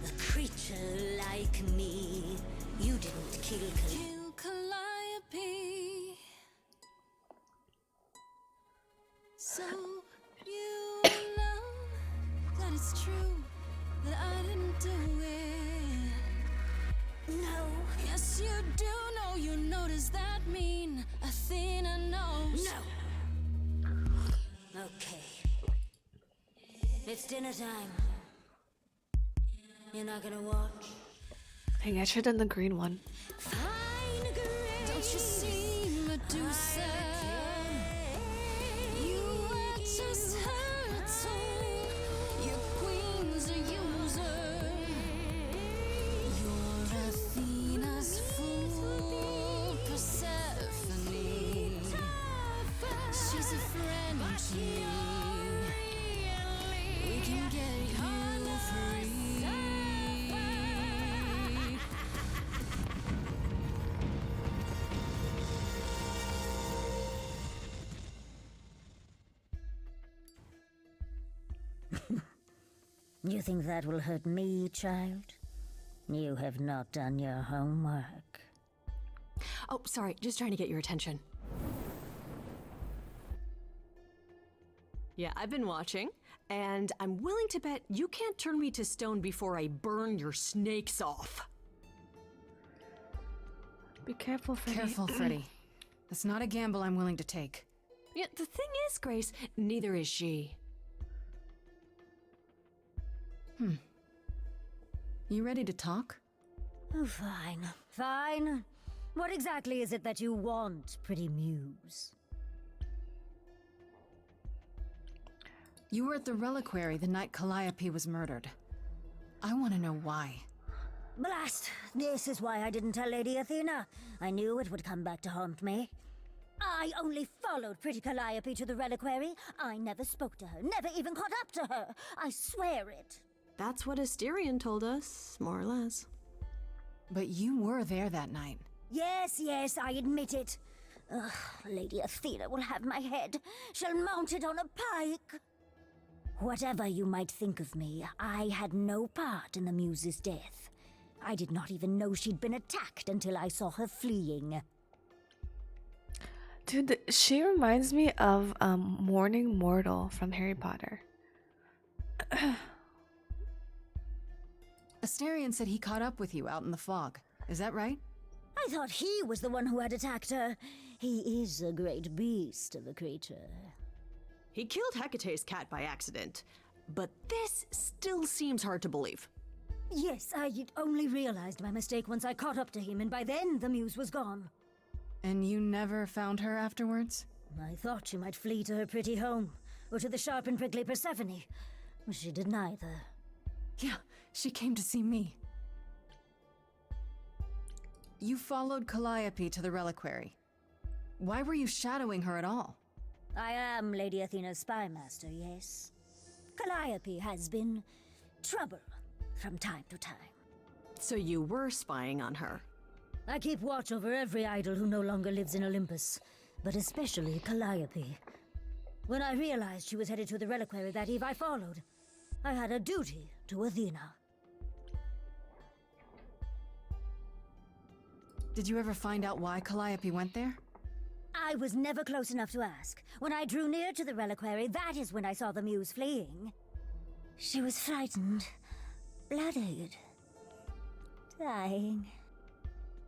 a creature like me. You didn't kill Calliope. So you know that it's true that I didn't do it. No. Yes, you do know. You know, does that mean Athena knows? No. Okay. It's dinner time. You're not gonna watch? Dang, I should have done the green one. Don't you see, Medusa? You are just her tool. Your queen's a user. You're Athena's fool, Persephone. She's a friend to me. We can get you free. You think that will hurt me, child? You have not done your homework. Oh, sorry, just trying to get your attention. Yeah, I've been watching, and I'm willing to bet you can't turn me to stone before I burn your snakes off. Be careful, Freddy. Careful, Freddy. That's not a gamble I'm willing to take. Yeah, the thing is, Grace, neither is she. You ready to talk? Oh, fine. Fine. What exactly is it that you want, pretty muse? You were at the reliquary the night Calliope was murdered. I want to know why. Blast! This is why I didn't tell Lady Athena. I knew it would come back to haunt me. I only followed pretty Calliope to the reliquary. I never spoke to her, never even caught up to her. I swear it. That's what Asterion told us, more or less. But you were there that night. Yes, yes, I admit it. Ugh, Lady Athena will have my head. She'll mount it on a pike. Whatever you might think of me, I had no part in the Muse's death. I did not even know she'd been attacked until I saw her fleeing. Dude, she reminds me of Morning Mortal from Harry Potter. Asterion said he caught up with you out in the fog. Is that right? I thought he was the one who had attacked her. He is a great beast of a creature. He killed Hecate's cat by accident, but this still seems hard to believe. Yes, I only realized my mistake once I caught up to him, and by then the Muse was gone. And you never found her afterwards? I thought she might flee to her pretty home, or to the sharp and prickly Persephone. She did neither. Yeah, she came to see me. You followed Calliope to the reliquary. Why were you shadowing her at all? I am Lady Athena's spy master, yes. Calliope has been trouble from time to time. So you were spying on her? I keep watch over every idol who no longer lives in Olympus, but especially Calliope. When I realized she was headed to the reliquary that eve, I followed. I had a duty to Athena. Did you ever find out why Calliope went there? I was never close enough to ask. When I drew near to the reliquary, that is when I saw the Muse fleeing. She was frightened, bloodied, dying.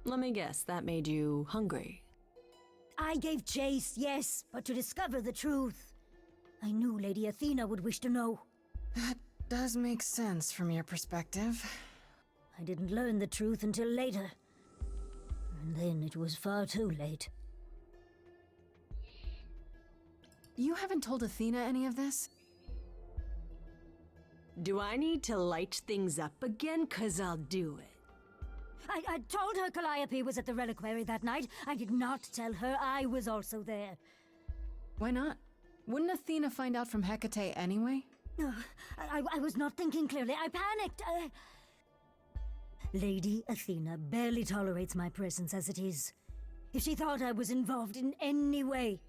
Let me guess, that made you hungry. I gave chase, yes, but to discover the truth. I knew Lady Athena would wish to know. does make sense from your perspective. I didn't learn the truth until later. And then it was far too late. You haven't told Athena any of this? Do I need to light things up again? 'Cause I'll do it. I told her Calliope was at the reliquary that night. I did not tell her I was also there. Why not? Wouldn't Athena find out from Hecate anyway? I was not thinking clearly. I panicked. Lady Athena barely tolerates my presence as it is. If she thought I was involved in any way,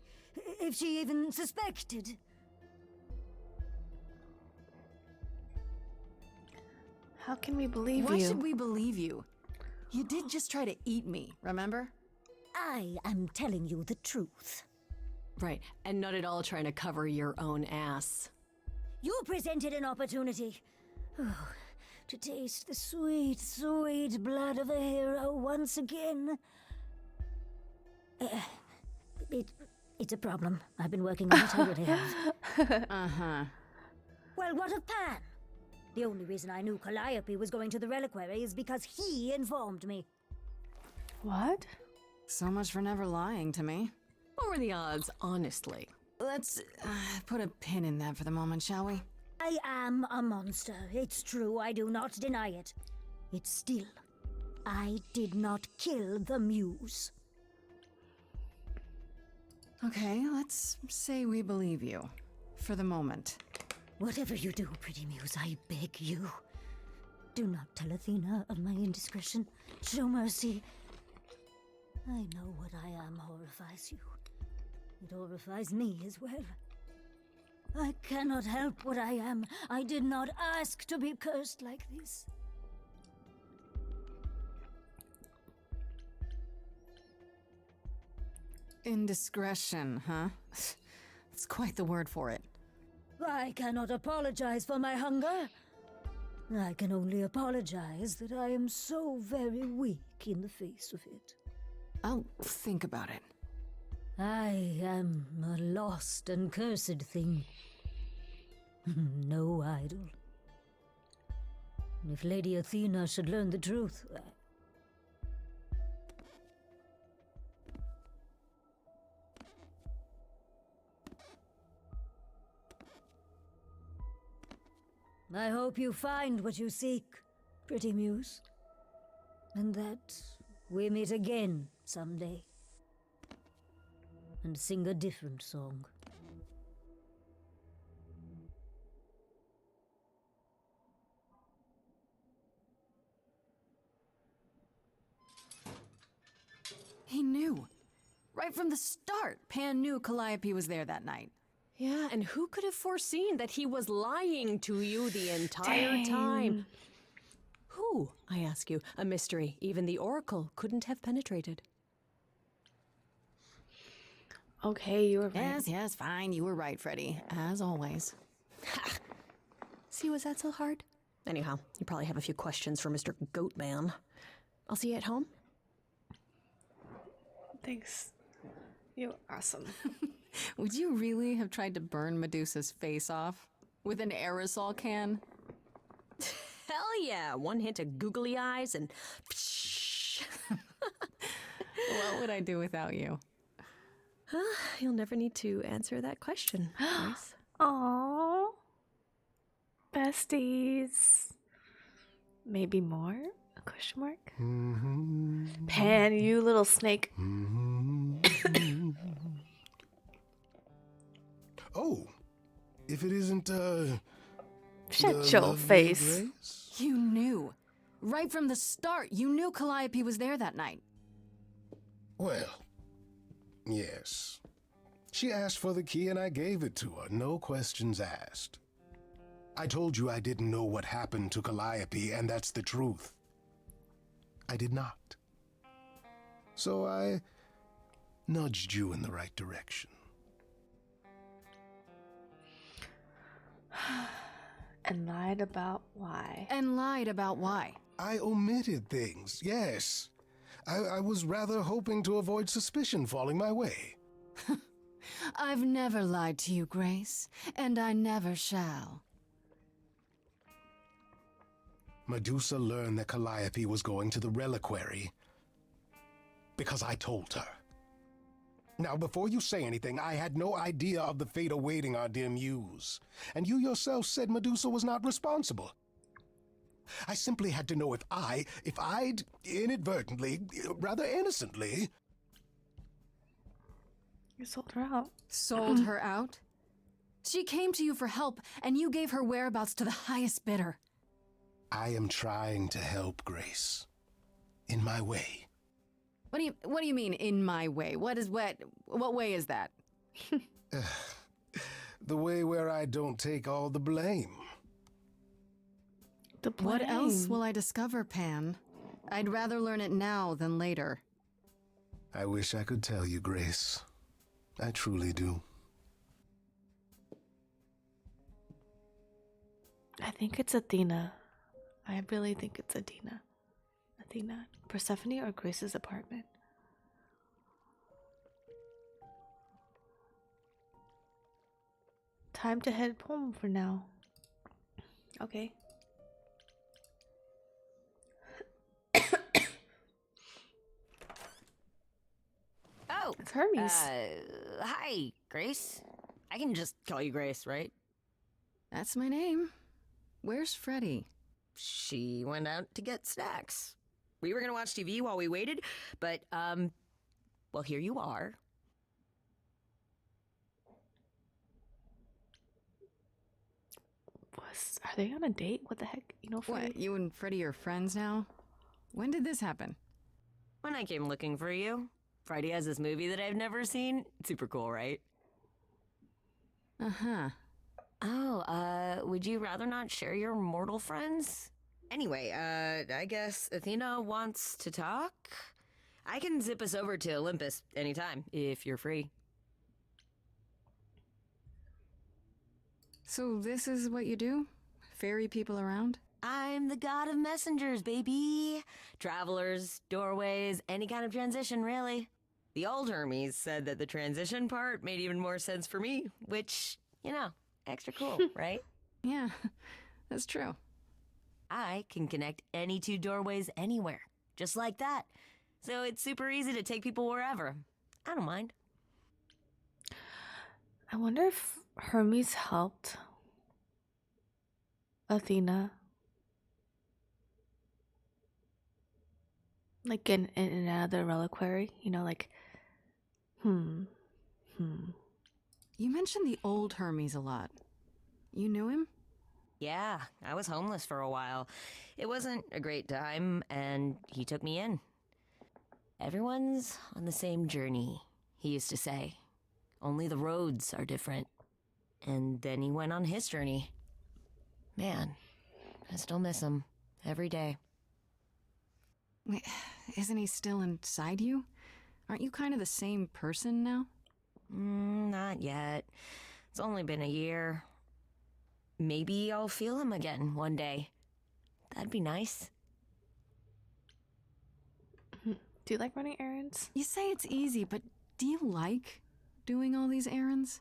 if she even suspected... How can we believe Why you? should we believe you? You did just try to eat me, remember? I am telling you the truth. Right, and not at all trying to cover your own ass. You presented an opportunity. To taste the sweet, sweet blood of a hero once again. It's a problem. I've been working on it, I really have. Uh-huh. Well, what of Pan? The only reason I knew Calliope was going to the reliquary is because he informed me. What? So much for never lying to me. What were the odds, honestly? Let's put a pin in that for the moment, shall we? I am a monster. It's true, I do not deny it. It's still, I did not kill the muse. Okay, let's say we believe you. For the moment. Whatever you do, pretty muse, I beg you. Do not tell Athena of my indiscretion. Show mercy. I know what I am horrifies you. It horrifies me as well. I cannot help what I am. I did not ask to be cursed like this. Indiscretion, huh? That's quite the word for it. I cannot apologize for my hunger. I can only apologize that I am so very weak in the face of it. I'll think about it. I am a lost and cursed thing. No idol. If Lady Athena should learn the truth... I hope you find what you seek, pretty muse. And that we meet again someday. And sing a different song. He knew. Right from the start, Pan knew Calliope was there that night. Yeah, and who could have foreseen that he was lying to you the entire time? Who, I ask you, a mystery even the Oracle couldn't have penetrated. Okay, you were right. Yes, fine. You were right, Freddy. As always. Ha! See, was that so hard? Anyhow, you probably have a few questions for Mr. Goatman. I'll see you at home. Thanks. You're awesome. Would you really have tried to burn Medusa's face off? With an aerosol can? Hell yeah! One hint of googly eyes and... What would I do without you? You'll never need to answer that question, Grace. Aww. Besties. Maybe more? A question mark? Pan, you little snake. Oh, if it isn't, Shut the your lovely face. Grace? You knew. Right from the start, you knew Calliope was there that night. Well, yes. She asked for the key and I gave it to her, no questions asked. I told you I didn't know what happened to Calliope, and that's the truth. I did not. So I nudged you in the right direction. And lied about why. And lied about why. I omitted things, yes. I was rather hoping to avoid suspicion falling my way. I've never lied to you, Grace, and I never shall. Medusa learned that Calliope was going to the reliquary because I told her. Now, before you say anything, I had no idea of the fate awaiting our dear muse. And you yourself said Medusa was not responsible. I simply had to know if I'd inadvertently, rather innocently... You sold her out. Sold her out? She came to you for help, and you gave her whereabouts to the highest bidder. I am trying to help, Grace. In my way. What do you mean, in my way? What way is that? The way where I don't take all the blame. What else will I discover, Pan? I'd rather learn it now than later. I wish I could tell you, Grace. I truly do. I think it's Athena. I really think it's Athena. Athena. Persephone or Grace's apartment? Time to head home for now. Okay. Oh, it's Hermes. Hi, Grace. I can just call you Grace, right? That's my name. Where's Freddie? She went out to get snacks. We were gonna watch TV while we waited, but, well, here you are. Are they on a date? What the heck? You know, Freddie? What, you and Freddie are friends now? When did this happen? When I came looking for you. Freddie has this movie that I've never seen. It's super cool, right? Uh-huh. Oh, would you rather not share your mortal friends? Anyway, I guess Athena wants to talk? I can zip us over to Olympus anytime, if you're free. So this is what you do? Ferry people around? I'm the god of messengers, baby. Travelers, doorways, any kind of transition, really. The old Hermes said that the transition part made even more sense for me, which, you know, extra cool, right? Yeah, that's true. I can connect any two doorways anywhere, just like that. So it's super easy to take people wherever. I don't mind. I wonder if Hermes helped Athena. Like in another reliquary, you know, like, You mentioned the old Hermes a lot. You knew him? Yeah, I was homeless for a while. It wasn't a great time, and he took me in. Everyone's on the same journey, he used to say. Only the roads are different. And then he went on his journey. Man, I still miss him every day. Wait, isn't he still inside you? Aren't you kind of the same person now? Not yet. It's only been a year. Maybe I'll feel him again one day. That'd be nice. do you like running errands? You say it's easy, but do you like doing all these errands?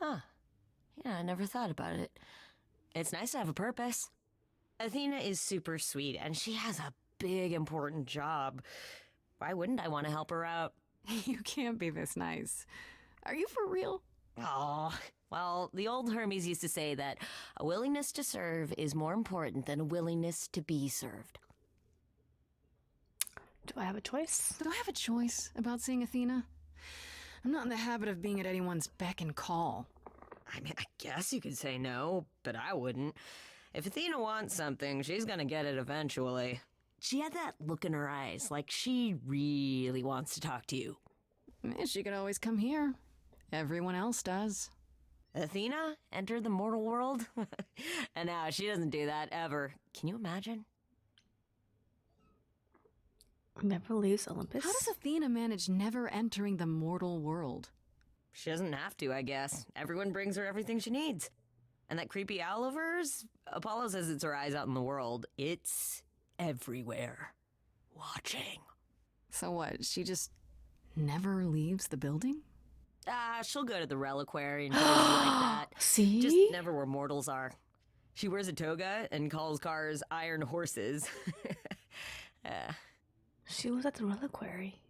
Huh. Yeah, I never thought about it. It's nice to have a purpose. Athena is super sweet, and she has a big, important job. Why wouldn't I want to help her out? You can't be this nice. Are you for real? Oh, well, the old Hermes used to say that a willingness to serve is more important than a willingness to be served. Do I have a choice? Do I have a choice about seeing Athena? I'm not in the habit of being at anyone's beck and call. I mean, I guess you could say no, but I wouldn't. If Athena wants something, she's gonna get it eventually. She had that look in her eyes, like she really wants to talk to you. She could always come here. Everyone else does. Athena entered the mortal world? And now she doesn't do that ever. Can you imagine? Never leaves Olympus? How does Athena manage never entering the mortal world? She doesn't have to, I guess. Everyone brings her everything she needs. And that creepy owl of hers? Apollo says it's her eyes out in the world. It's everywhere. Watching. So what, she just never leaves the building? She'll go to the reliquary and places like that. See? Just never where mortals are. She wears a toga and calls cars iron horses. She was at the reliquary.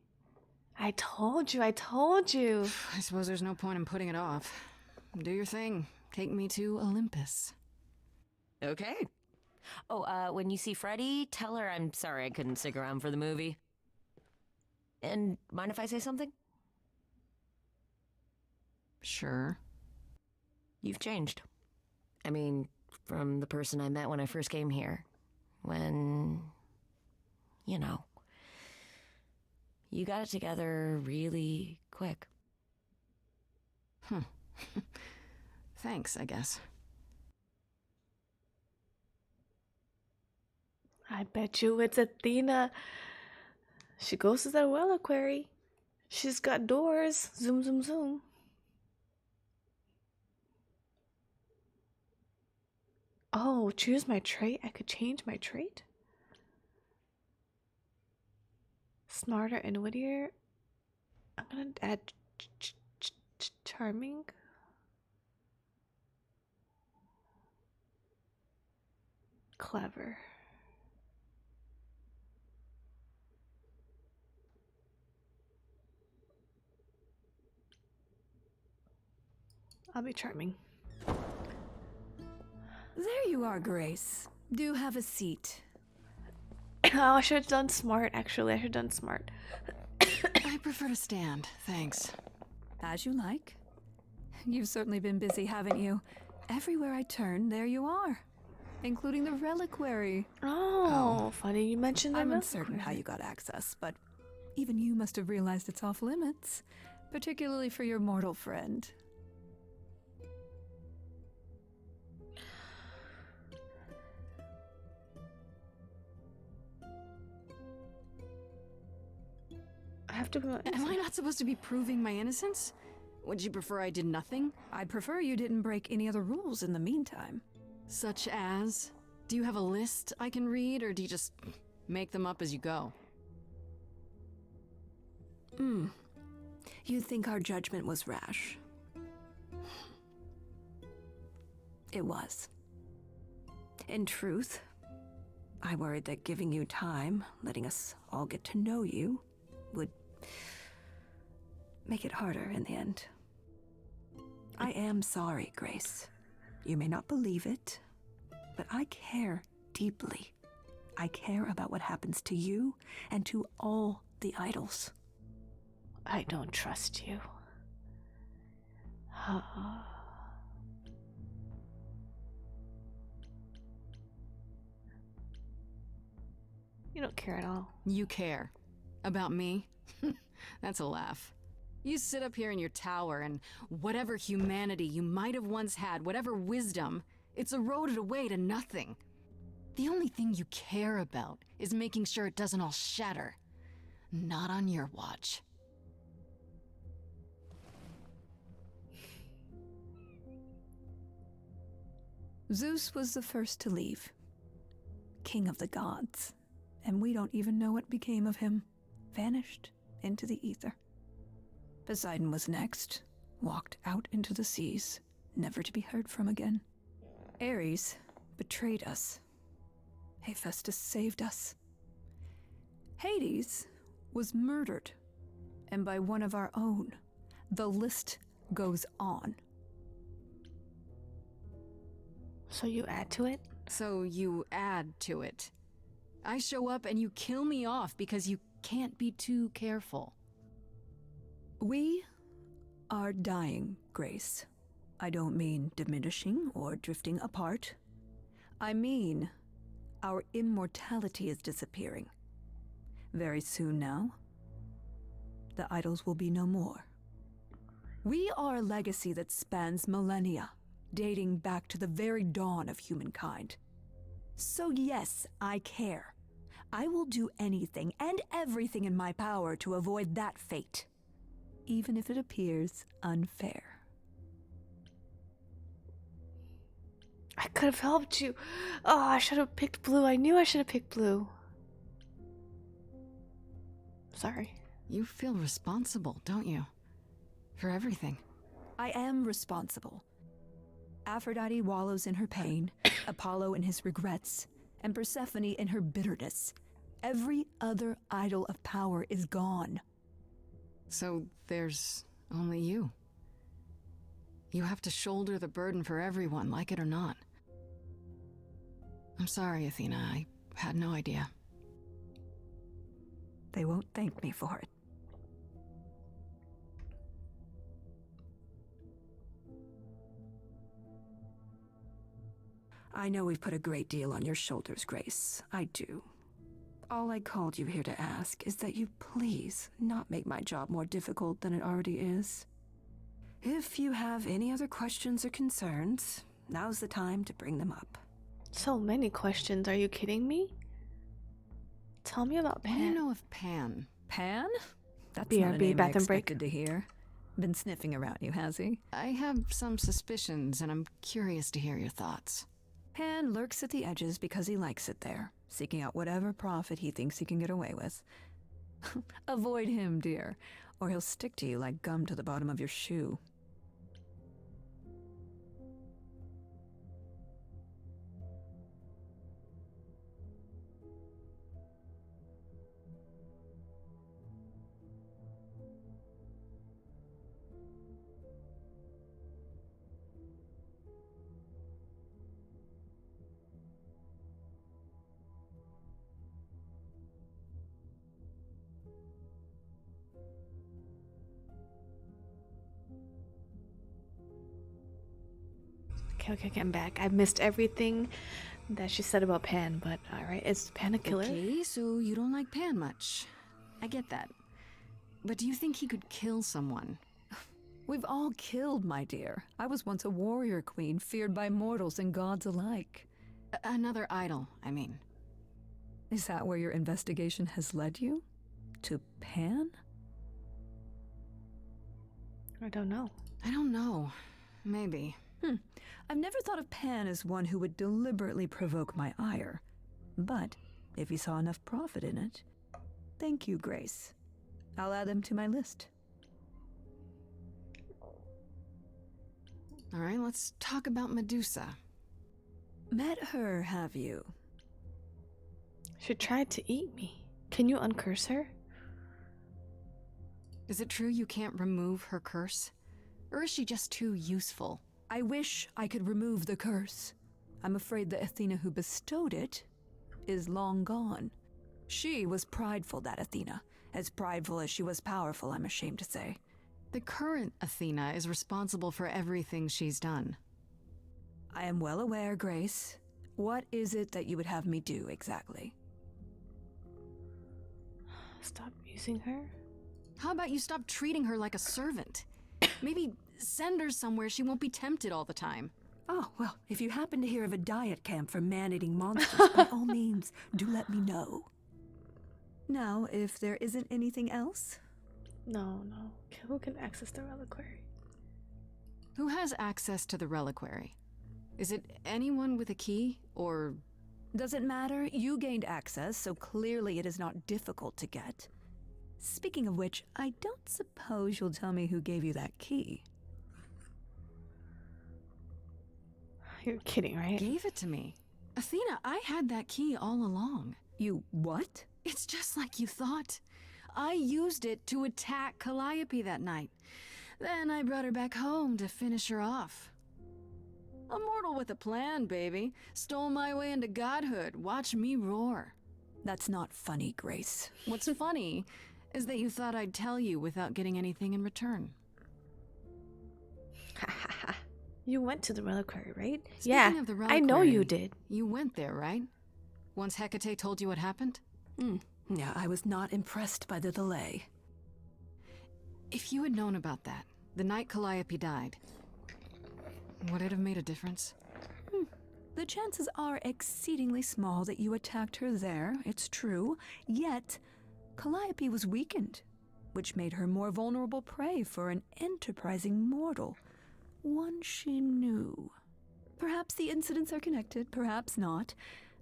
I told you. I suppose there's no point in putting it off. Do your thing. Take me to Olympus. Okay. Oh, when you see Freddie, tell her I'm sorry I couldn't stick around for the movie. And mind if I say something? Sure. You've changed. I mean, from the person I met when I first came here. When, you know, you got it together really quick. Thanks, I guess. I bet you it's Athena. She goes to that reliquary. She's got doors. Zoom, zoom, zoom. Oh, choose my trait? I could change my trait? Smarter and wittier. I'm gonna add charming. Clever. I'll be charming. There you are, Grace. Do have a seat. Oh, I should have done smart, actually. I should have done smart. I prefer to stand, thanks. As you like. You've certainly been busy, haven't you? Everywhere I turn, there you are. Including the reliquary. Oh, funny you mentioned the I'm reliquary. uncertain how you got access, but even you must have realized it's off limits. Particularly for your mortal friend. I have to. Am I not supposed to be proving my innocence? Would you prefer I did nothing? I'd prefer you didn't break any other rules in the meantime. Such as? Do you have a list I can read, or do you just make them up as you go? You think our judgment was rash? It was. In truth, I worried that giving you time, letting us all get to know you, would make it harder in the end. I am sorry, Grace. You may not believe it, but I care deeply. I care about what happens to you and to all the idols. I don't trust you. You don't care at all. You care. About me? That's a laugh. You sit up here in your tower, and whatever humanity you might have once had, whatever wisdom, it's eroded away to nothing. The only thing you care about is making sure it doesn't all shatter. Not on your watch. Zeus was the first to leave. King of the gods. And we don't even know what became of him. Vanished into the ether. Poseidon was next. Walked out into the seas, never to be heard from again. Ares betrayed us. Hephaestus saved us. Hades was murdered. And by one of our own. The list goes on. So you add to it? So you add to it. I show up and you kill me off because you can't be too careful. We are dying, Grace. I don't mean diminishing or drifting apart. I mean our immortality is disappearing. Very soon now, the idols will be no more. We are a legacy that spans millennia, dating back to the very dawn of humankind. So yes, I care. I will do anything and everything in my power to avoid that fate, even if it appears unfair. I could have helped you. Oh, I should have picked blue. I knew I should have picked blue. Sorry. You feel responsible, don't you? For everything. I am responsible. Aphrodite wallows in her pain, Apollo in his regrets, and Persephone in her bitterness. Every other idol of power is gone. So there's only you. You have to shoulder the burden for everyone, like it or not. I'm sorry, Athena. I had no idea. They won't thank me for it. I know we've put a great deal on your shoulders, Grace. I do. All I called you here to ask is that you please not make my job more difficult than it already is. If you have any other questions or concerns, now's the time to bring them up. So many questions. Are you kidding me? Tell me about Pan. What do you know of Pan? Pan? That's BRB, not a name I bathroom break. expected to hear. Been sniffing around you, has he? I have some suspicions, and I'm curious to hear your thoughts. Pan lurks at the edges because he likes it there, seeking out whatever profit he thinks he can get away with. Avoid him, dear, or he'll stick to you like gum to the bottom of your shoe. Okay, I'm back. I missed everything that she said about Pan, but alright, is Pan a killer? Okay, so you don't like Pan much. I get that. But do you think he could kill someone? We've all killed, my dear. I was once a warrior queen, feared by mortals and gods alike. Another idol, I mean. Is that where your investigation has led you? To Pan? I don't know. I don't know. Maybe. I've never thought of Pan as one who would deliberately provoke my ire. But if he saw enough profit in it, thank you, Grace. I'll add them to my list. All right, let's talk about Medusa. Met her, have you? She tried to eat me. Can you uncurse her? Is it true you can't remove her curse? Or is she just too useful? I wish I could remove the curse. I'm afraid the Athena who bestowed it is long gone. She was prideful, that Athena. As prideful as she was powerful, I'm ashamed to say. The current Athena is responsible for everything she's done. I am well aware, Grace. What is it that you would have me do exactly? Stop using her? How about you stop treating her like a servant? Maybe send her somewhere she won't be tempted all the time. Oh, well, if you happen to hear of a diet camp for man-eating monsters, by all means, do let me know. Now, if there isn't anything else? No. Who can access the reliquary? Who has access to the reliquary? Is it anyone with a key, or... Doesn't matter. You gained access, so clearly it is not difficult to get. Speaking of which, I don't suppose you'll tell me who gave you that key. You're kidding, right? Gave it to me. Athena, I had that key all along. You what? It's just like you thought. I used it to attack Calliope that night. Then I brought her back home to finish her off. A mortal with a plan, baby. Stole my way into godhood. Watch me roar. That's not funny, Grace. What's funny is that you thought I'd tell you without getting anything in return. You went to the reliquary, right? Speaking of the reliquary, I know you did. You went there, right? Once Hecate told you what happened? Yeah, I was not impressed by the delay. If you had known about that, the night Calliope died, would it have made a difference? The chances are exceedingly small that you attacked her there, it's true. Yet, Calliope was weakened, which made her more vulnerable prey for an enterprising mortal. One she knew. Perhaps the incidents are connected, perhaps not.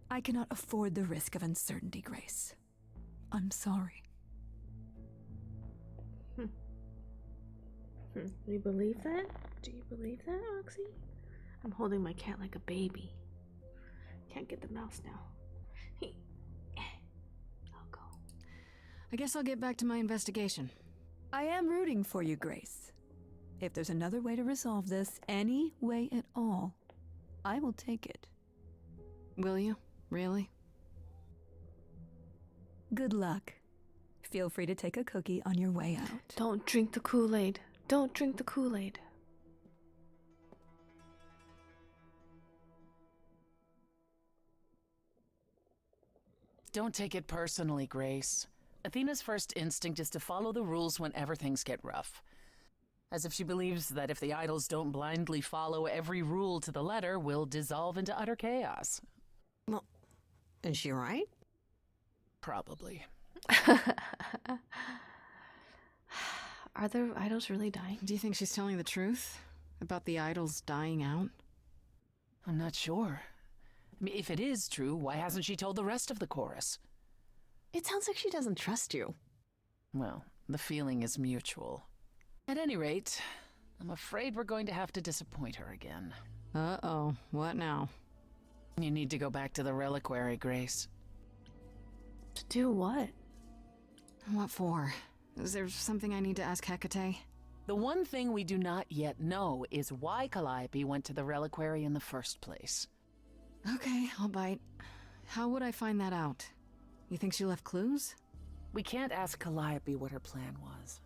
I cannot afford the risk of uncertainty, Grace. I'm sorry. You believe that? Do you believe that, Oxy? I'm holding my cat like a baby. Can't get the mouse now. I'll go. I guess I'll get back to my investigation. I am rooting for you, Grace. If there's another way to resolve this, any way at all, I will take it. Will you? Really? Good luck. Feel free to take a cookie on your way out. Don't drink the Kool-Aid. Don't drink the Kool-Aid. Don't take it personally, Grace. Athena's first instinct is to follow the rules whenever things get rough. As if she believes that if the idols don't blindly follow every rule to the letter, we'll dissolve into utter chaos. Well, is she right? Probably. Are the idols really dying? Do you think she's telling the truth about the idols dying out? I'm not sure. I mean, if it is true, why hasn't she told the rest of the chorus? It sounds like she doesn't trust you. Well, the feeling is mutual. At any rate, I'm afraid we're going to have to disappoint her again. Uh-oh. What now? You need to go back to the reliquary, Grace. To do what? What for? Is there something I need to ask Hecate? The one thing we do not yet know is why Calliope went to the reliquary in the first place. Okay, I'll bite. How would I find that out? You think she left clues? We can't ask Calliope what her plan was.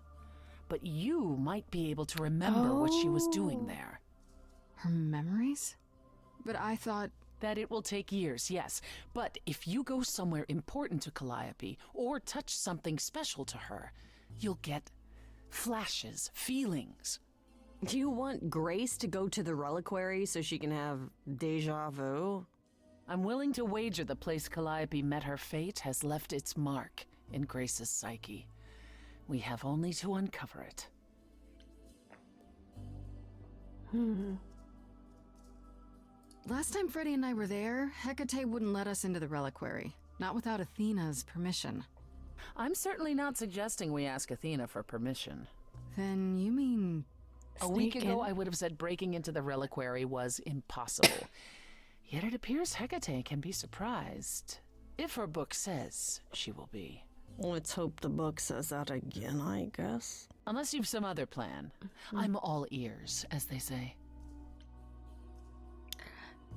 But you might be able to remember what she was doing there. Her memories? But I thought... That it will take years, yes. But if you go somewhere important to Calliope, or touch something special to her, you'll get flashes, feelings. Do you want Grace to go to the reliquary so she can have deja vu? I'm willing to wager the place Calliope met her fate has left its mark in Grace's psyche. We have only to uncover it. Last time Freddy and I were there, Hecate wouldn't let us into the reliquary. Not without Athena's permission. I'm certainly not suggesting we ask Athena for permission. Then you mean... A week ago, I would have said breaking into the reliquary was impossible. Yet it appears Hecate can be surprised. If her book says she will be. Let's hope the book says that again, I guess. Unless you've some other plan. I'm all ears, as they say.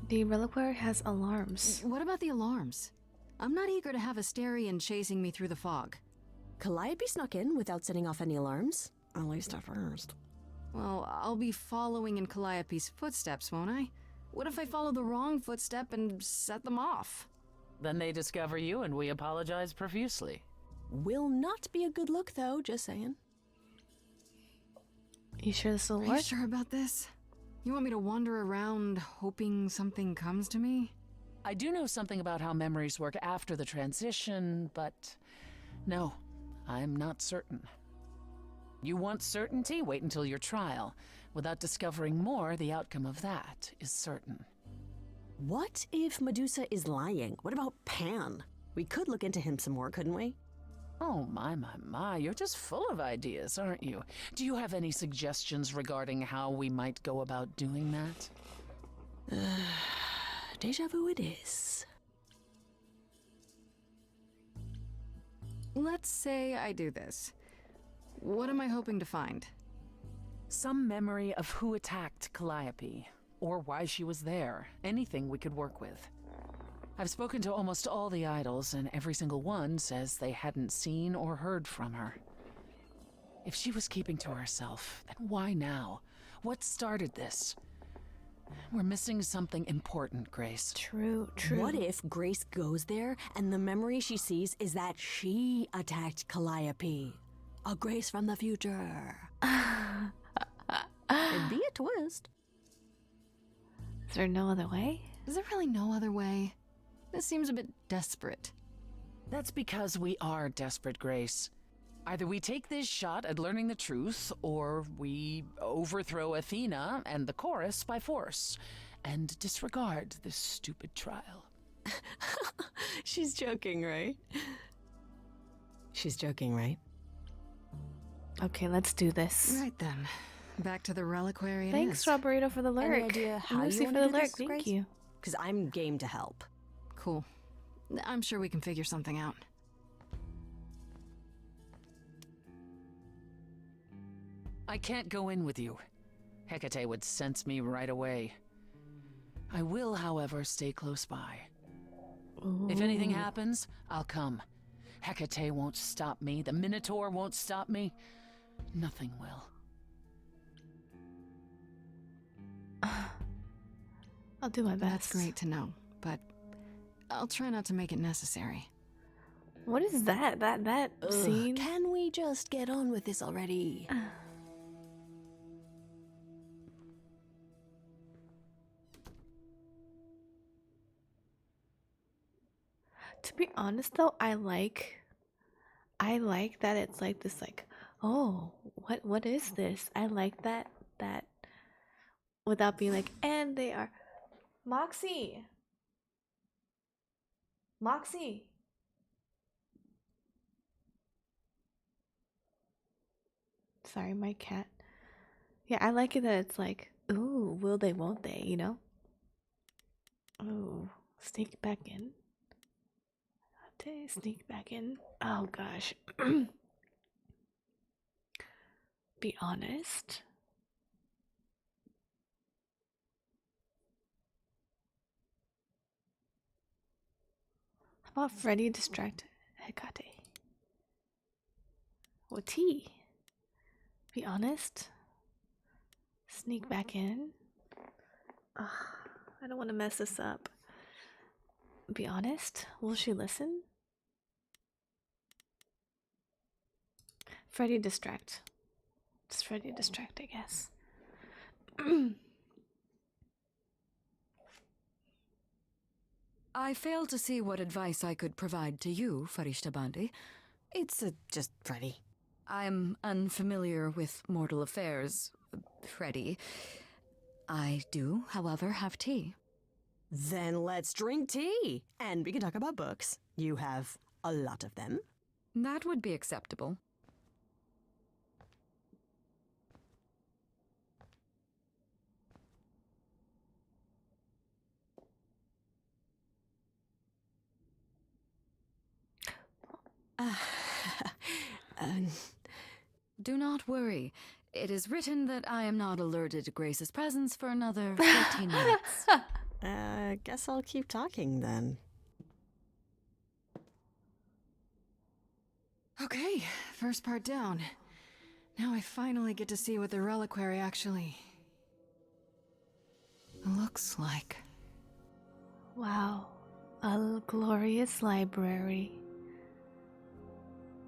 The reliquary has alarms. What about the alarms? I'm not eager to have Asterion chasing me through the fog. Calliope snuck in without setting off any alarms. At least at first. Well, I'll be following in Calliope's footsteps, won't I? What if I follow the wrong footstep and set them off? Then they discover you and we apologize profusely. Will not be a good look, though, just saying. You sure this will work? Are you sure about this? You want me to wander around hoping something comes to me? I do know something about how memories work after the transition, but no, I'm not certain. You want certainty? Wait until your trial. Without discovering more, the outcome of that is certain. What if Medusa is lying? What about Pan? We could look into him some more, couldn't we? Oh, my, you're just full of ideas, aren't you? Do you have any suggestions regarding how we might go about doing that? Deja vu it is. Let's say I do this. What am I hoping to find? Some memory of who attacked Calliope, or why she was there. Anything we could work with. I've spoken to almost all the idols, and every single one says they hadn't seen or heard from her. If she was keeping to herself, then why now? What started this? We're missing something important, Grace. True. What if Grace goes there, and the memory she sees is that she attacked Calliope? A Grace from the future. It'd be a twist. Is there no other way? Is there really no other way? This seems a bit desperate. That's because we are desperate, Grace. Either we take this shot at learning the truth, or we overthrow Athena and the chorus by force, and disregard this stupid trial. She's joking, right? She's joking, right? Okay, let's do this. Right then. Back to the reliquary it Thanks, is. Strawberry, for the lurk. Any idea how Lucy you want for to the do lurk. this, Thank Grace? you. Because I'm game to help. Cool. I'm sure we can figure something out. I can't go in with you. Hecate would sense me right away. I will, however, stay close by. If anything happens, I'll come. Hecate won't stop me. The Minotaur won't stop me. Nothing will. I'll do my best. That's great to know, but I'll try not to make it necessary. What is that? That scene? Can we just get on with this already? To be honest though, I like that it's like this like, oh, what is this? I like that without being like, and they are Moxie. Sorry, my cat. Yeah, I like it that it's like, ooh, will they, won't they, you know? Ooh, sneak back in. Okay, sneak back in. Oh gosh. Be honest. How about Freddy distract Hecate? Or T? Be honest. Sneak back in. Ugh, I don't want to mess this up. Be honest. Will she listen? Freddy distract. It's Freddy distract, I guess. I fail to see what advice I could provide to you, Farishta Bandi. It's just Freddy. I'm unfamiliar with mortal affairs, Freddy. I do, however, have tea. Then let's drink tea. And we can talk about books. You have a lot of them. That would be acceptable. Do not worry. It is written that I am not alerted to Grace's presence for another 15 minutes. Guess I'll keep talking then. Okay, first part down. Now I finally get to see what the reliquary actually looks like. Wow. A glorious library.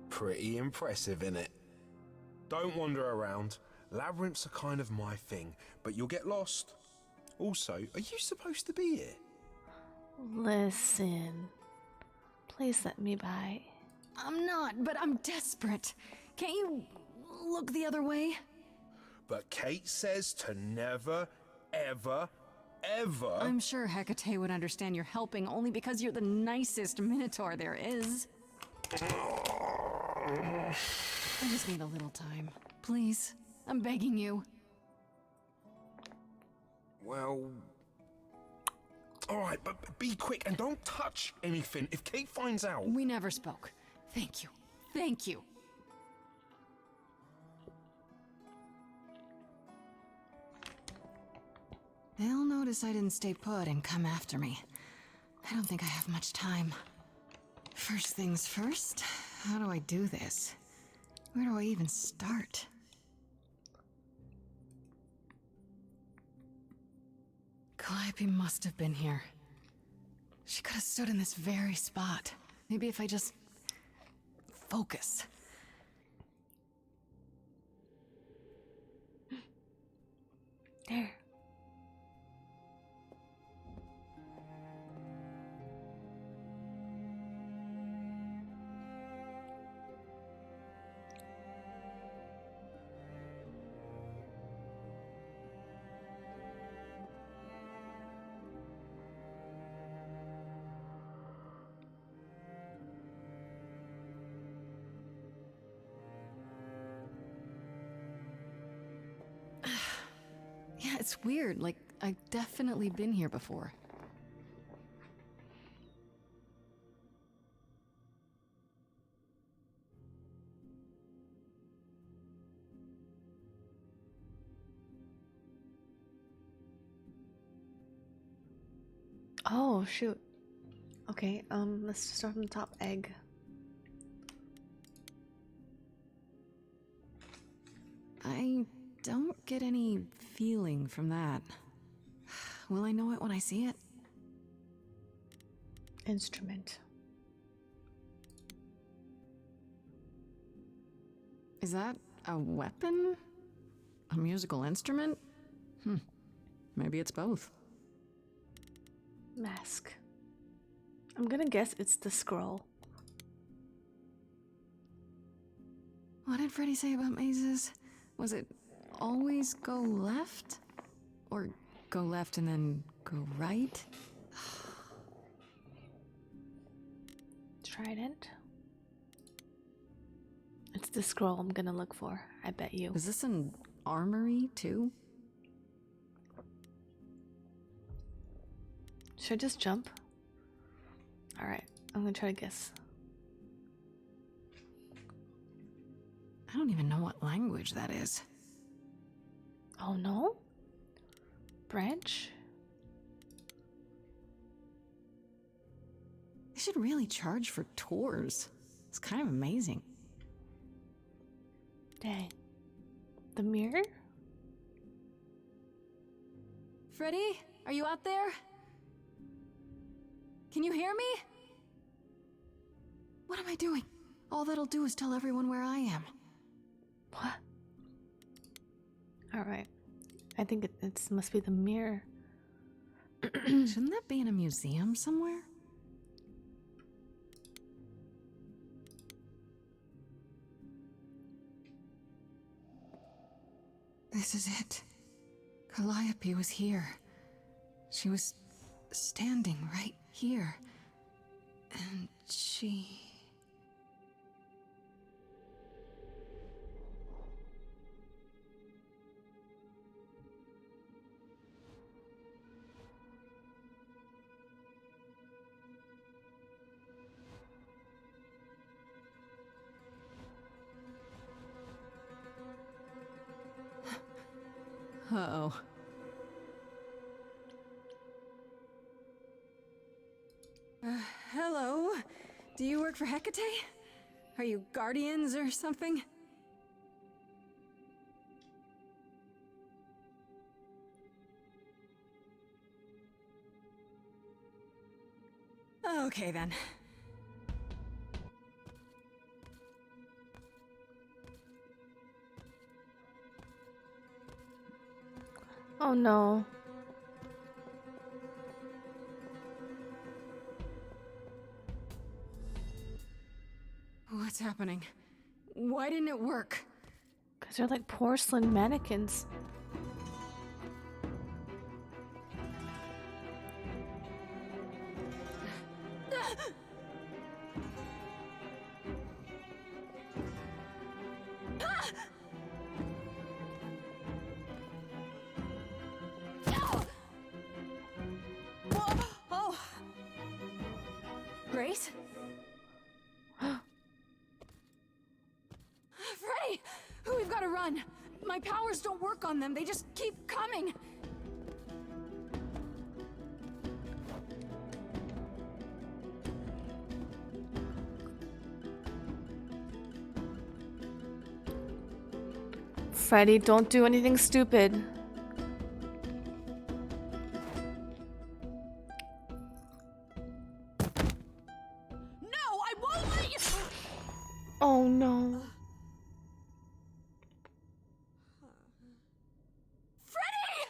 Pretty impressive, innit? Don't wander around. Labyrinths are kind of my thing, but you'll get lost. Also, are you supposed to be here? Listen. Please let me by. I'm not, but I'm desperate. Can't you look the other way? But Kate says to never, ever, ever... I'm sure Hecate would understand you're helping only because you're the nicest Minotaur there is. I just need a little time. Please. I'm begging you. Well... Alright, but be quick and don't touch anything. If Kate finds out... We never spoke. Thank you. Thank you. They'll notice I didn't stay put and come after me. I don't think I have much time. First things first, how do I do this? Where do I even start? Calliope must have been here. She could have stood in this very spot. Maybe if I just... focus. There. It's weird, like, I've definitely been here before. Oh, shoot. Okay, let's start from the top. Egg. I don't get any feeling from that. Will I know it when I see it? Instrument. Is that a weapon? A musical instrument? Maybe it's both. Mask. I'm gonna guess it's the scroll. What did Freddy say about mazes? Was it always go left? Or go left and then go right? Trident. It's the scroll I'm gonna look for, I bet you. Is this an armory too? Should I just jump? Alright, I'm gonna try to guess. I don't even know what language that is. Oh no? Branch? They should really charge for tours. It's kind of amazing. Dang. The mirror? Freddy, are you out there? Can you hear me? What am I doing? All that'll do is tell everyone where I am. What? Alright. I think it must be the mirror. Shouldn't that be in a museum somewhere? This is it. Calliope was here. She was standing right here. And she... Uh-oh. Hello? Do you work for Hecate? Are you guardians or something? Okay then. Oh no. What's happening? Why didn't it work? Because they're like porcelain mannequins. Oh! Grace? Freddy! We've got to run! My powers don't work on them, they just keep coming! Freddy, don't do anything stupid. No, I won't let you! Oh no. Freddy!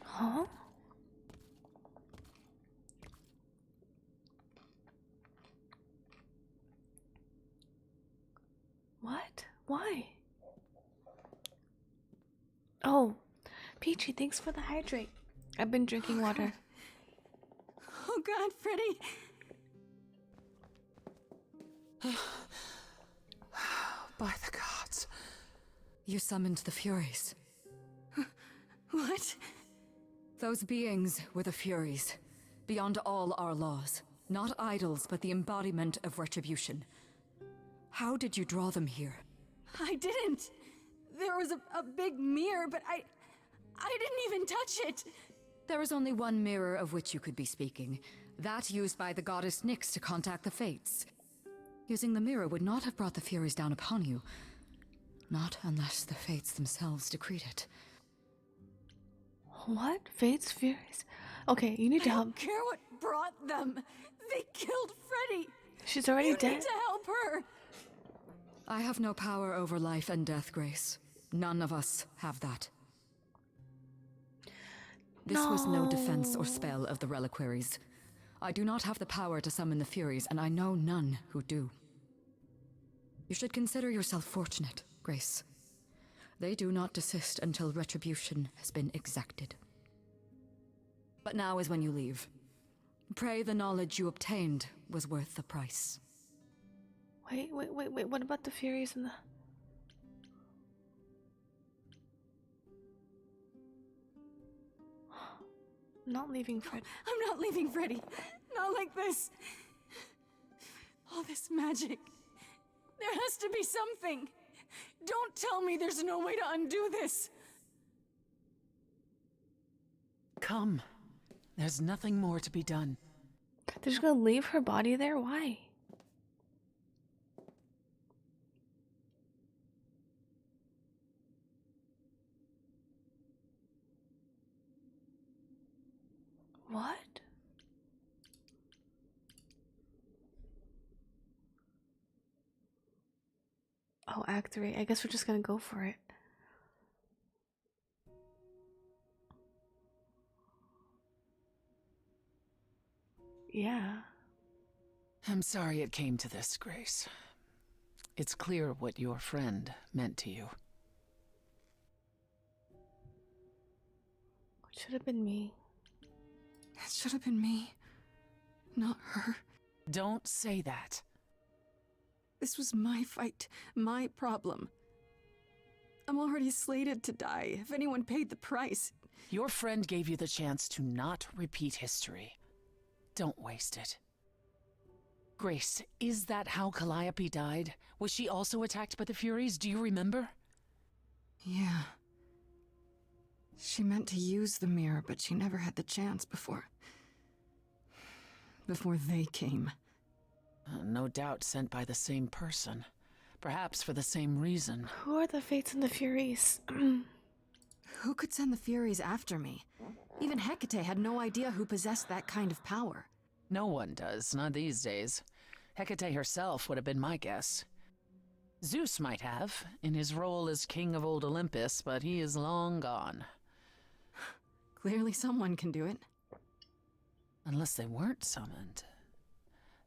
Huh? What? Why? Oh, Peachy, thanks for the hydrate. I've been drinking water. Oh God, Freddy! By the gods. You summoned the Furies. What? Those beings were the Furies, beyond all our laws. Not idols, but the embodiment of retribution. How did you draw them here? I didn't. There was a big mirror, but I didn't even touch it. There is only one mirror of which you could be speaking. That used by the goddess Nyx to contact the Fates. Using the mirror would not have brought the Furies down upon you. Not unless the Fates themselves decreed it. What? Fates? Furies? Okay, you need to I help. don't care what brought them. They killed Freddy. She's already You dead. need to help her. I have no power over life and death, Grace. None of us have that. This was no defense or spell of the reliquaries. I do not have the power to summon the Furies, and I know none who do. You should consider yourself fortunate, Grace. They do not desist until retribution has been exacted. But now is when you leave. Pray the knowledge you obtained was worth the price. Wait, what about the Furies and the... Not leaving Freddy. I'm not leaving Freddy. Not like this. All this magic. There has to be something. Don't tell me there's no way to undo this. Come. There's nothing more to be done. They're just gonna leave her body there? Why? What? Oh, Act 3. I guess we're just gonna go for it. Yeah. I'm sorry it came to this, Grace. It's clear what your friend meant to you. It should have been me. It should have been me, not her. Don't say that. This was my fight, my problem. I'm already slated to die. If anyone paid the price... Your friend gave you the chance to not repeat history. Don't waste it. Grace, is that how Calliope died? Was she also attacked by the Furies? Do you remember? Yeah. She meant to use the mirror, but she never had the chance before they came. No doubt sent by the same person. Perhaps for the same reason. Who are the Fates and the Furies? Who could send the Furies after me? Even Hecate had no idea who possessed that kind of power. No one does, not these days. Hecate herself would have been my guess. Zeus might have, in his role as king of old Olympus, but he is long gone. Clearly someone can do it. Unless they weren't summoned.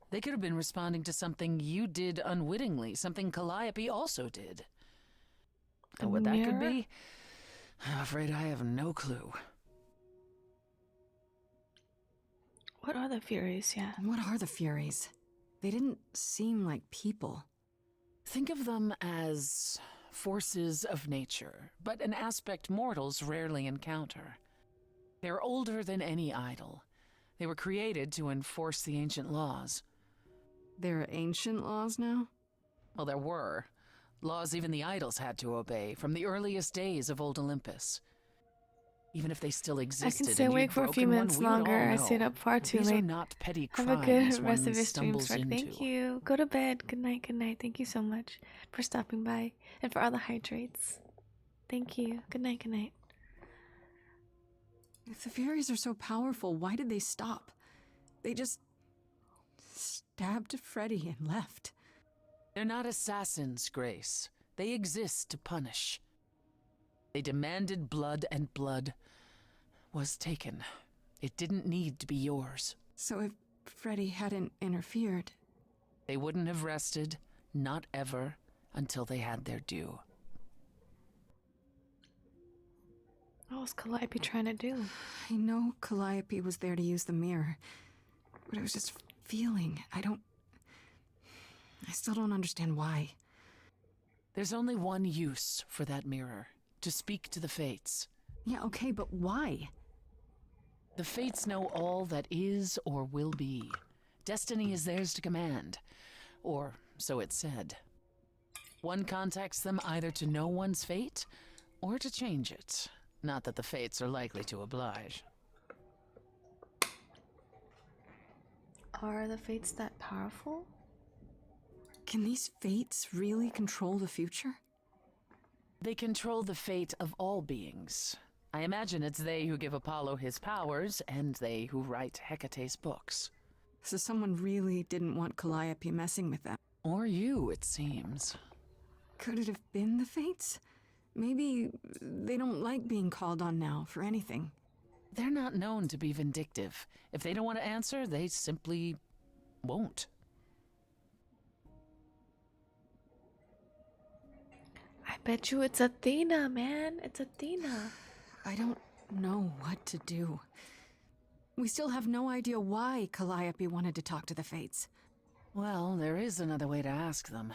They could have been responding to something you did unwittingly, something Calliope also did. And what that could be, I'm afraid I have no clue. What are the Furies, yeah? What are the Furies? They didn't seem like people. Think of them as forces of nature, but an aspect mortals rarely encounter. They're older than any idol. They were created to enforce the ancient laws. There are ancient laws now? Well, there were. Laws even the idols had to obey, from the earliest days of old Olympus. Even if they still I existed, can stay and awake you'd for a few broken one, minutes we would all longer. I know. stayed up far too These are late. not petty Have a crimes good one rest of your stream, stumbles Fred. into. Thank you. Go to bed. Good night, good night. Thank you so much for stopping by and for all the hydrates. Thank you. Good night, good night. If the Furies are so powerful, why did they stop? They just stabbed Freddy and left. They're not assassins, Grace. They exist to punish. They demanded blood, and blood was taken. It didn't need to be yours. So if Freddy hadn't interfered... They wouldn't have rested, not ever, until they had their due. What was Calliope trying to do? I know Calliope was there to use the mirror, but I was just feeling. I still don't understand why. There's only one use for that mirror, to speak to the Fates. Yeah, okay, but why? The Fates know all that is or will be. Destiny is theirs to command. Or so it's said. One contacts them either to know one's fate, or to change it. Not that the Fates are likely to oblige. Are the Fates that powerful? Can these Fates really control the future? They control the fate of all beings. I imagine it's they who give Apollo his powers, and they who write Hecate's books. So someone really didn't want Calliope messing with them. Or you, it seems. Could it have been the Fates? Maybe they don't like being called on now for anything. They're not known to be vindictive. If they don't want to answer, they simply won't. I bet you it's Athena, man. It's Athena. I don't know what to do. We still have no idea why Calliope wanted to talk to the Fates. Well, there is another way to ask them.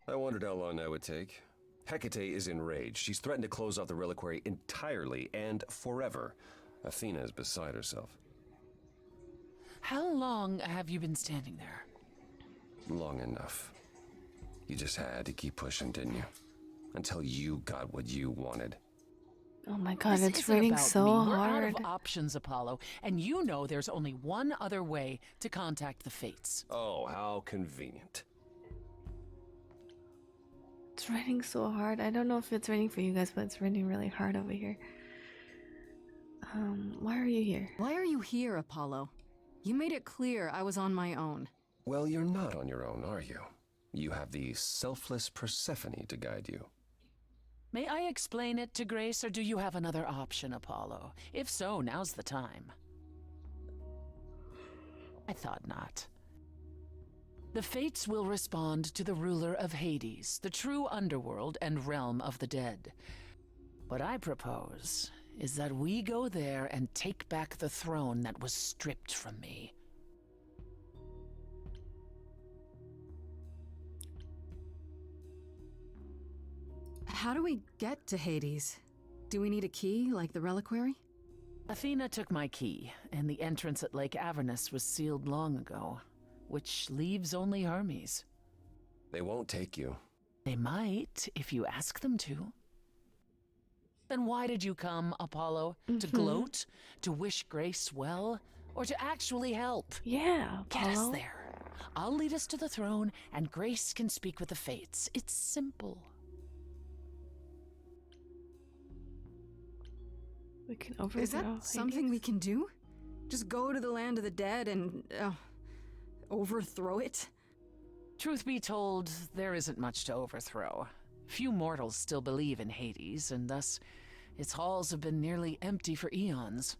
I wondered how long that would take. Hecate is enraged. She's threatened to close off the reliquary entirely and forever. Athena is beside herself. How long have you been standing there? Long enough. You just had to keep pushing, didn't you? Until you got what you wanted. Oh my god, This it's isn't raining about so me. hard. We're out of options, Apollo, and you know there's only one other way to contact the Fates. Oh, how convenient. It's raining so hard. I don't know if it's raining for you guys, but it's raining really hard over here. Why are you here? Why are you here, Apollo? You made it clear I was on my own. Well, you're not on your own, are you? You have the selfless Persephone to guide you. May I explain it to Grace, or do you have another option, Apollo? If so, now's the time. I thought not. The Fates will respond to the ruler of Hades, the true underworld and realm of the dead. What I propose is that we go there and take back the throne that was stripped from me. How do we get to Hades? Do we need a key, like the reliquary? Athena took my key, and the entrance at Lake Avernus was sealed long ago, which leaves only Hermes. They won't take you. They might, if you ask them to. Then why did you come, Apollo? To gloat? To wish Grace well? Or to actually help? Yeah, Get us Apollo. there. I'll lead us to the throne, and Grace can speak with the Fates. It's simple. We can overthrow Is that something we can do? Just go to the land of the dead and overthrow it? Truth be told, there isn't much to overthrow. Few mortals still believe in Hades, and thus its halls have been nearly empty for eons.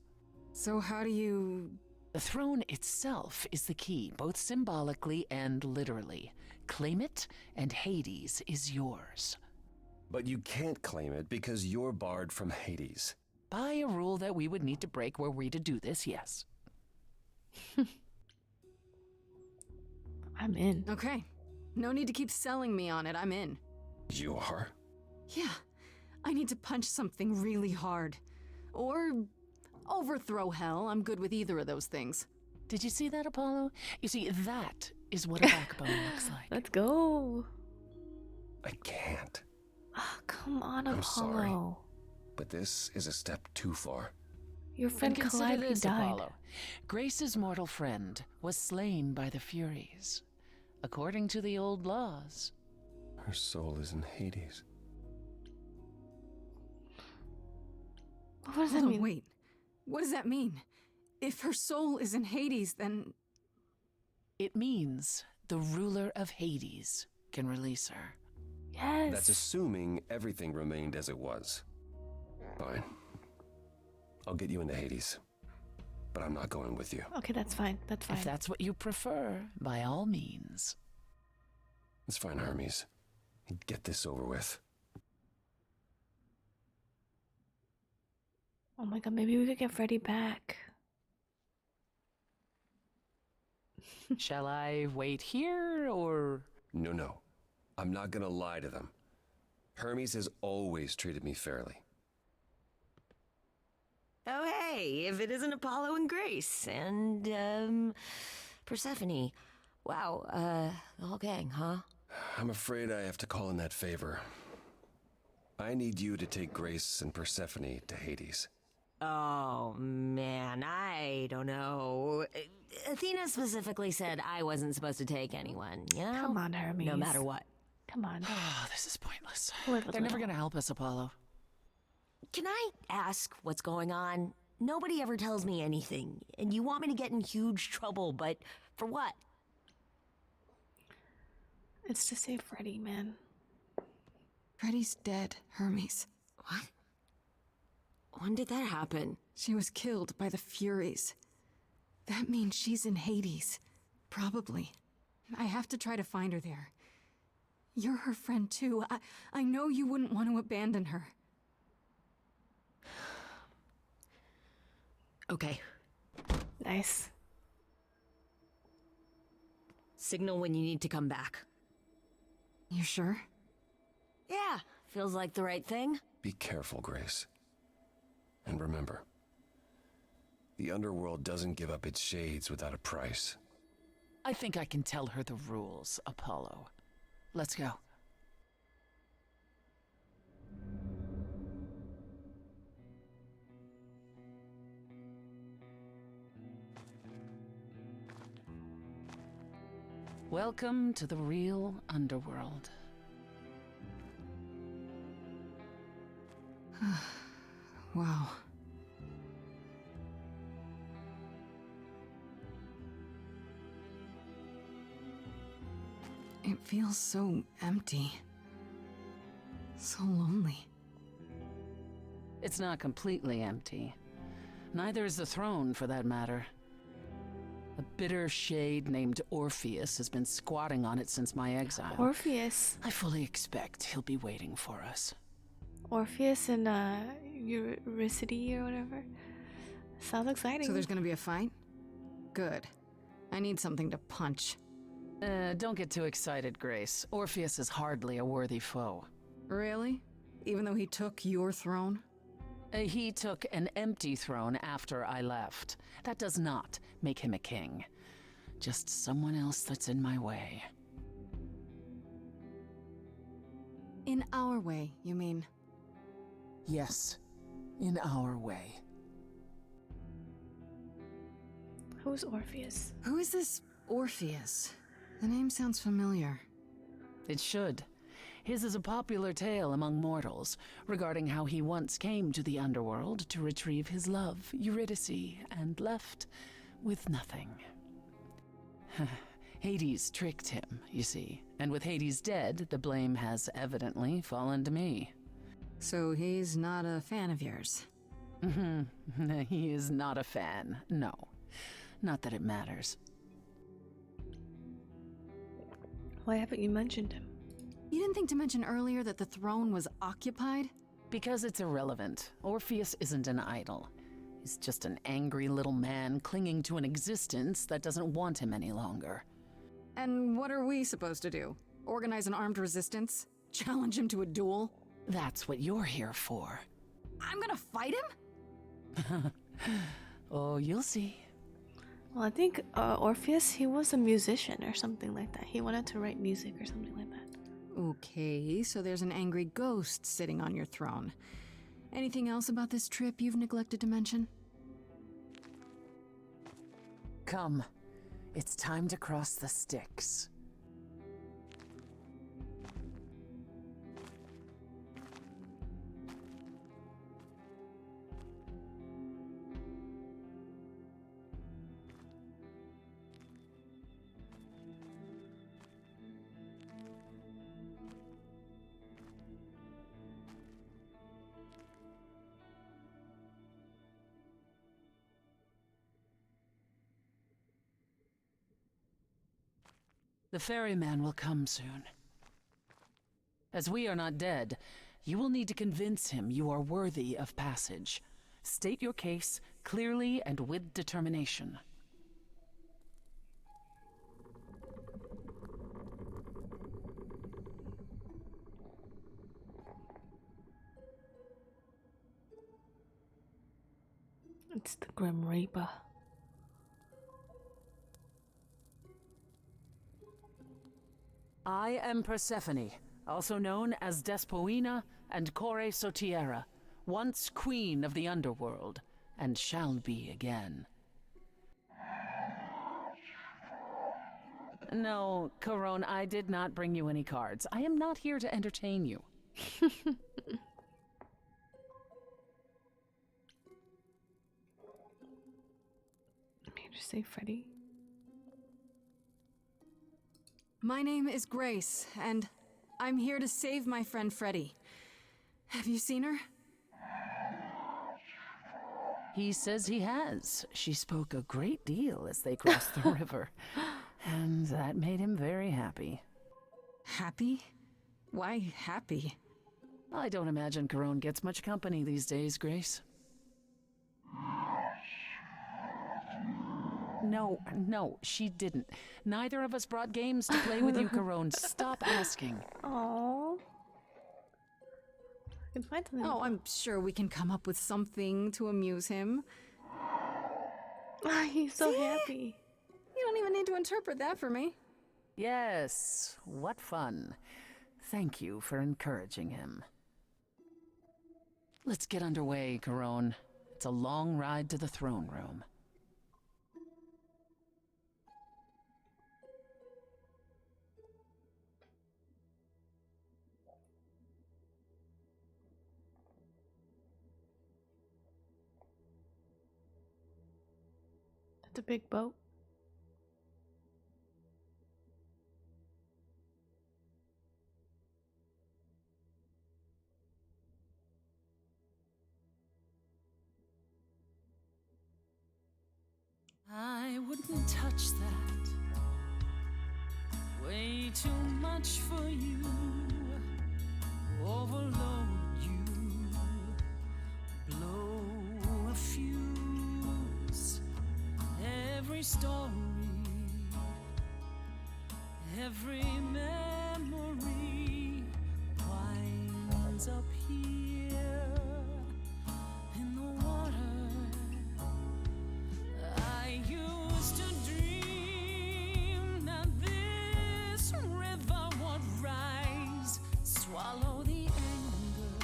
So how do you... The throne itself is the key, both symbolically and literally. Claim it, and Hades is yours. But you can't claim it because you're barred from Hades. By a rule that we would need to break were we to do this, yes. I'm in. Okay. No need to keep selling me on it. I'm in. You are? Yeah. I need to punch something really hard. Or overthrow hell. I'm good with either of those things. Did you see that, Apollo? You see, that is what a backbone looks like. Let's go. I can't. Oh, come on, I'm Apollo. sorry. But this is a step too far. Your friend And consider Calliope this, died. Apollo. Grace's mortal friend was slain by the Furies. According to the old laws. Her soul is in Hades. What does that Hold on, mean? wait. What does that mean? If her soul is in Hades, then... It means the ruler of Hades can release her. Yes. That's assuming everything remained as it was. Fine. I'll get you into Hades. But I'm not going with you. Okay, that's fine. That's fine. If that's what you prefer, by all means. It's fine, Hermes. Get this over with. Oh my god, maybe we could get Freddy back. Shall I wait here, or...? No. I'm not gonna lie to them. Hermes has always treated me fairly. Oh, hey, if it isn't Apollo and Grace and, Persephone. Wow, the whole gang, huh? I'm afraid I have to call in that favor. I need you to take Grace and Persephone to Hades. Oh, man, I don't know. Athena specifically said I wasn't supposed to take anyone, you know? Come on, Hermes. No matter what. Come on. Oh, this is pointless. Live a They're never little. gonna help us, Apollo. Can I ask what's going on? Nobody ever tells me anything, and you want me to get in huge trouble, but for what? It's to save Freddy, man. Freddy's dead, Hermes. What? When did that happen? She was killed by the Furies. That means she's in Hades. Probably. I have to try to find her there. You're her friend too. I know you wouldn't want to abandon her. Okay. Nice. Signal when you need to come back. You sure? Yeah, feels like the right thing. Be careful, Grace. And remember, the underworld doesn't give up its shades without a price. I think I can tell her the rules, Apollo. Let's go. Welcome to the real underworld. Wow. It feels so empty. So lonely. It's not completely empty. Neither is the throne, for that matter. A bitter shade named Orpheus has been squatting on it since my exile. Orpheus. I fully expect he'll be waiting for us. Orpheus and Eurydice or whatever. Sounds exciting. So there's gonna be a fight? Good. I need something to punch. Don't get too excited, Grace. Orpheus is hardly a worthy foe. Really? Even though he took your throne? He took an empty throne after I left. That does not make him a king. Just someone else that's in my way. In our way, you mean? Yes, in our way. Who's Orpheus? Who is this Orpheus? The name sounds familiar. It should. His is a popular tale among mortals regarding how he once came to the underworld to retrieve his love, Eurydice, and left with nothing. Hades tricked him, you see, and with Hades dead, the blame has evidently fallen to me. So he's not a fan of yours? He is not a fan, no. Not that it matters. Why haven't you mentioned him? You didn't think to mention earlier that the throne was occupied? Because it's irrelevant. Orpheus isn't an idol. He's just an angry little man clinging to an existence that doesn't want him any longer. And what are we supposed to do? Organize an armed resistance? Challenge him to a duel? That's what you're here for. I'm gonna fight him? Oh, you'll see. Well, I think Orpheus, he was a musician or something like that. He wanted to write music or something like that. Okay, so there's an angry ghost sitting on your throne. Anything else about this trip you've neglected to mention? Come. It's time to cross the Styx. The ferryman will come soon. As we are not dead, you will need to convince him you are worthy of passage. State your case clearly and with determination. It's the Grim Reaper. I am Persephone, also known as Despoina and Core Sotiera, once queen of the underworld, and shall be again. No, Corone, I did not bring you any cards. I am not here to entertain you. Did you just say Freddy? My name is Grace, and I'm here to save my friend Freddy. Have you seen her? He says he has. She spoke a great deal as they crossed the river, and that made him very happy. Happy? Why happy? I don't imagine Corone gets much company these days, Grace. No, she didn't. Neither of us brought games to play with you, Corone. Stop asking. Aww. I can find something. Oh, I'm sure we can come up with something to amuse him. He's so happy. You don't even need to interpret that for me. Yes, what fun. Thank you for encouraging him. Let's get underway, Corone. It's a long ride to the throne room. It's a big boat. I wouldn't touch that. Way too much for you. Overload you. Blow a fuse. Every story, every memory winds up here in the water. I used to dream that this river would rise, swallow the anger,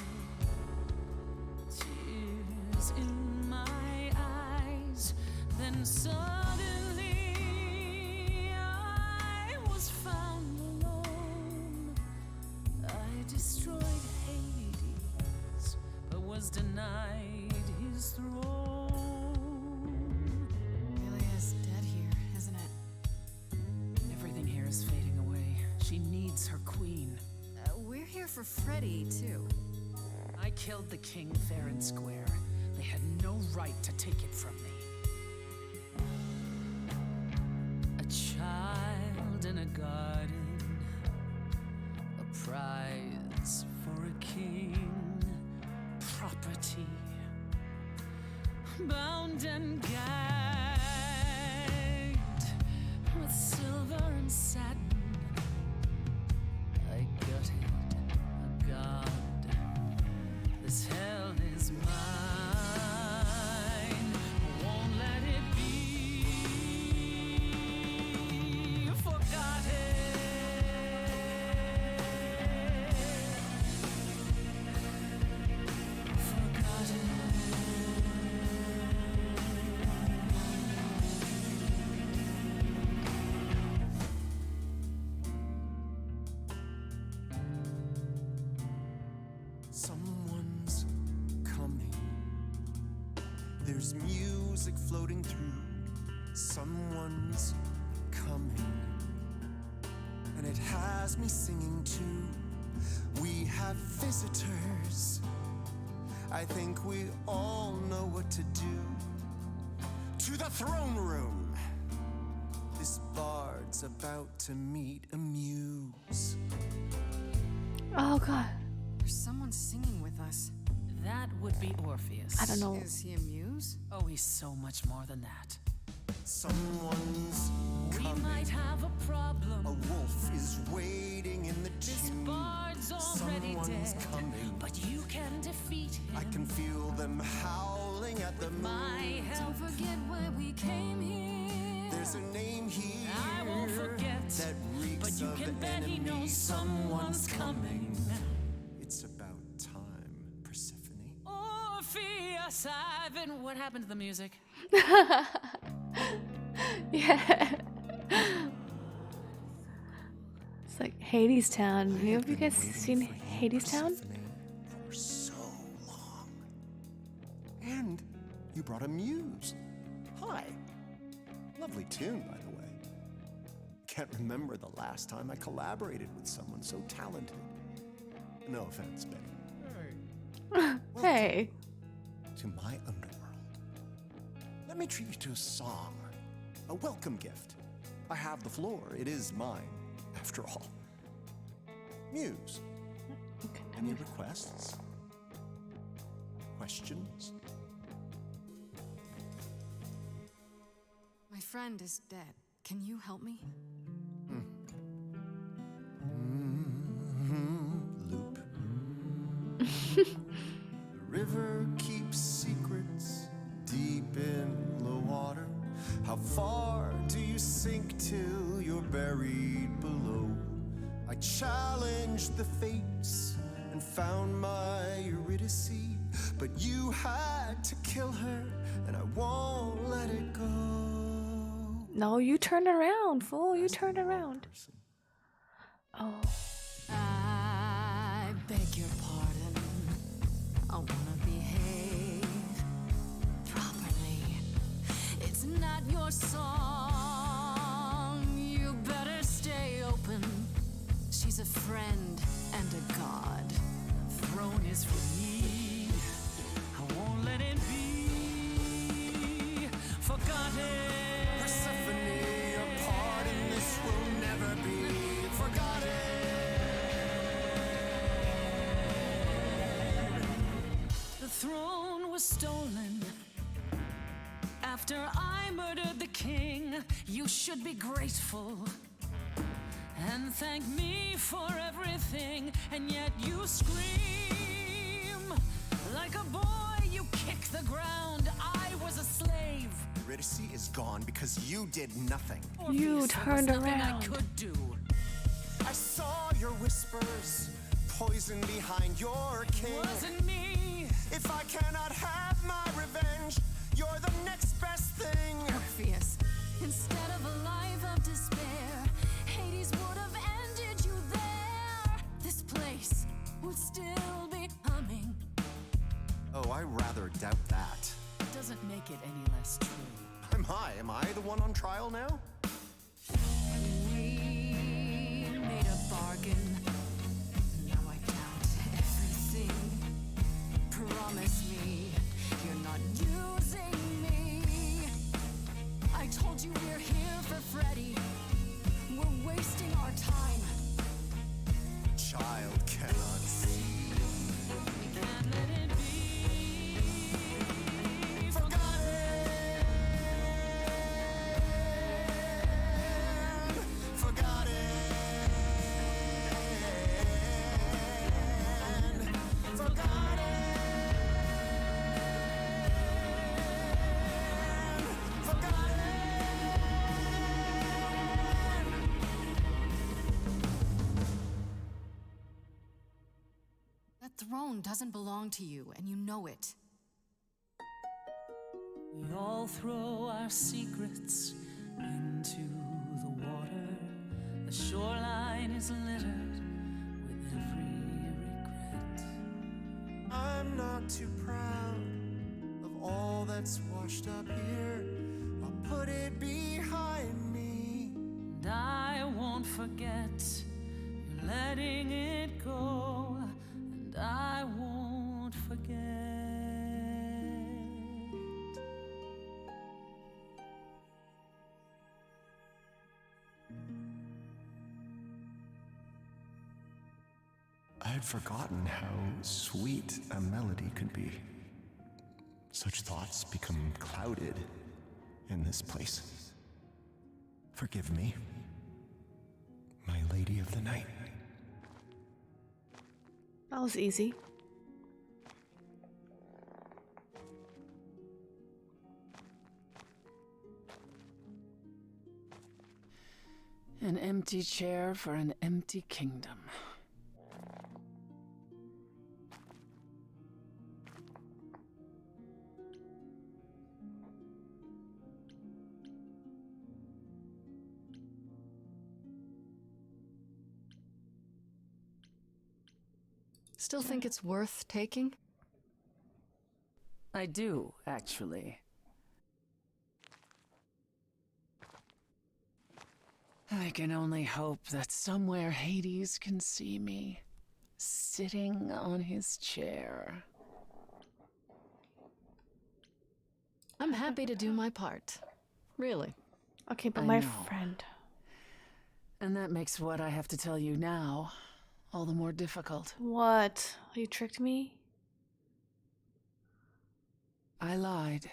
tears in my eyes. Then suddenly I was found alone. I destroyed Hades, but was denied his throne. Really is dead here, isn't it? Everything here is fading away. She needs her queen. We're here for Freddy, too. I killed the king fair and square. They had no right to take it from me. A child in a garden, a prize for a king, property, bound and gagged with silver and satin. I gutted a god. This hell is mine. Won't let it be forgotten. Someone's coming. There's music floating through. Someone's coming. And it has me singing too. We have visitors. I think we all know what to do. To the throne room. This bard's about to meet a muse. Oh god. There's someone singing with us. That would be Orpheus. I don't know. Is he a muse? Oh, he's so much more than that. Someone's We coming. might have a problem. A wolf is waiting in the This tomb. bard's already Someone's dead, coming. but you can defeat him. I can feel them howling at the moon. My help. Don't forget why we came here. There's a name here I won't forget, that reeks but you of can bet he enemy. knows someone's coming. It's about time, Persephone. Orpheus, I've been. What happened to the music? Yeah. It's like Hades Town. Have you guys seen Hades Town? For so long. And you brought a muse. Hi. Lovely tune, by the way. Can't remember the last time I collaborated with someone so talented. No offense, Betty. Hey. To my underworld. Let me treat you to a song. A welcome gift. I have the floor. It is mine, after all. Muse. Any requests? Questions? My friend is dead. Can you help me? Loop. The river keeps secrets deep in the water. How far do you sink till you're buried below? I challenged the fates and found my Eurydice, but you had to kill her, and I won't let it go. No, you turn around, fool. You turn around. Oh. I beg your pardon. I wanna behave properly. It's not your song. You better stay open. She's a friend and a god. The throne is for me. I won't let it be forgotten. Persephone, your part in this will never be forgotten. The throne was stolen after I murdered the king. You should be grateful and thank me for everything, and yet you scream like a boy. You kick the ground. I was a slave. Eurydice is gone because you did nothing. You Orpheus, there was turned nothing around. I could do. I saw your whispers, poison behind your king. Wasn't me. If I cannot have my revenge, you're the next best thing. Orpheus. Instead of a life of despair, Hades would have ended you there. This place would still be humming. Oh, I rather doubt that. Doesn't make it any less true. I'm high. Am I the one on trial now? We made a bargain. Now I doubt everything. Promise me you're not using me. I told you we're here for Freddy. We're wasting our time. Child cannot see. We can't let it be That throne doesn't belong to you, and you know it. We all throw our secrets into the water. The shoreline is littered with every regret. I'm not too proud of all that's washed up here. I'll put it behind me. And I won't forget. You're letting it go. And I won't forget. I had forgotten how sweet a melody could be. Such thoughts become clouded in this place. Forgive me, my lady of the night. That was easy. An empty chair for an empty kingdom. Still think it's worth taking? I do, actually. I can only hope that somewhere Hades can see me, sitting on his chair. I'm happy to do my part. Really. Okay, but I my know. friend. And that makes what I have to tell you now all the more difficult. What? You tricked me? I lied.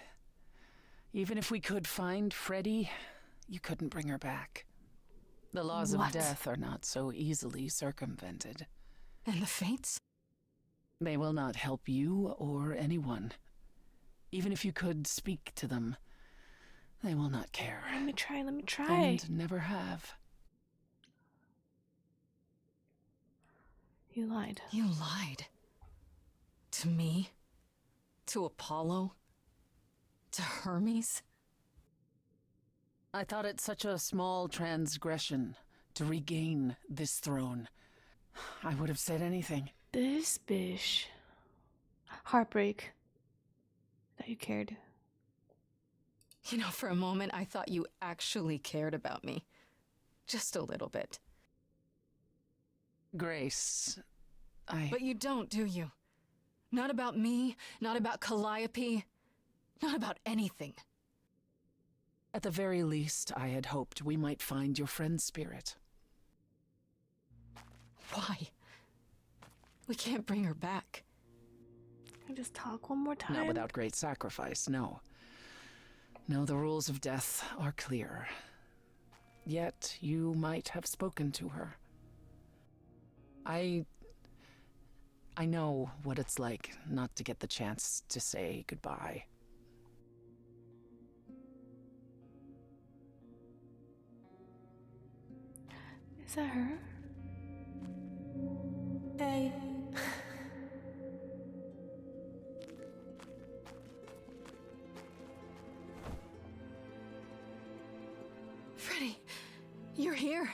Even if we could find Freddy, you couldn't bring her back. The laws What? of death are not so easily circumvented. And the fates? They will not help you or anyone. Even if you could speak to them, they will not care. Let me try. And never have. You lied. You lied. To me? To Apollo? To Hermes? I thought it such a small transgression to regain this throne. I would have said anything. This bish. Heartbreak. That you cared. You know, for a moment I thought you actually cared about me. Just a little bit. Grace, But you don't, do you? Not about me, not about Calliope, not about anything. At the very least, I had hoped we might find your friend's spirit. Why? We can't bring her back. Can I just talk one more time? Not without great sacrifice, no. No, the rules of death are clear. Yet you might have spoken to her. I know what it's like not to get the chance to say goodbye. Is that her? Hey. Freddy, you're here.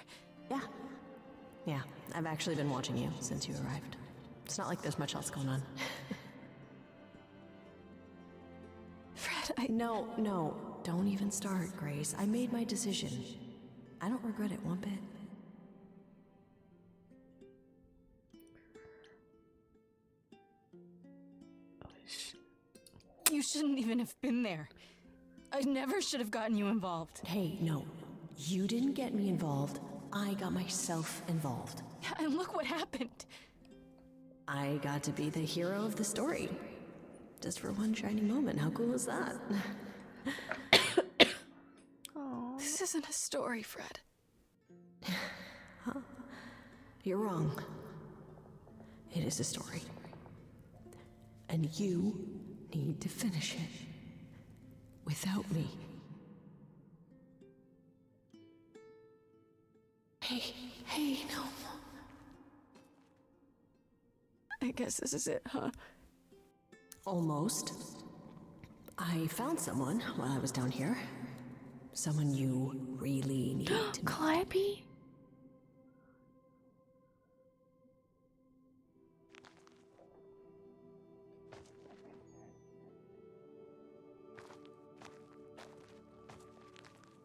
Yeah, I've actually been watching you since you arrived. It's not like there's much else going on. Fred, No, don't even start, Grace. I made my decision. I don't regret it one bit. You shouldn't even have been there. I never should have gotten you involved. Hey, no. You didn't get me involved. I got myself involved. And look what happened. I got to be the hero of the story. Just for one shining moment. How cool is that? This isn't a story, Fred. Huh? You're wrong. It is a story. And you need to finish it. Without me. Hey, no. I guess this is it, huh? Almost. I found someone while I was down here. Someone you really need to meet. Calliope?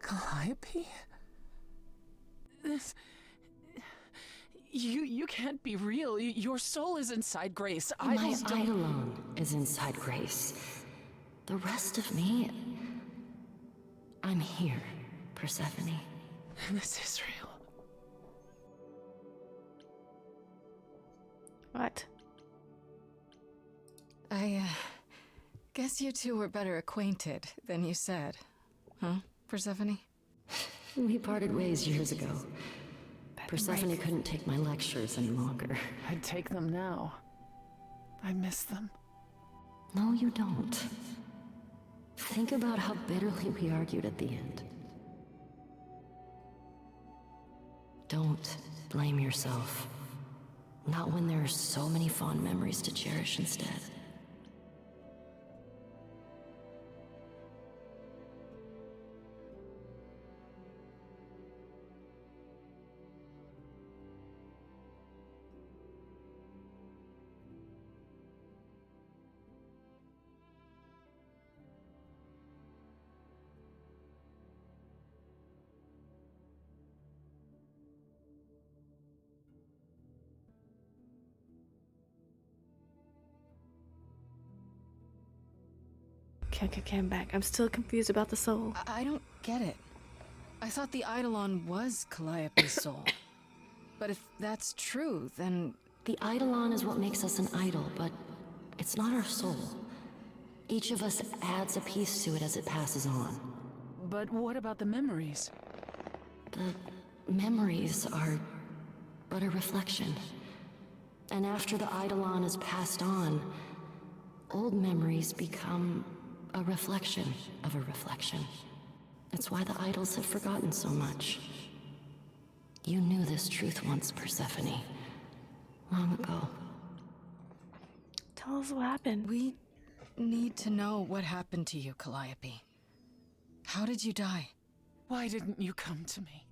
Calliope? This... You can't be real. Your soul is inside Grace. My Idols don't... eidolon is inside Grace. The rest of me... I'm here, Persephone. This is real. What? I guess you two were better acquainted than you said. Huh, Persephone? We parted ways years ago. Persephone couldn't take my lectures any longer. I'd take them now. I miss them. No, you don't. Think about how bitterly we argued at the end. Don't blame yourself. Not when there are so many fond memories to cherish instead. Okay, I'm back. I'm still confused about the soul. I don't get it. I thought the Eidolon was Calliope's soul. But if that's true, then... The Eidolon is what makes us an idol, but it's not our soul. Each of us adds a piece to it as it passes on. But what about the memories? The memories are but a reflection. And after the Eidolon is passed on, old memories become a reflection of a reflection. It's why the idols have forgotten so much. You knew this truth once, Persephone. Long ago. Tell us what happened. We need to know what happened to you, Calliope. How did you die? Why didn't you come to me?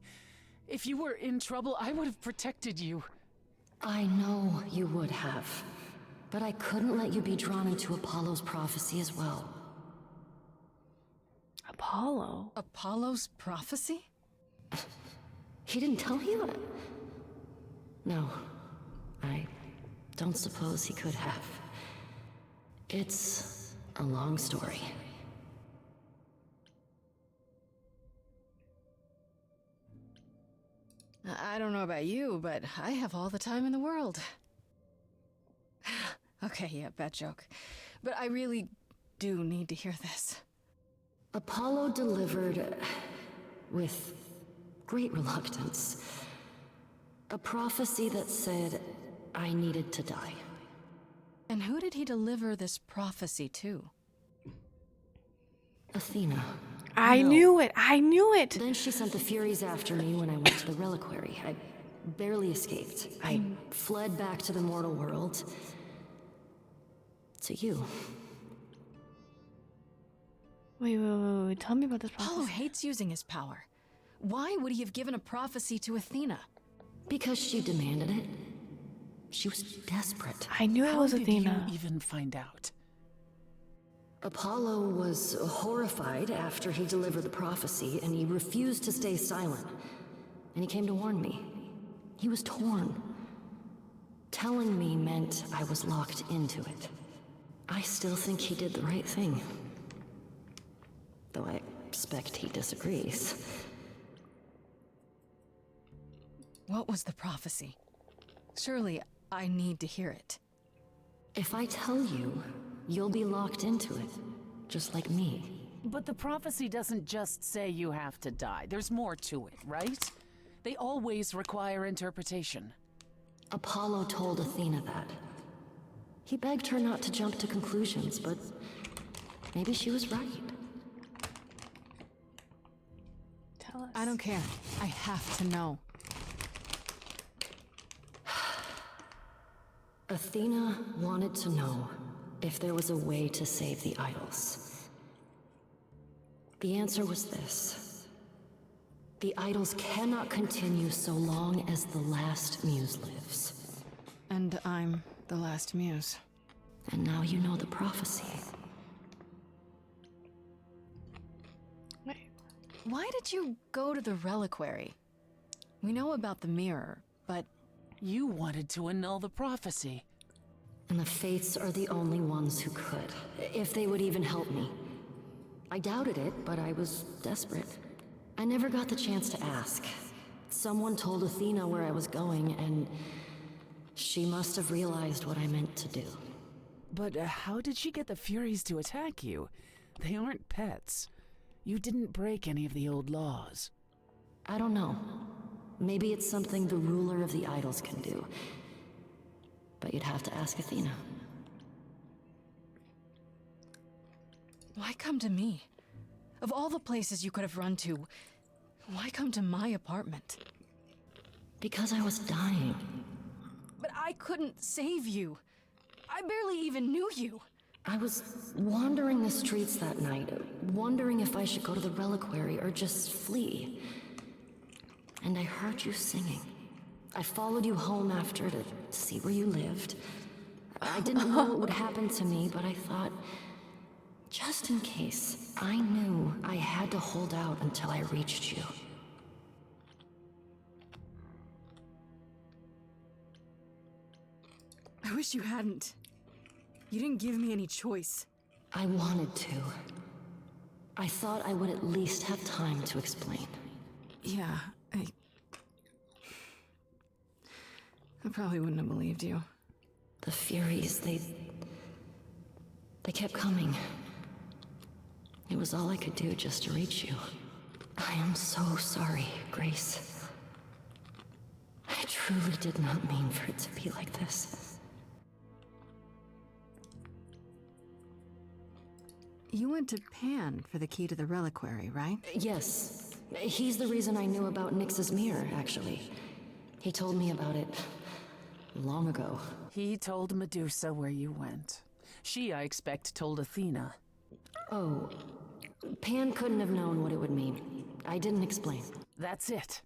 If you were in trouble, I would have protected you. I know you would have. But I couldn't let you be drawn into Apollo's prophecy as well. Apollo? Apollo's prophecy? He didn't tell you? No. I don't suppose he could have. It's a long story. I don't know about you, but I have all the time in the world. Okay, yeah, bad joke. But I really do need to hear this. Apollo delivered, with great reluctance, a prophecy that said I needed to die. And who did he deliver this prophecy to? Athena. I knew it! I knew it! Then she sent the Furies after me when I went to the reliquary. I barely escaped. I fled back to the mortal world. To you. Wait. Tell me about this prophecy. Apollo hates using his power. Why would he have given a prophecy to Athena? Because she demanded it. She was desperate. I knew it was Athena. How did you even find out? Apollo was horrified after he delivered the prophecy, and he refused to stay silent. And he came to warn me. He was torn. Telling me meant I was locked into it. I still think he did the right thing. Though I expect he disagrees. What was the prophecy? Surely I need to hear it. If I tell you, you'll be locked into it, just like me. But the prophecy doesn't just say you have to die. There's more to it, right? They always require interpretation. Apollo told Athena that. He begged her not to jump to conclusions, but maybe she was right. Tell us. I don't care. I have to know. Athena wanted to know if there was a way to save the idols. The answer was this. The idols cannot continue so long as the last muse lives. And I'm the last muse. And now you know the prophecy. Wait. Why did you go to the reliquary? We know about the mirror, but... You wanted to annul the prophecy. And the Fates are the only ones who could, if they would even help me. I doubted it, but I was desperate. I never got the chance to ask. Someone told Athena where I was going, and She must have realized what I meant to do. But how did she get the Furies to attack you? They aren't pets. You didn't break any of the old laws. I don't know. Maybe it's something the ruler of the idols can do. But you'd have to ask Athena. Why come to me? Of all the places you could have run to, why come to my apartment? Because I was dying. But I couldn't save you. I barely even knew you. I was wandering the streets that night, wondering if I should go to the reliquary or just flee. And I heard you singing. I followed you home after to see where you lived. I didn't know what would happen to me, but I thought, just in case, I knew I had to hold out until I reached you. I wish you hadn't. You didn't give me any choice. I wanted to. I thought I would at least have time to explain. Yeah, I probably wouldn't have believed you. The Furies, they kept coming. It was all I could do just to reach you. I am so sorry, Grace. I truly did not mean for it to be like this. You went to Pan for the key to the reliquary, right? Yes. He's the reason I knew about Nyx's mirror, actually. He told me about it long ago. He told Medusa where you went. She, I expect, told Athena. Oh, Pan couldn't have known what it would mean. I didn't explain. That's it.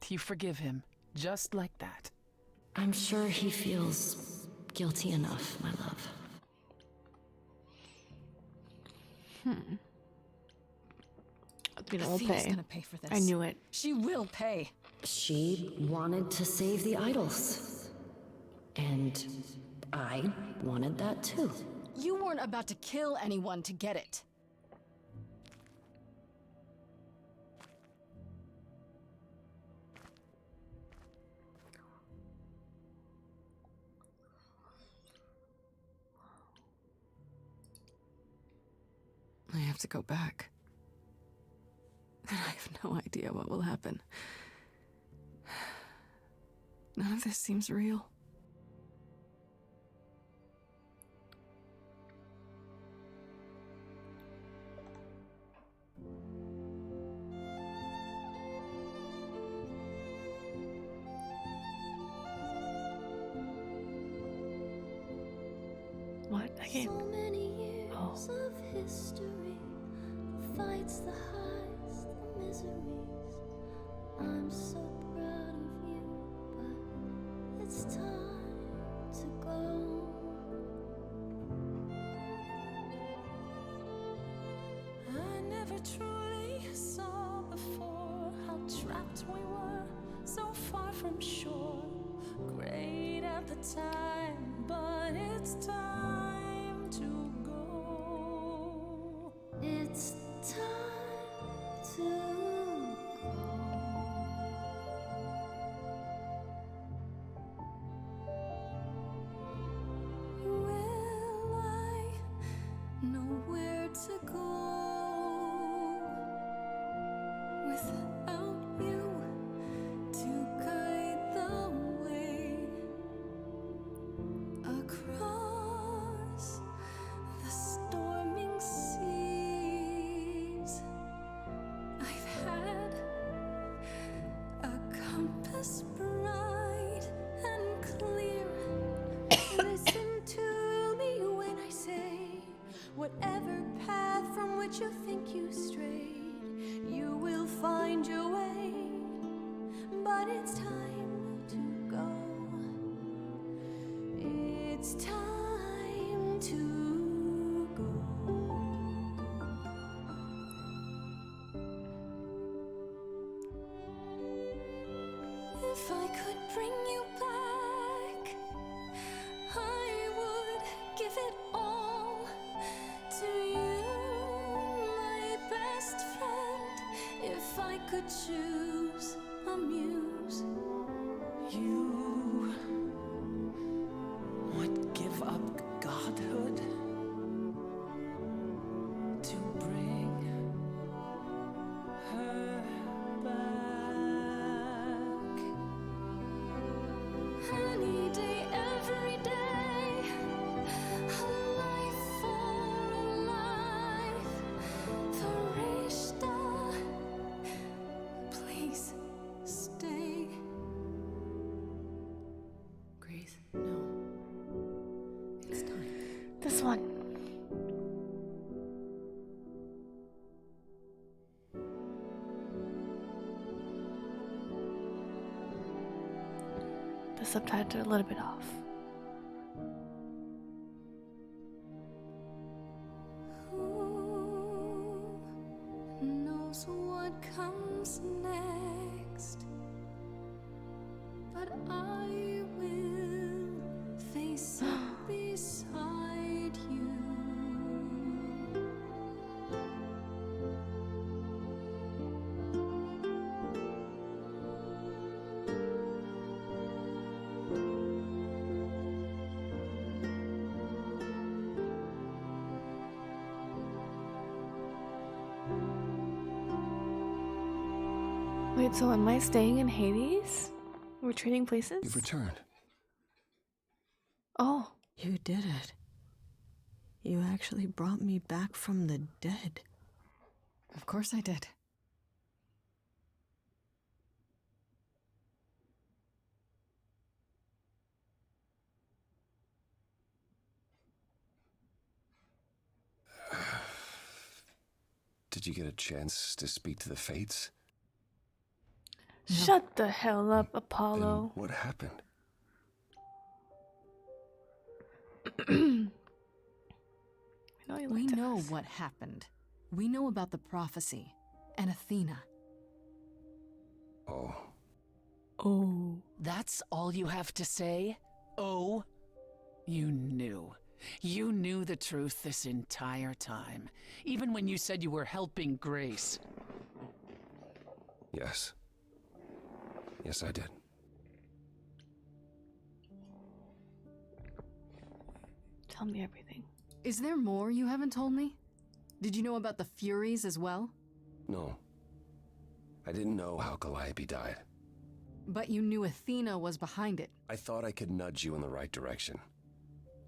You forgive him, just like that. I'm sure he feels guilty enough, my love. Athena will Athena's pay. gonna pay for this. I knew it. She will pay. She wanted to save the idols. And I wanted that too. You weren't about to kill anyone to get it. I have to go back. And I have no idea what will happen. None of this seems real. What? I can't. So many years of history, the fights, the highs, the miseries. I'm so proud of you, but it's time to go. I never truly saw before how trapped we were, so far from shore. Great at the time, but it's time to go. It's time to go. Will I know where to go without you to guide the way across the storming seas? I've had a compass bright and clear. Listen to me when I say, whatever path from which you think you strayed, you will find your way. But it's time to go. It's time to go. If I could bring you back, I would give it all to you, my best friend. If I could choose a muse, you Last one. The subtitles are a little bit off. Who knows what comes next? But I will face it beside you. Wait, so am I staying in Hades? We're trading places? You've returned. Oh. You did it. You actually brought me back from the dead. Of course I did. Did you get a chance to speak to the Fates? Shut the hell up, Apollo. What happened? We know what happened. We know about the prophecy and Athena. Oh. Oh. That's all you have to say? Oh? You knew. You knew the truth this entire time. Even when you said you were helping Grace. Yes. Yes, I did. Tell me everything. Is there more you haven't told me? Did you know about the Furies as well? No. I didn't know how Calliope died. But you knew Athena was behind it. I thought I could nudge you in the right direction.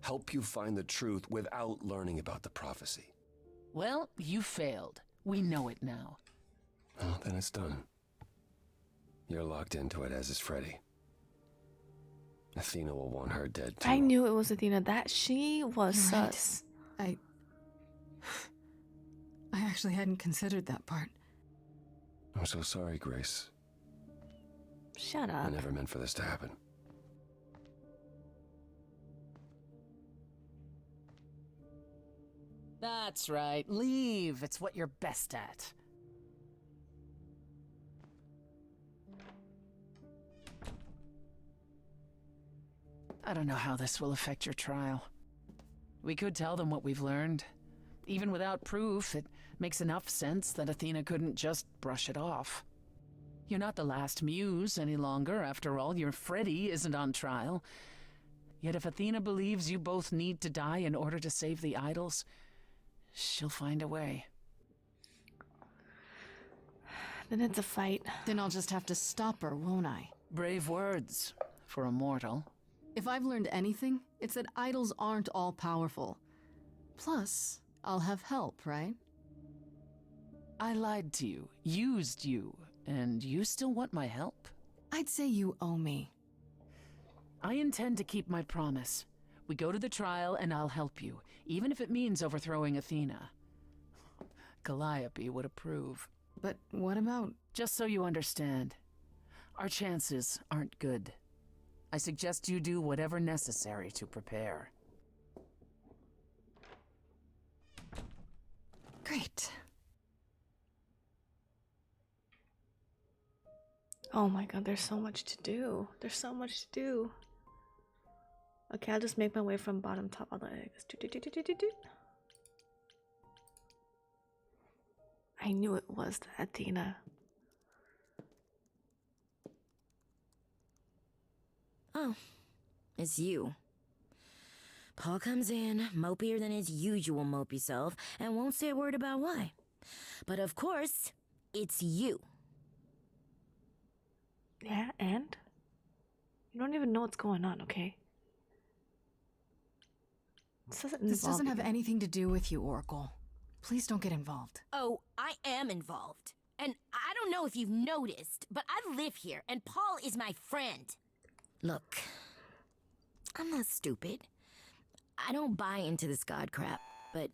Help you find the truth without learning about the prophecy. Well, you failed. We know it now. Well, then it's done. You're locked into it, as is Freddy. Athena will want her dead too. I knew it was Athena. That she was You're right. sus. I actually hadn't considered that part. I'm so sorry, Grace. Shut up. I never meant for this to happen. That's right. Leave. It's what you're best at. I don't know how this will affect your trial. We could tell them what we've learned. Even without proof, it makes enough sense that Athena couldn't just brush it off. You're not the last muse any longer. After all, your Freddy isn't on trial. Yet if Athena believes you both need to die in order to save the idols, she'll find a way. Then it's a fight. Then I'll just have to stop her, won't I? Brave words for a mortal. If I've learned anything, it's that idols aren't all powerful. Plus, I'll have help, right? I lied to you, used you, and you still want my help? I'd say you owe me. I intend to keep my promise. We go to the trial and I'll help you, even if it means overthrowing Athena. Calliope would approve. But what about... Just so you understand, our chances aren't good. I suggest you do whatever necessary to prepare. Great. Oh my god, there's so much to do. There's so much to do. Okay, I'll just make my way from bottom top all the eggs. I knew it was the Athena. Oh, it's you. Paul comes in, mopier than his usual mopey self, and won't say a word about why. But of course, it's you. Yeah, and? You don't even know what's going on, okay? This doesn't have anything to do with you, Oracle. Please don't get involved. Oh, I am involved. And I don't know if you've noticed, but I live here, and Paul is my friend. Look, I'm not stupid. I don't buy into this god crap, but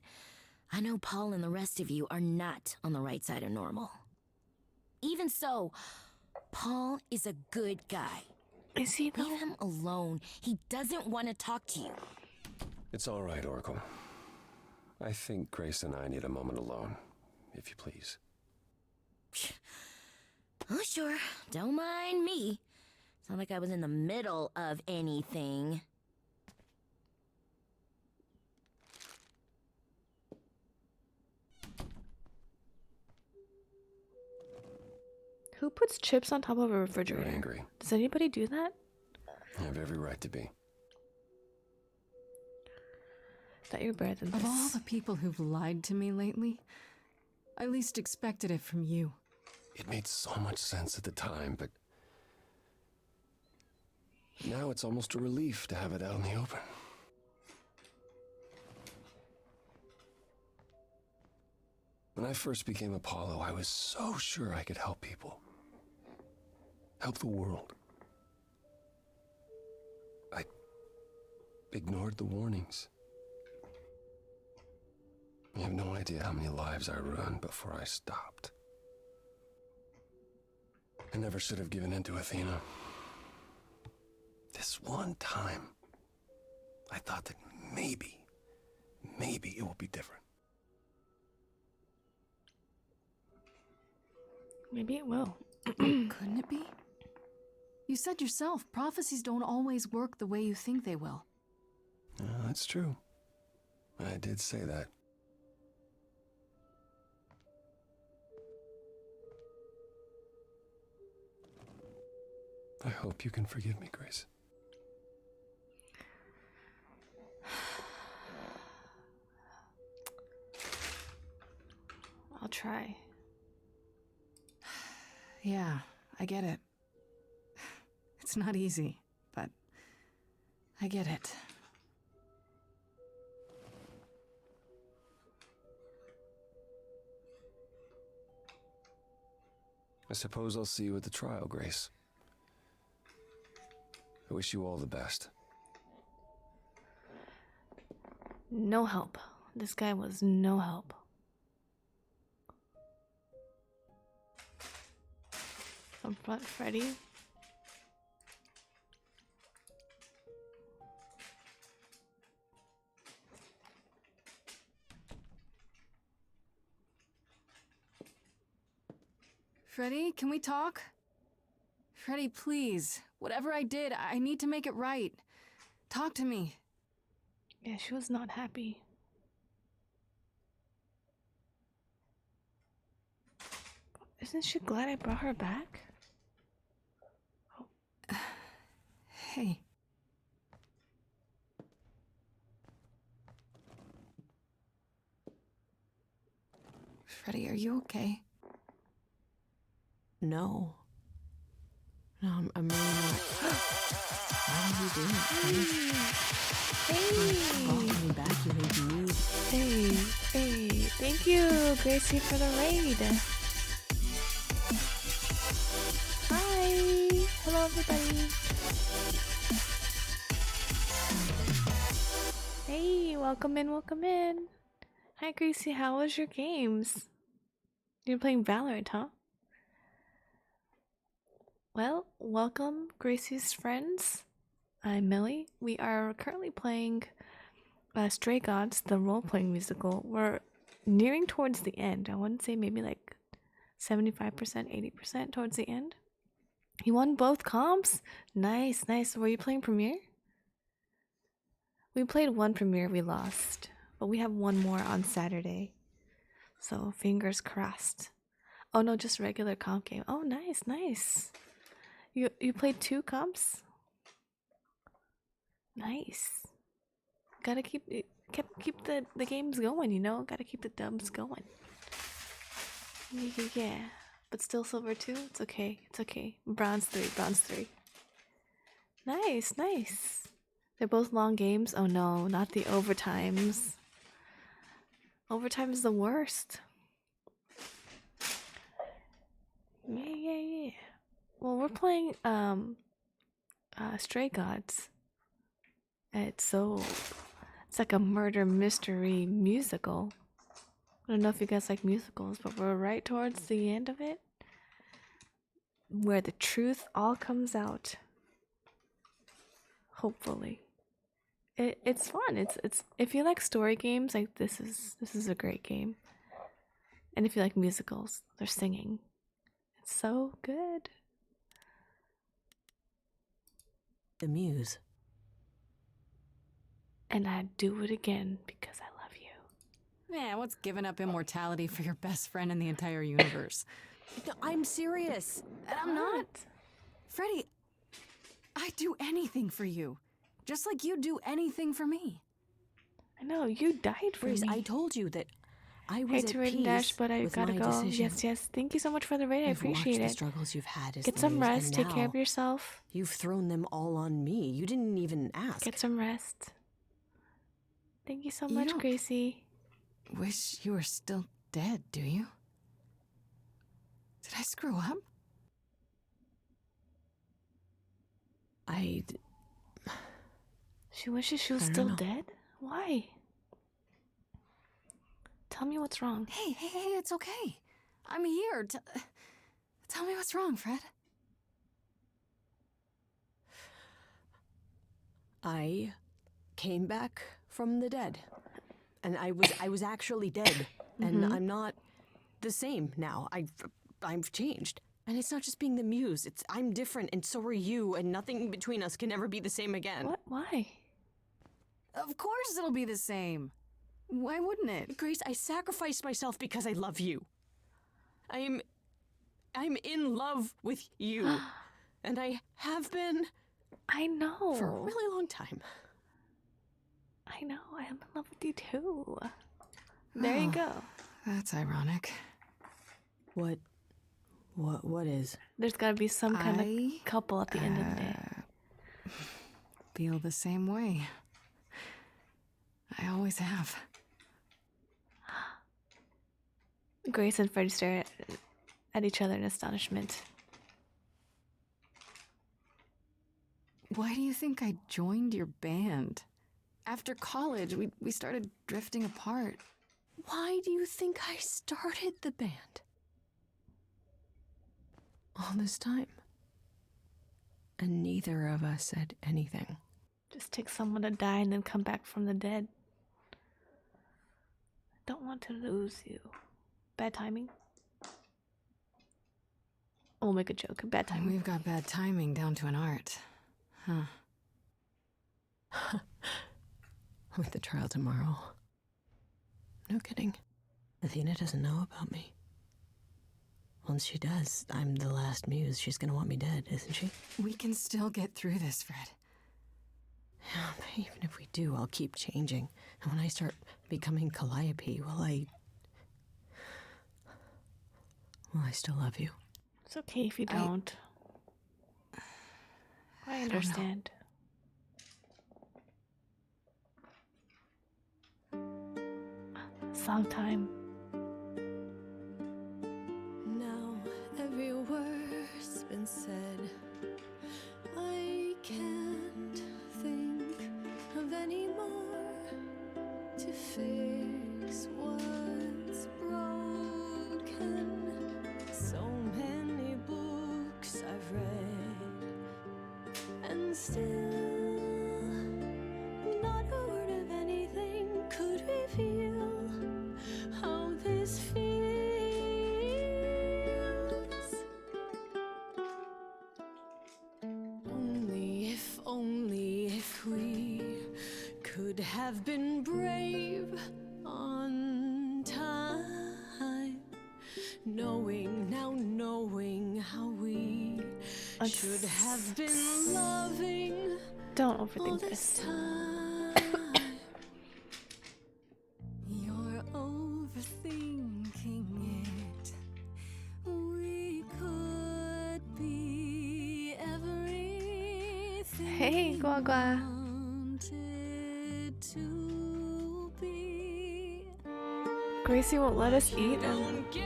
I know Paul and the rest of you are not on the right side of normal. Even so, Paul is a good guy. Is he though? Leave him alone. He doesn't want to talk to you. It's all right, Oracle. I think Grace and I need a moment alone, if you please. Oh, sure. Don't mind me. It's not like I was in the middle of anything. Who puts chips on top of a refrigerator? You're angry. Does anybody do that? You have every right to be. That you're better than this. Of all the people who've lied to me lately, I least expected it from you. It made so much sense at the time, but now it's almost a relief to have it out in the open. When I first became Apollo, I was so sure I could help people. Help the world. I ignored the warnings. You have no idea how many lives I ruined before I stopped. I never should have given in to Athena. This one time, I thought that maybe it will be different. Maybe it will. Couldn't it be? You said yourself, prophecies don't always work the way you think they will. That's true. I did say that. I hope you can forgive me, Grace. I'll try. Yeah, I get it. It's not easy, but I get it. I suppose I'll see you at the trial, Grace. I wish you all the best. No help. This guy was no help. From front, Freddy. Freddy, can we talk? Freddy, please. Whatever I did, I need to make it right. Talk to me. Yeah, she was not happy. Isn't she glad I brought her back? Oh. Hey. Freddy, are you okay? No. No, I'm really not. Why are you doing it? Hey! Me back, you made me. Hey! Thank you, Gracie, for the raid. Hi! Hello, everybody. Hey, welcome in, welcome in. Hi, Gracie, how was your games? You're playing Valorant, huh? Well, welcome, Gracie's friends. I'm Millie. We are currently playing Stray Gods, the role-playing musical. We're nearing towards the end. I wouldn't say maybe like 75%, 80% towards the end. You won both comps? Nice, nice. Were you playing Premiere? We played one Premiere, we lost. But we have one more on Saturday. So, fingers crossed. Oh no, just regular comp game. Oh, nice, nice. You played 2 comps? Nice. Gotta keep the games going, you know? Gotta keep the dubs going. Yeah. But still silver 2? It's okay. It's okay. Bronze 3, bronze 3. Nice, nice. They're both long games. Oh no, not the overtimes. Overtime is the worst. Yeah. Well, we're playing Stray Gods. It's so It's like a murder mystery musical. I don't know if you guys like musicals, but we're right towards the end of it, where the truth all comes out. Hopefully. It's fun. It's if you like story games, like this is a great game. And if you like musicals, they're singing. It's so good. The muse. And I'd do it again because I love you. Man, what's giving up immortality for your best friend in the entire universe? No, I'm serious. And I'm not. Freddy, I'd do anything for you. Just like you'd do anything for me. I know, you died for Grace, me. I told you that I was Hate at to raid and peace dash, but I with gotta my go. decision. Yes. Thank you so much for the raid. I I've appreciate watched it. the struggles you've had as Get the some muse, rest. and Take care of now yourself. You've thrown them all on me. You didn't even ask. Get some rest. Thank you so You much, don't Gracie. Wish you were still dead, do you? Did I screw up? She wishes she was I don't still know. dead? Why? Tell me what's wrong. Hey, it's okay. I'm here. Tell me what's wrong, Fred. I came back from the dead. And I was actually dead. And I'm not the same now. I've changed. And it's not just being the muse. I'm different and so are you, and nothing between us can ever be the same again. What? Why? Of course it'll be the same. Why wouldn't it? Grace, I sacrificed myself because I love you. I'm in love with you. And I have been. I know. For a really long time. I know. I am in love with you too. There you go. That's ironic. What is? There's gotta be some kind of couple at the end of the day. Feel the same way. I always have. Grace and Freddy stare at each other in astonishment. Why do you think I joined your band? After college, we started drifting apart. Why do you think I started the band? All this time. And neither of us said anything. Just take someone to die and then come back from the dead. Don't want to lose you. Bad timing. We'll make a joke. Bad timing. We've got bad timing down to an art. Huh. With the trial tomorrow. No kidding. Athena doesn't know about me. Once she does, I'm the last muse. She's gonna want me dead, isn't she? We can still get through this, Fred. Yeah, but even if we do, I'll keep changing. And when I start becoming Calliope, I still love you. It's okay if you don't. I understand. Song time. Now every word's been said. I can't think of any more to fix what's broken. So many books I've read, and still not a word of anything could reveal how this feels. Only if we could have been brave on time, knowing how we should have been loving. Don't overthink this. You're overthinking it. We could be everything. Hey, Guagua. Wanted to be. Gracie won't let us eat. Don't get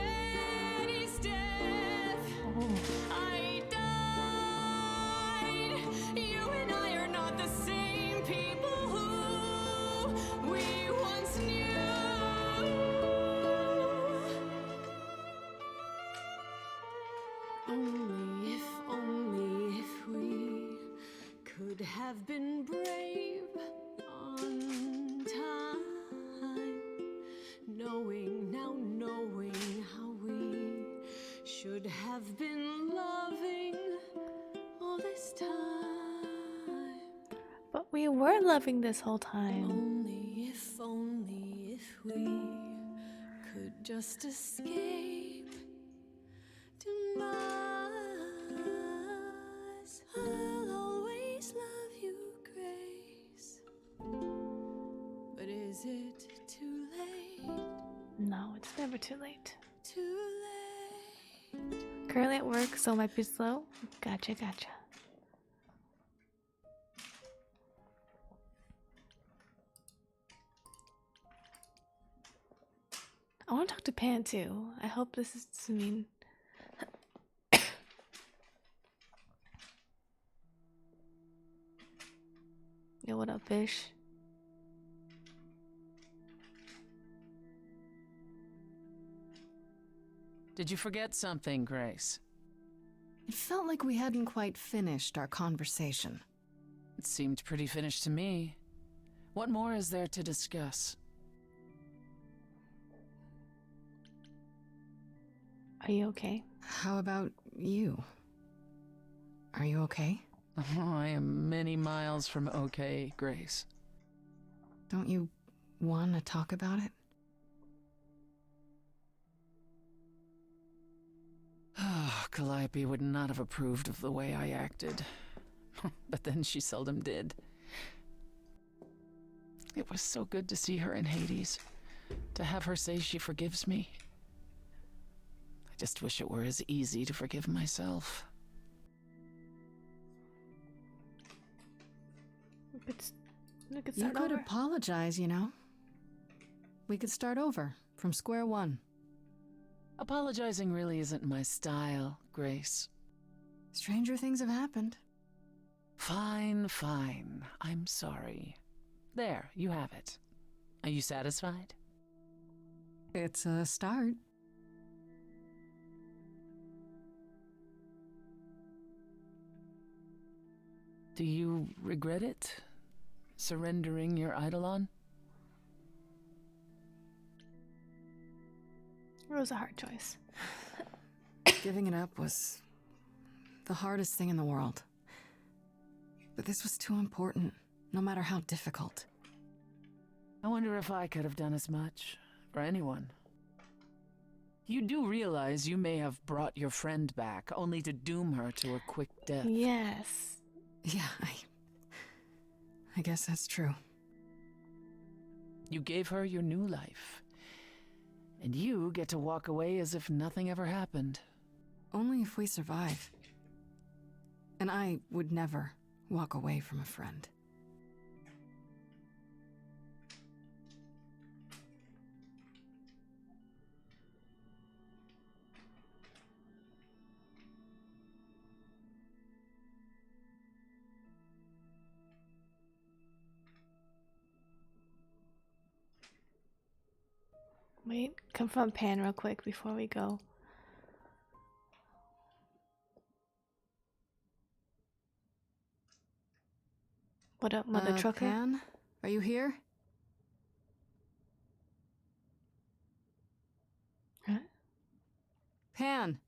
any step. I died. You and I are not the same people who have been brave on time, knowing how we should have been loving all this time. But we were loving this whole time. Only if we could just escape demise. I'll always love you, Grace. But is it too late? No, it's never too late. Too late. Currently at work, so it might be slow. Gotcha. I want to talk to Pan too. I hope this is mean. Yo, what up, fish? Did you forget something, Grace? It felt like we hadn't quite finished our conversation. It seemed pretty finished to me. What more is there to discuss? Are you okay? How about you? Are you okay? Oh, I am many miles from okay, Grace. Don't you want to talk about it? Calliope would not have approved of the way I acted. But then she seldom did. It was so good to see her in Hades. To have her say she forgives me. I just wish it were as easy to forgive myself. We could You start could over. apologize, you know. We could start over, from square one. Apologizing really isn't my style, Grace. Stranger things have happened. Fine. I'm sorry. There, you have it. Are you satisfied? It's a start. Do you regret it? Surrendering your Eidolon? It was a hard choice. Giving it up was the hardest thing in the world. But this was too important, no matter how difficult. I wonder if I could have done as much for anyone. You do realize you may have brought your friend back, only to doom her to a quick death. Yes. Yeah, I guess that's true. You gave her your new life. And you get to walk away as if nothing ever happened. Only if we survive. And I would never walk away from a friend. Wait, confront Pan real quick before we go. What up, mother trucker? Pan, are you here? Huh? Pan!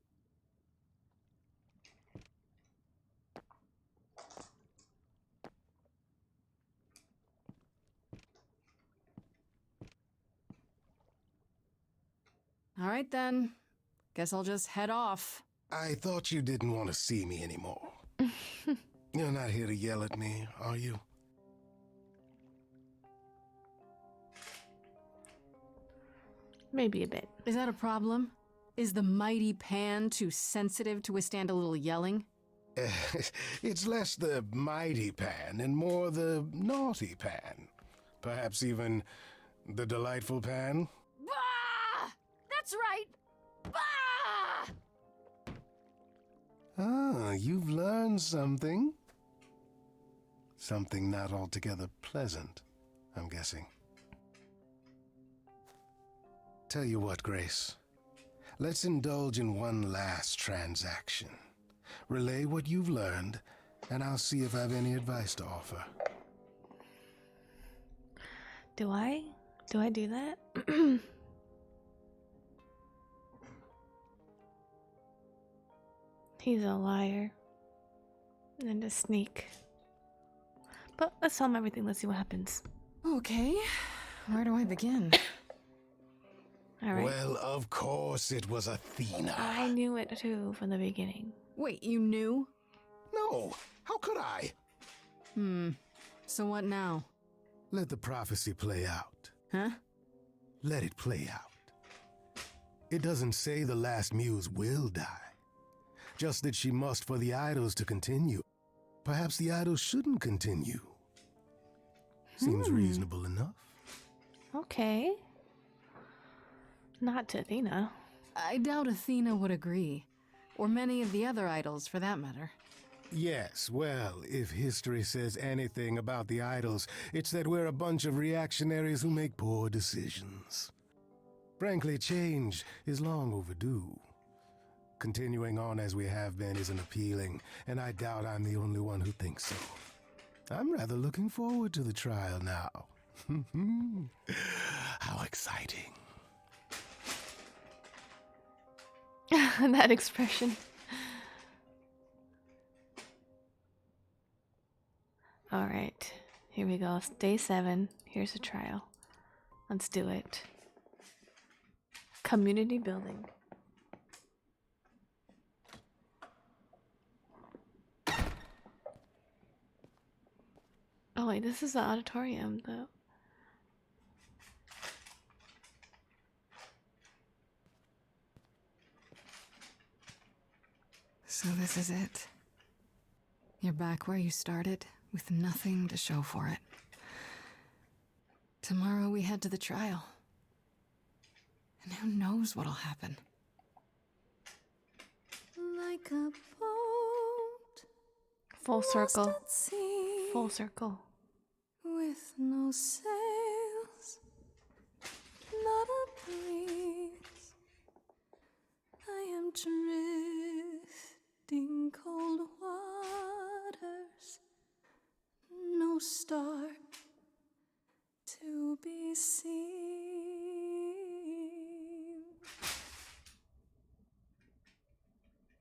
All right then. Guess I'll just head off. I thought you didn't want to see me anymore. You're not here to yell at me, are you? Maybe a bit. Is that a problem? Is the mighty Pan too sensitive to withstand a little yelling? It's less the mighty Pan and more the naughty Pan. Perhaps even the delightful Pan. Bah! That's right! Bah! Ah, you've learned something. Something not altogether pleasant, I'm guessing. Tell you what, Grace. Let's indulge in one last transaction. Relay what you've learned, and I'll see if I have any advice to offer. Do I? Do I do that? He's a liar. And a sneak. But let's tell him everything. Let's see what happens. Okay, where do I begin? Alright. Well, of course it was Athena. I knew it too from the beginning. Wait, you knew? No, how could I? So what now? Let the prophecy play out. Huh? Let it play out. It doesn't say the last muse will die. Just that she must for the idols to continue. Perhaps the idols shouldn't continue. Seems reasonable enough. Okay. Not to Athena. I doubt Athena would agree. Or many of the other idols, for that matter. Yes, well, if history says anything about the idols, it's that we're a bunch of reactionaries who make poor decisions. Frankly, change is long overdue. Continuing on as we have been isn't appealing, and I doubt I'm the only one who thinks so. I'm rather looking forward to the trial now. How exciting. That expression. Alright, here we go. Day 7. Here's the trial. Let's do it. Community building. Oh wait, this is the auditorium though. So this is it. You're back where you started, with nothing to show for it. Tomorrow we head to the trial. And who knows what'll happen. Like a boat Full circle. lost at sea, Full circle. with no sails, not a breeze. I am drifting cold waters, no star to be seen.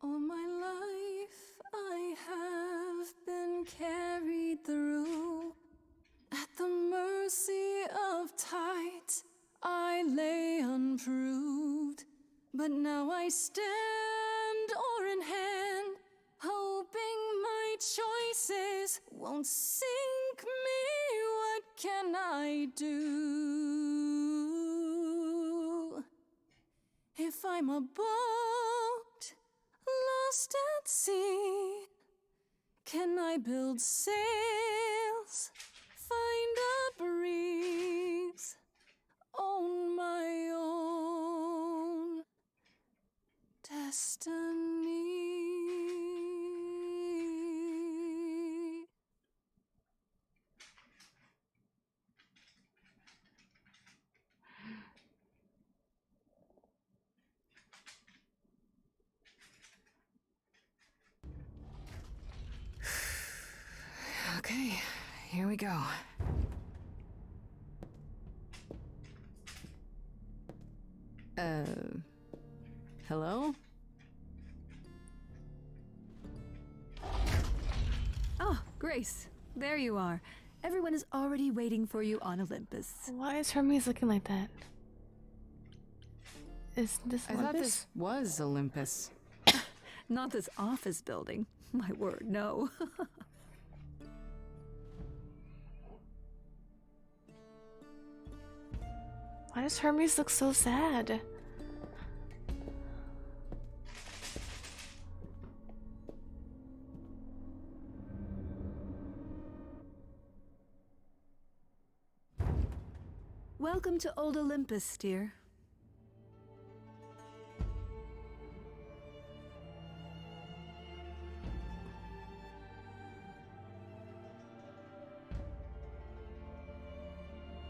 All my life I have been carried through. At the mercy of tides, I lay unproved. But now I stand oar in hand, hoping my choices won't sink me. What can I do? If I'm a boat lost at sea, can I build sails, find a breeze, own my own destiny? Okay, here we go. Hello? Oh, Grace, there you are. Everyone is already waiting for you on Olympus. Why is Hermes looking like that? Is this I thought Olympus? this was Olympus. Not this office building. My word, no. Why does Hermes look so sad? Welcome to Old Olympus, dear.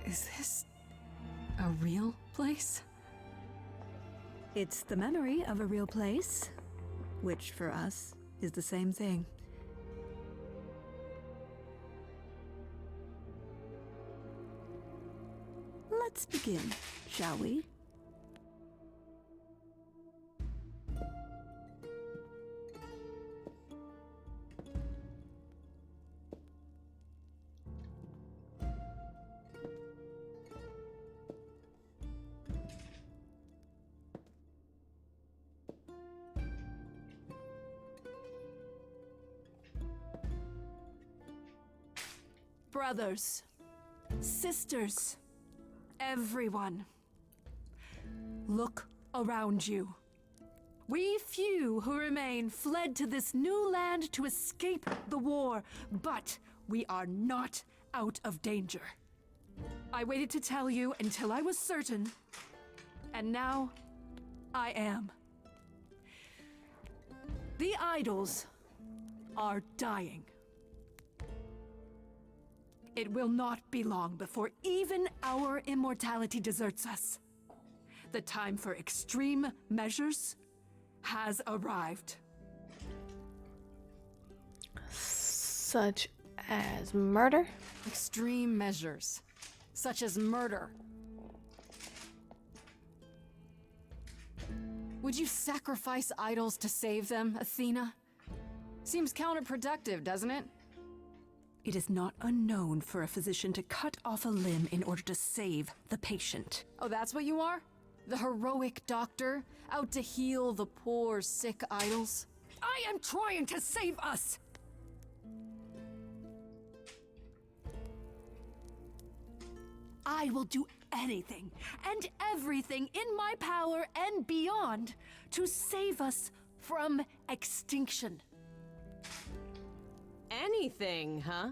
Is this a real place? It's the memory of a real place, which for us is the same thing. let's begin, shall we? Brothers, sisters, everyone, look around you. We few who remain fled to this new land to escape the war, but we are not out of danger. I waited to tell you until I was certain, and now I am. The idols are dying. It will not be long before even our immortality deserts us. The time for extreme measures has arrived. Such as murder? Extreme measures, such as murder. Would you sacrifice idols to save them, Athena? Seems counterproductive, doesn't it? It is not unknown for a physician to cut off a limb in order to save the patient. Oh, that's what you are? The heroic doctor, out to heal the poor, sick idols? I am trying to save us! I will do anything and everything in my power and beyond to save us from extinction. Anything, huh?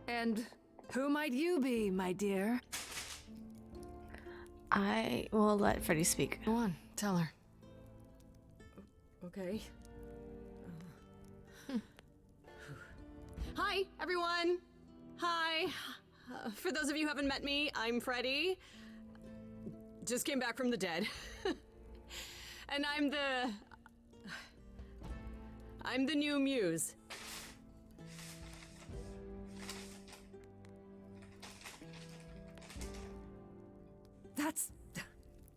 And who might you be, my dear? I will let Freddie speak. Go on, tell her. Okay. Hi, everyone! Hi! For those of you who haven't met me, I'm Freddie. Just came back from the dead. And I'm the new muse.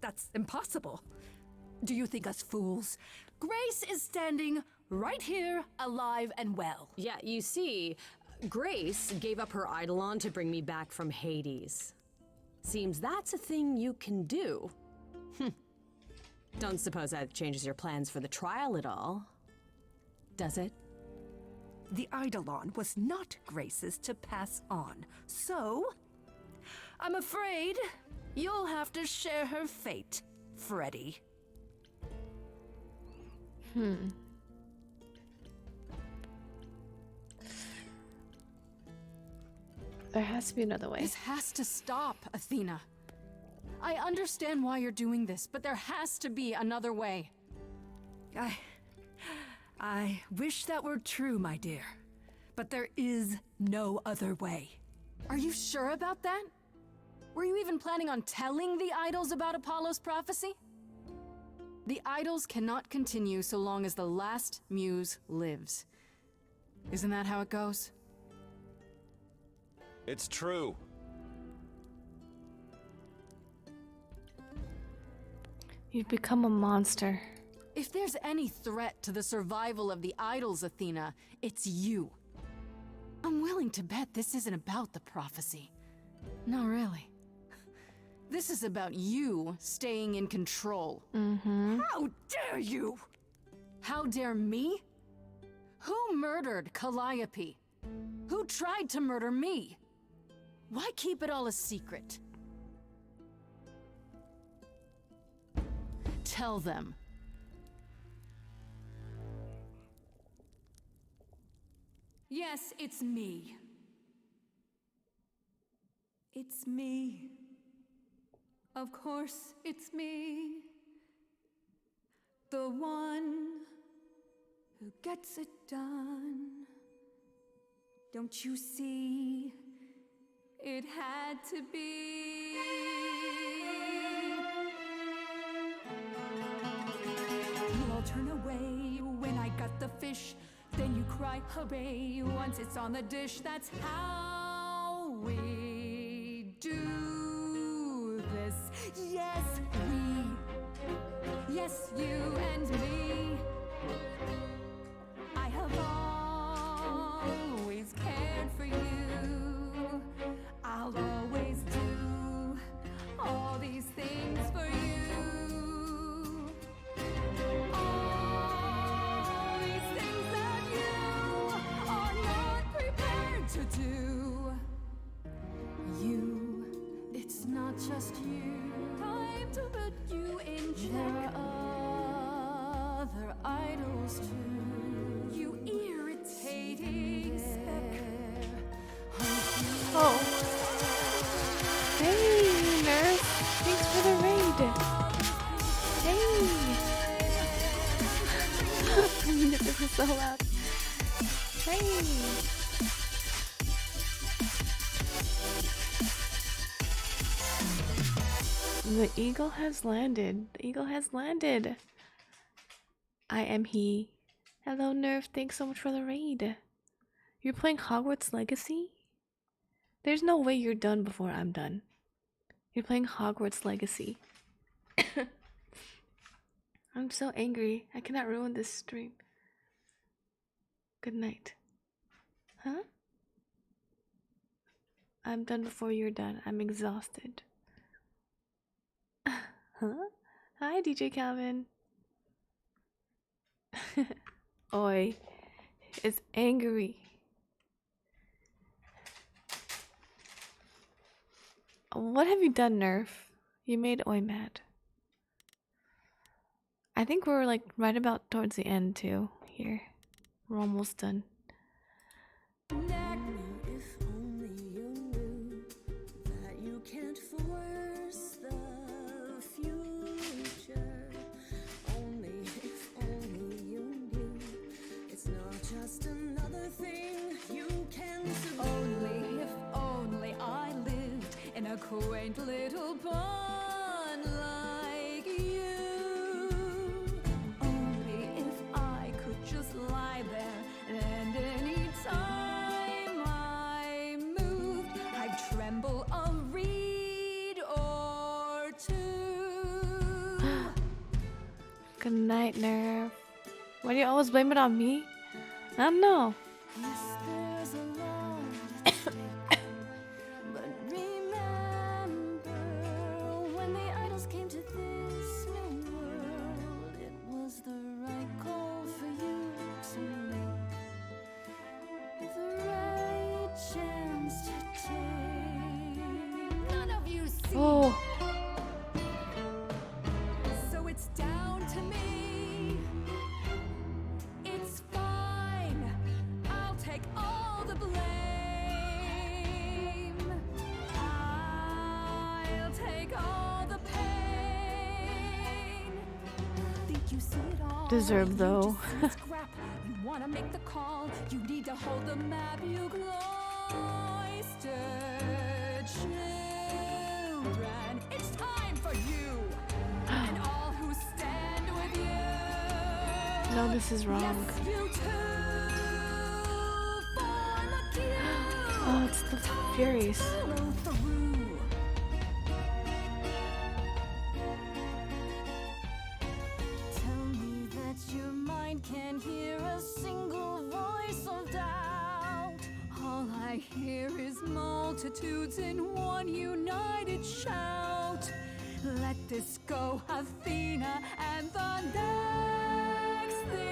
That's impossible. Do you think us fools? Grace is standing right here, alive and well. Yeah, you see, Grace gave up her Eidolon to bring me back from Hades. Seems that's a thing you can do. Don't suppose that changes your plans for the trial at all, does it? The Eidolon was not Grace's to pass on, so I'm afraid you'll have to share her fate, Freddie. There has to be another way. This has to stop, Athena. I understand why you're doing this, but there has to be another way. I wish that were true, my dear. But there is no other way. Are you sure about that? Were you even planning on telling the idols about Apollo's prophecy? The idols cannot continue so long as the last muse lives. Isn't that how it goes? It's true. You've become a monster. If there's any threat to the survival of the idols, Athena, it's you. I'm willing to bet this isn't about the prophecy. No, really. This is about you staying in control. How dare you? How dare me? Who murdered Calliope? Who tried to murder me? Why keep it all a secret? Tell them. Yes, it's me. It's me. Of course, it's me. The one who gets it done. Don't you see? It had to be. got the fish, then you cry hooray once it's on the dish. That's how we do this. Yes, we. Yes, you and me. I have always cared for you. I'll always do all these things for you. All these things that you are not prepared to do. You, it's not just you. Time to put you in check. There are other idols too. You irritating speck. Oh. Hey, Nerf. Thanks for the raid. Hey. This is so loud. Hey. The eagle has landed. The eagle has landed. I am he. Hello, Nerf. Thanks so much for the raid. You're playing Hogwarts Legacy? There's no way you're done before I'm done. You're playing Hogwarts Legacy. I'm so angry. I cannot ruin this stream. Good night. Huh? I'm done before you're done. I'm exhausted. Huh? Hi, DJ Calvin. Oi is angry. What have you done, Nerf? You made Oi mad. I think we're like right about towards the end too. Here, we're almost done. If only you knew that you can't force the future. Only if only you knew it's not just another thing you can do. Only if only I lived in a quaint little pond like you. Only if I could just lie there and any time I moved, I'd tremble a reed or two. Good night, Nerf. Why do you always blame it on me? I don't know. Yes, there's a lot at stake. But remember, when the idols came to this new world, it was the right call for you to make, the right chance to take. None of you see. Oh. So it's down to me. It's fine. I'll take all the blame. I'll take all the pain. Think you see it all. Deserve though. You just scrap. You wanna make the call. You need to hold the map. You cloistered children. It's time for you and all who stand with you. No, this is wrong. Yes, you too. Form a queue. Oh, it's the Furies. Follow through. Tell me that your mind can hear a single voice of doubt. All I hear is multitudes in one united shout. Let this go, Athena, and the next thing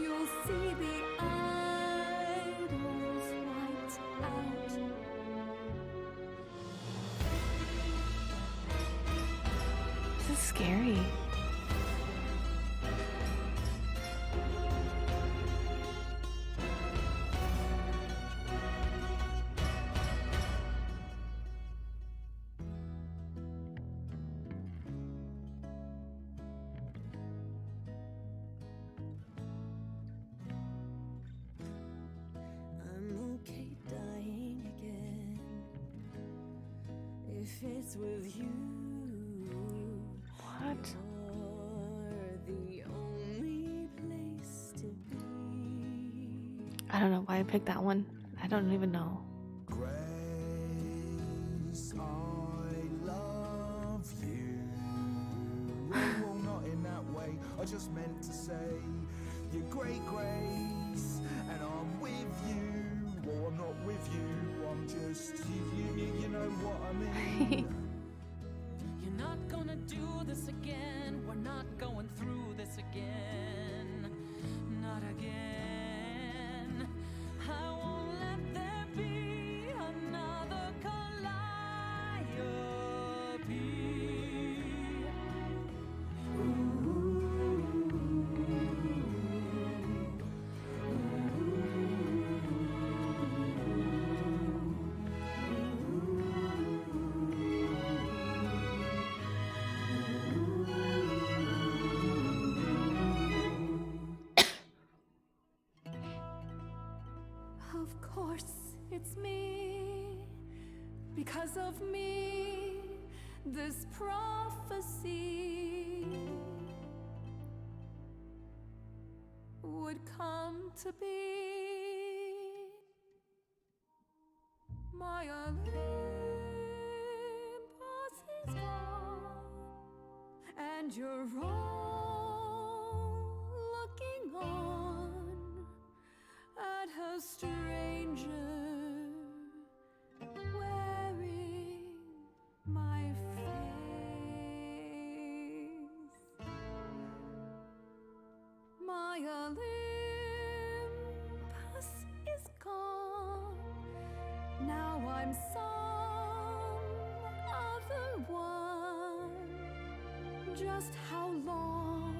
you'll see the idols wiped out. This is scary. I'm okay dying again if it's with you. What? You're the why I picked that one. I don't even know. Grace, I love you. Oh, not in that way. I just meant to say you're great, Grace, and I'm with you. Well, I'm not with you. I'm just you know what I mean. You're not gonna do this again. We're not going through this again. Not again. I won't let there be another Calliope. Of course, it's me. Because of me, this prophecy would come to be. My Olympus is gone, and you're all looking on at a stranger wearing my face. My Olympus is gone. Now I'm some other one. Just how long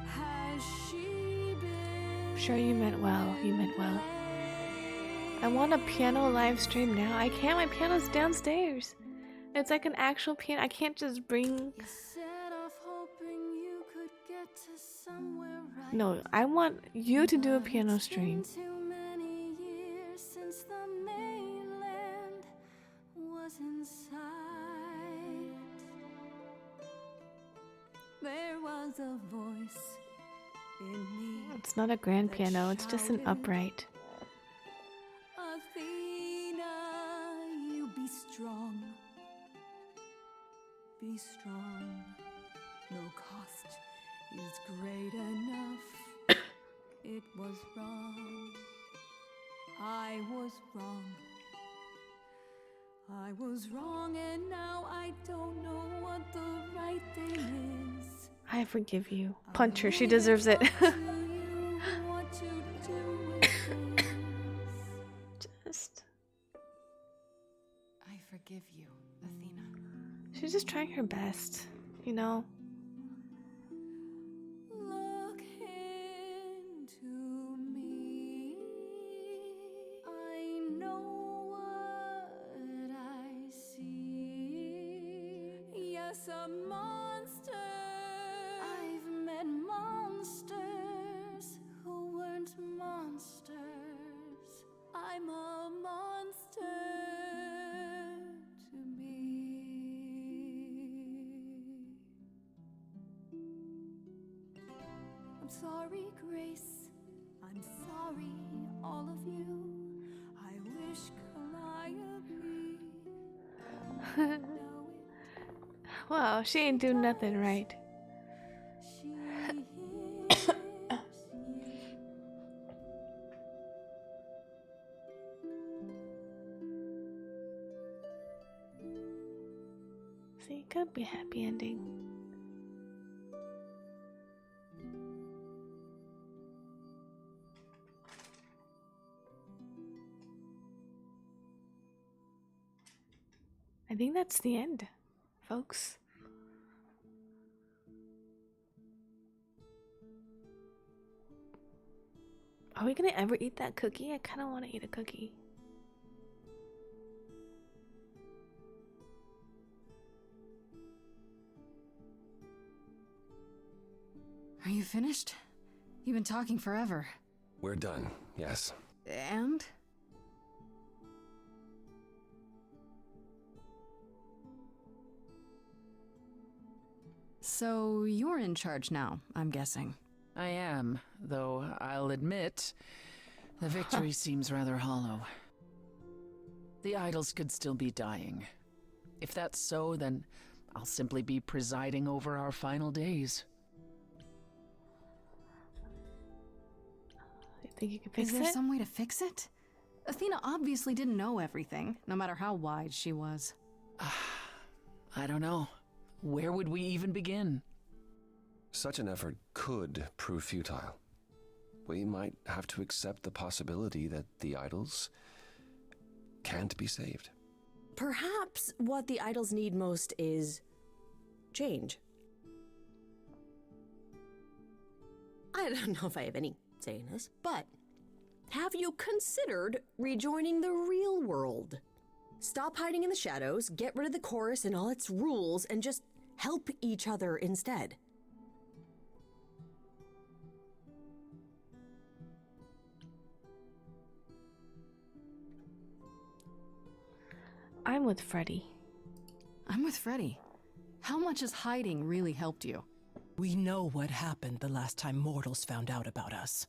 has she been? Sure, you meant well. You meant well. I want a piano live stream now. I can't. My piano's downstairs. It's like an actual piano. I can't just bring. Set off hoping you could get to somewhere right. No, I want you to do a piano stream. Too many years since the mainland was in sight. There was a voice in me. It's not a grand piano. It's just an upright. Athena, you be strong. Be strong. No cost is great enough. It was wrong. I was wrong. I was wrong, and now I don't know what the right thing is. I forgive you. Punch her. She deserves it. What to do with Just. I forgive you, Athena. She's just trying her best, you know? Look into me. I know what I see. Yes, a monster. I've met monsters who weren't monsters. I'm a monster to me. I'm sorry, Grace. I'm sorry, all of you. I wish Calliope. Wow, she ain't do nothing right. See, it could be a happy ending. I think that's the end, folks. Are we gonna ever eat that cookie? I kind of want to eat a cookie. Are you finished? You've been talking forever. We're done, yes. And? So you're in charge now, I'm guessing. I am, though I'll admit, The victory seems rather hollow. The idols could still be dying. If that's so, then I'll simply be presiding over our final days. You think you can fix Is it? there some way to fix it? Athena obviously didn't know everything, no matter how wise she was. I don't know. Where would we even begin? Such an effort could prove futile. We might have to accept the possibility that the idols can't be saved. Perhaps what the idols need most is change. I don't know if I have any say in this, but have you considered rejoining the real world? Stop hiding in the shadows, get rid of the chorus and all its rules, and just help each other instead. I'm with Freddy. I'm with Freddy. How much has hiding really helped you? We know what happened the last time mortals found out about us.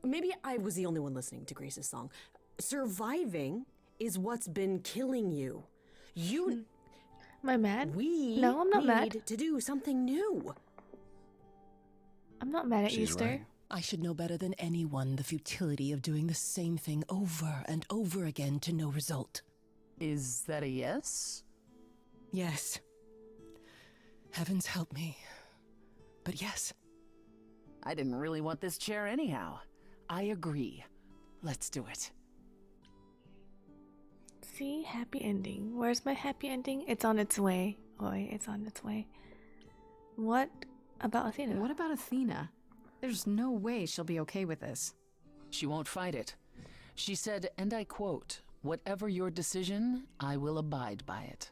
Maybe I was the only one listening to Grace's song. Surviving is what's been killing you. You... Am I mad? No, I'm not mad. need to do something new. I'm not mad at you, She's Stir. right. I should know better than anyone the futility of doing the same thing over and over again to no result. Is that a yes? Yes. Heavens help me. But yes. I didn't really want this chair anyhow. I agree. Let's do it. See? Happy ending. Where's my happy ending? It's on its way. Oi, it's on its way. What about Athena? What about Athena? There's no way she'll be okay with this. She won't fight it. She said, and I quote, "Whatever your decision, I will abide by it."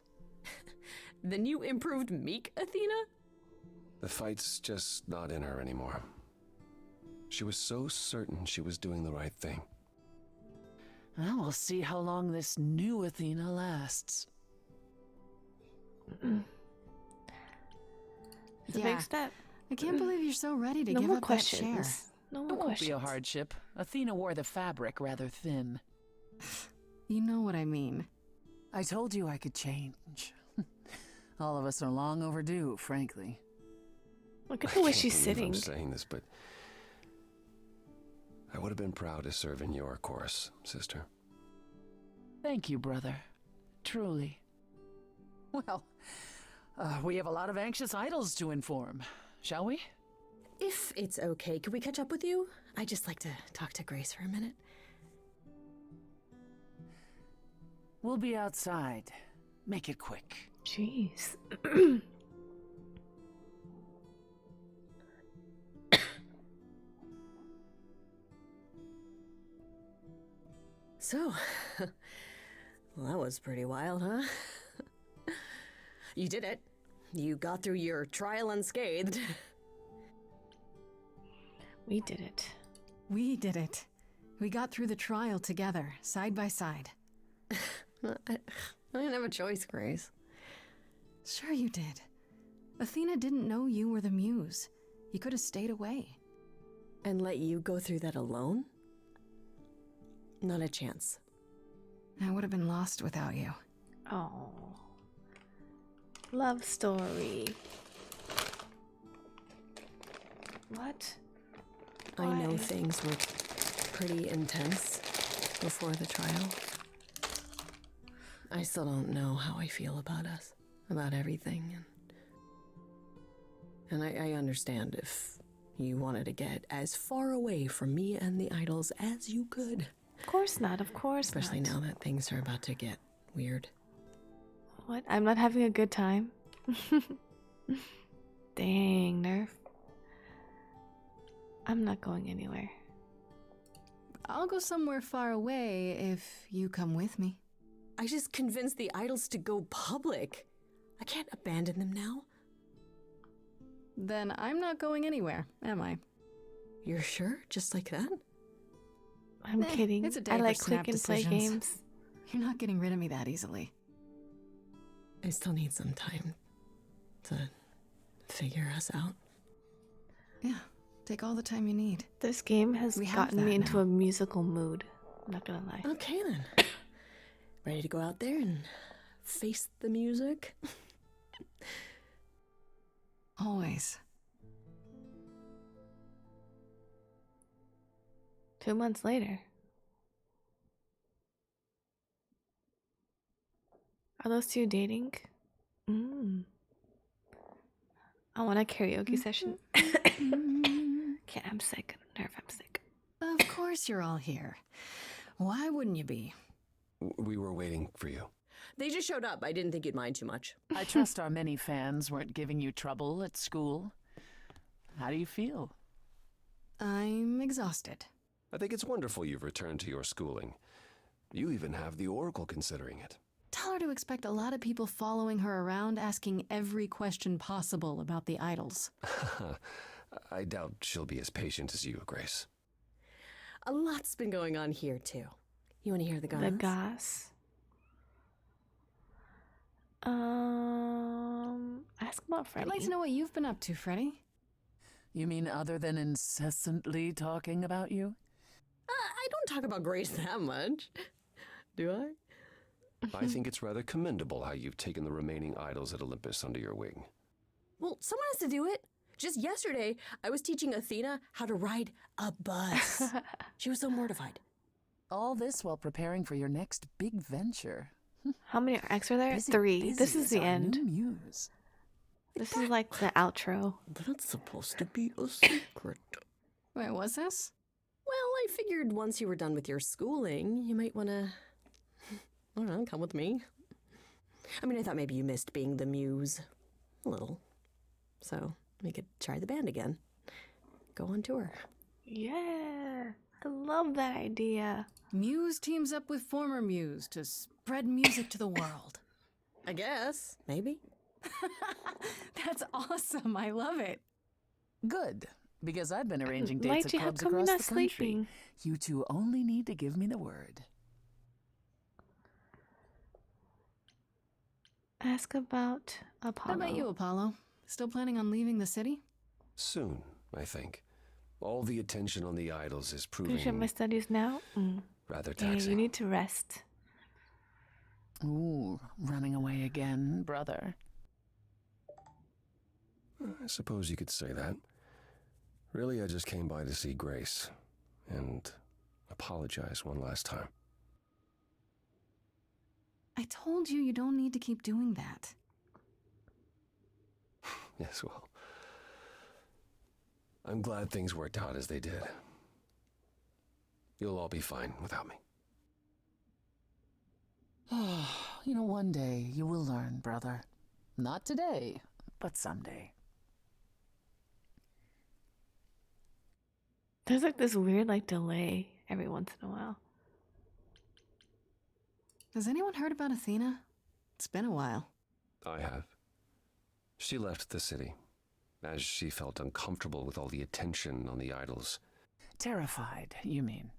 Then you improved meek, Athena? The fight's just not in her anymore. She was so certain she was doing the right thing. Well, we'll see how long this new Athena lasts. It's a big step. I can't believe you're so ready to No give more up questions. that chair. No It more won't questions. be a hardship. Athena wore the fabric rather thin. You know what I mean. I told you I could change. All of us are long overdue, frankly. Look at the way she's Can't believe sitting. I'm saying this, but I would have been proud to serve in your course, sister. Thank you, brother. Truly. Well, we have a lot of anxious idols to inform, shall we? If it's okay, could we catch up with you? I'd just like to talk to Grace for a minute. We'll be outside. Make it quick. Jeez. So, well, that was pretty wild, huh? You did it. You got through your trial unscathed. We did it. We did it. We got through the trial together, side by side. I didn't have a choice, Grace. Sure you did. Athena didn't know you were the muse. You could have stayed away. And let you go through that alone? Not a chance. I would have been lost without you. Oh. Love story. What? I know Why? things were pretty intense before the trial. I still don't know how I feel about us, about everything. And I understand if you wanted to get as far away from me and the idols as you could. Of course not, of course Especially not. now that things are about to get weird. What? I'm not having a good time? Dang, Nerf. I'm not going anywhere. I'll go somewhere far away if you come with me. I just convinced the idols to go public. I can't abandon them now. Then I'm not going anywhere, am I? You're sure? Just like that? I'm kidding. It's a day I for like snap click and play decisions. games. You're not getting rid of me that easily. I still need some time to figure us out. Yeah, Take all the time you need. This game has We have gotten that me into now. a musical mood. I'm not gonna lie. Okay then. Ready to go out there and face the music? Always. 2 months later. Are those two dating? I want a karaoke session. Okay, I'm sick. Nerve, I'm sick. Of course you're all here. Why wouldn't you be? We were waiting for you. They just showed up. I didn't think you'd mind too much. I trust our many fans weren't giving you trouble at school. How do you feel? I'm exhausted. I think it's wonderful you've returned to your schooling. You even have the Oracle considering it. Tell her to expect a lot of people following her around asking every question possible about the idols. I doubt she'll be as patient as you, Grace. A lot's been going on here, too. You want to hear the goss? The goss. Ask about Freddy. I'd like to know what you've been up to, Freddy. You mean other than incessantly talking about you? I don't talk about Grace that much. Do I? I think it's rather commendable how you've taken the remaining idols at Olympus under your wing. Well, someone has to do it. Just yesterday, I was teaching Athena how to ride a bus. She was so mortified. All this while preparing for your next big venture. How many acts are there? Busy, 3. busy This is as the our end. new muse. This is like the outro. That's supposed to be a secret. Wait, what's this? Well, I figured once you were done with your schooling, you might want to, I don't know, come with me. I mean, I thought maybe you missed being the muse. A little. So we could try the band again. Go on tour. Yeah. I love that idea. Muse teams up with former Muse to spread music to the world. I guess. Maybe. That's awesome. I love it. Good, because I've been arranging dates Lighty, at how clubs come you're across not the country. sleeping? You two only need to give me the word. Ask about Apollo. How about you, Apollo? Still planning on leaving the city? Soon, I think. All the attention on the idols is Finish up proving my studies now? rather Yeah, taxing. you need to rest. Ooh, running away again, brother. I suppose you could say that. Really, I just came by to see Grace and apologize one last time. I told you don't need to keep doing that. Yes, well, I'm glad things worked out as they did. You'll all be fine without me. You know, one day you will learn, brother. Not today, but someday. There's like this weird like delay every once in a while. Has anyone heard about Athena? It's been a while. I have. She left the city, as she felt uncomfortable with all the attention on the idols. Terrified, you mean?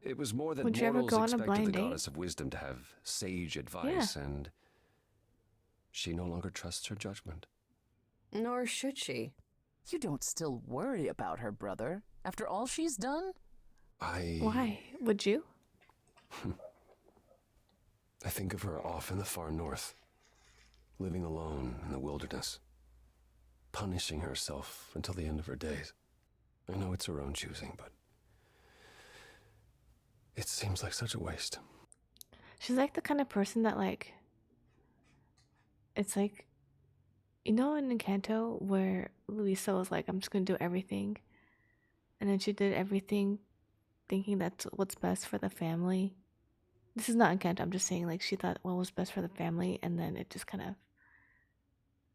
It was more that Would you ever mortals go on a expected blind the date? goddess of wisdom to have sage advice, and she no longer trusts her judgment. Nor should she. You don't still worry about her, brother, after all she's done? Why? Would you? I think of her off in the far north, living alone in the wilderness, punishing herself until the end of her days. I know it's her own choosing, but it seems like such a waste. She's like the kind of person that like, it's like, you know in Encanto where Luisa was like, I'm just gonna do everything, and then she did everything thinking that's what's best for the family. This is not Encanto, I'm just saying like she thought what was best for the family, and then it just kind of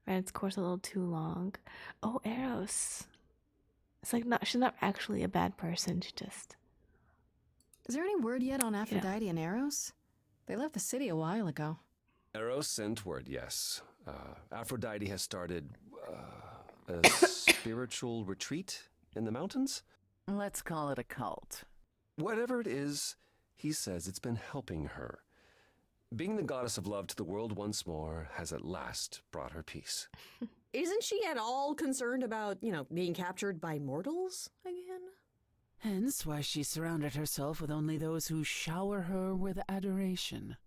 ran its course a little too long. Oh, Eros. It's like she's not actually a bad person, she just... Is there any word yet on Aphrodite and Eros? They left the city a while ago. Eros sent word, yes. Aphrodite has started a spiritual retreat in the mountains? Let's call it a cult. Whatever it is, he says it's been helping her. Being the goddess of love to the world once more has at last brought her peace. Isn't she at all concerned about, being captured by mortals again? Hence why she surrounded herself with only those who shower her with adoration.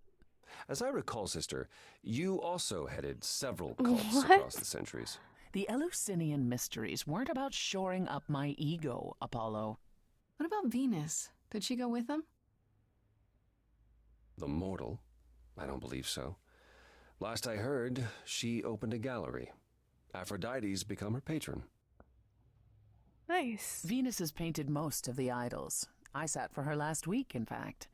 As I recall, sister, you also headed several cults across the centuries. The Eleusinian mysteries weren't about shoring up my ego, Apollo. What about Venus? Did she go with them? The mortal? I don't believe so. Last I heard, she opened a gallery. Aphrodite's become her patron. Nice. Venus has painted most of the idols. I sat for her last week, in fact.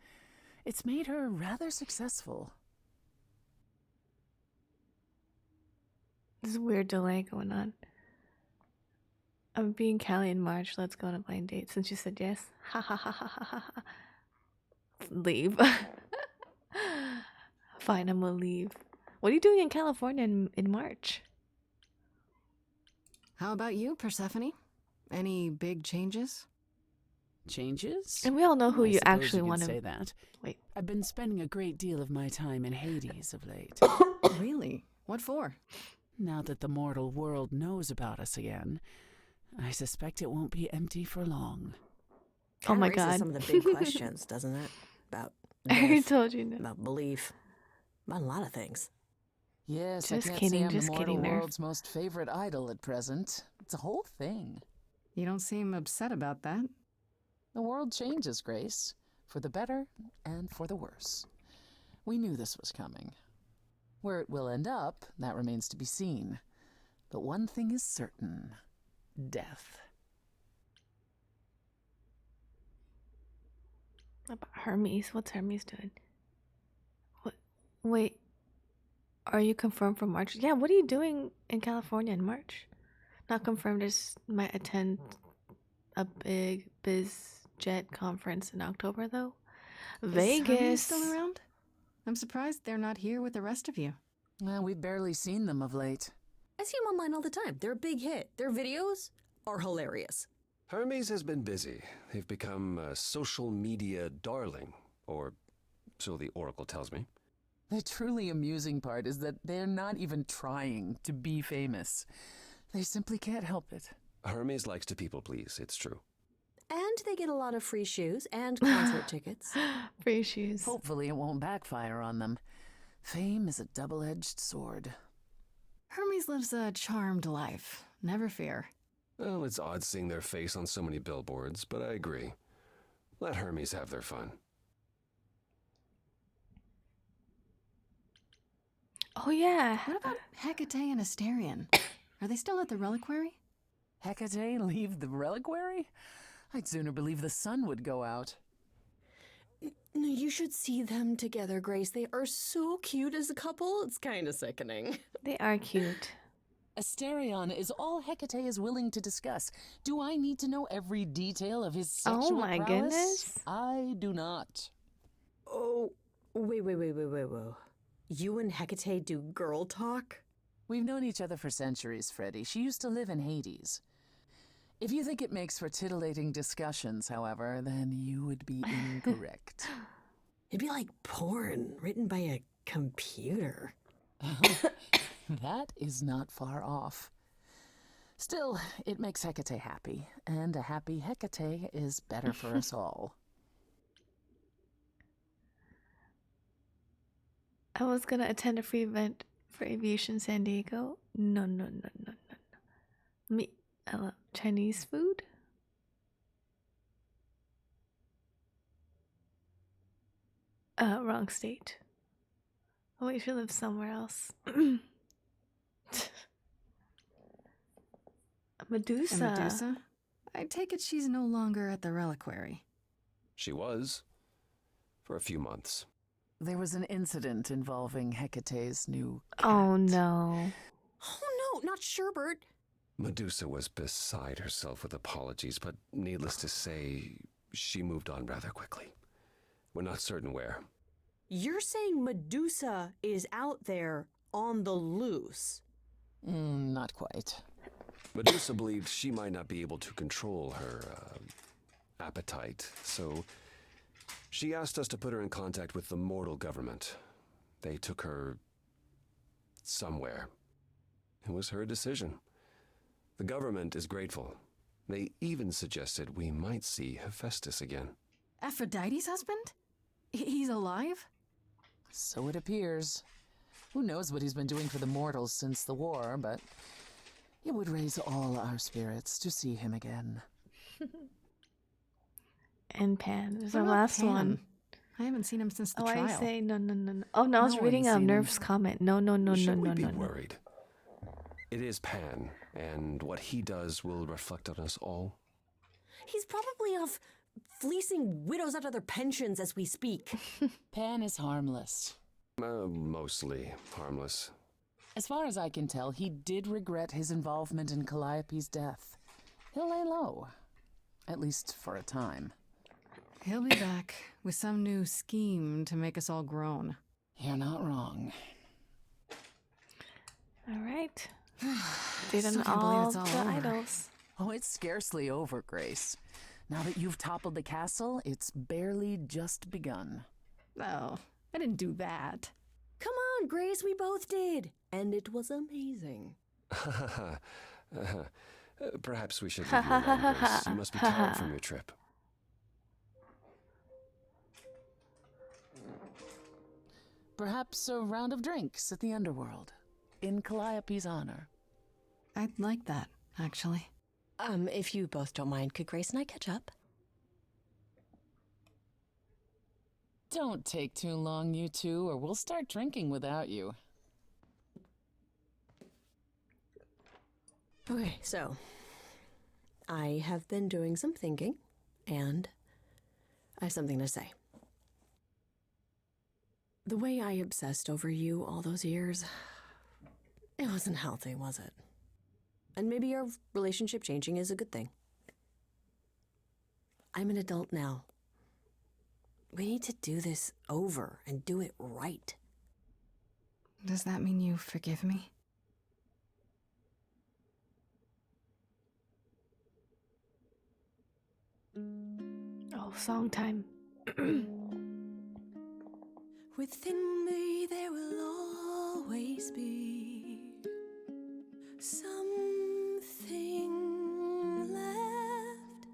It's made her rather successful. There's a weird delay going on. I'm being Callie in March. Let's go on a blind date. Since you said yes. Ha ha ha ha ha ha. Leave. Fine, I'm gonna leave. What are you doing in California in March? How about you, Persephone? Any big changes? Changes? And we all know who I you suppose actually you could want to say that. Wait. I've been spending a great deal of my time in Hades of late. Really? What for? Now that the mortal world knows about us again, I suspect it won't be empty for long. Oh my Raises God. some of the big questions, doesn't it? About I already death, told you no. about belief, about a lot of things. Yes, Just I can't kidding, say I'm just the mortal kidding, Nerf. world's most favorite idol at present. It's a whole thing. You don't seem upset about that. The world changes, Grace, for the better and for the worse. We knew this was coming. Where it will end up, that remains to be seen. But one thing is certain: death. What about Hermes? What's Hermes doing? What? Wait. Are you confirmed for March? Yeah, what are you doing in California in March? Not confirmed, just might attend a big biz jet conference in October though. Is Vegas. Hermes still around? I'm surprised they're not here with the rest of you. We've barely seen them of late. I see them online all the time. They're a big hit. Their videos are hilarious. Hermes has been busy. They've become a social media darling, or so the Oracle tells me. The truly amusing part is that they're not even trying to be famous. They simply can't help it. Hermes likes to people please, it's true. And they get a lot of free shoes and concert tickets. Free shoes. Hopefully it won't backfire on them. Fame is a double-edged sword. Hermes lives a charmed life. Never fear. Well, it's odd seeing their face on so many billboards, but I agree. Let Hermes have their fun. Oh yeah. What about Hecate and Asterion? Are they still at the reliquary? Hecate leave the reliquary? I'd sooner believe the sun would go out. No, you should see them together, Grace. They are so cute as a couple. It's kind of sickening. They are cute. Asterion is all Hecate is willing to discuss. Do I need to know every detail of his sexual my prowess? goodness. I do not. Oh, wait. You and Hecate do girl talk? We've known each other for centuries, Freddie. She used to live in Hades. If you think it makes for tittillating discussions, however, then you would be incorrect. It'd be like porn written by a computer. That is not far off. Still, it makes Hecate happy, and a happy Hecate is better for us all. I was gonna attend a free event for aviation San Diego. No. Me, Chinese food? Wrong state. Oh, wait, she lives somewhere else. Medusa. And Medusa? I take it she's no longer at the reliquary. She was. For a few months. There was an incident involving Hecate's new cat. Oh, no. Oh, no, not Sherbert. Medusa was beside herself with apologies, but needless to say, she moved on rather quickly. We're not certain where. You're saying Medusa is out there on the loose? Not quite. Medusa believed she might not be able to control her appetite, so she asked us to put her in contact with the mortal government. They took her somewhere. It was her decision. The government is grateful. They even suggested we might see Hephaestus again. Aphrodite's husband? He's alive? So it appears. Who knows what he's been doing for the mortals since the war, but it would raise all our spirits to see him again. And Pan is What our about last Pan? one. I haven't seen him since the Oh, trial. I say no. Oh no, I was No reading one's seen him. Nerf's comment. No. Should we be worried? It is Pan, and what he does will reflect on us all. He's probably off fleecing widows out of their pensions as we speak. Pan is harmless. Mostly harmless. As far as I can tell, he did regret his involvement in Calliope's death. He'll lay low. At least for a time. He'll be back with some new scheme to make us all groan. You're not wrong. All right. Did Still an can't believe all it's all the over. idols. Oh, it's scarcely over, Grace. Now that you've toppled the castle, it's barely just begun. Oh, I didn't do that. Come on, Grace, we both did. And it was amazing. Perhaps we should leave you alone, Grace. You must be tired from your trip. Perhaps a round of drinks at the underworld, in Calliope's honor. I'd like that, actually. If you both don't mind, could Grace and I catch up? Don't take too long, you two, or we'll start drinking without you. Okay, so I have been doing some thinking, and I have something to say. The way I obsessed over you all those years, it wasn't healthy, was it? And maybe our relationship changing is a good thing. I'm an adult now. We need to do this over and do it right. Does that mean you forgive me? Oh, song time. Within me there will always be something left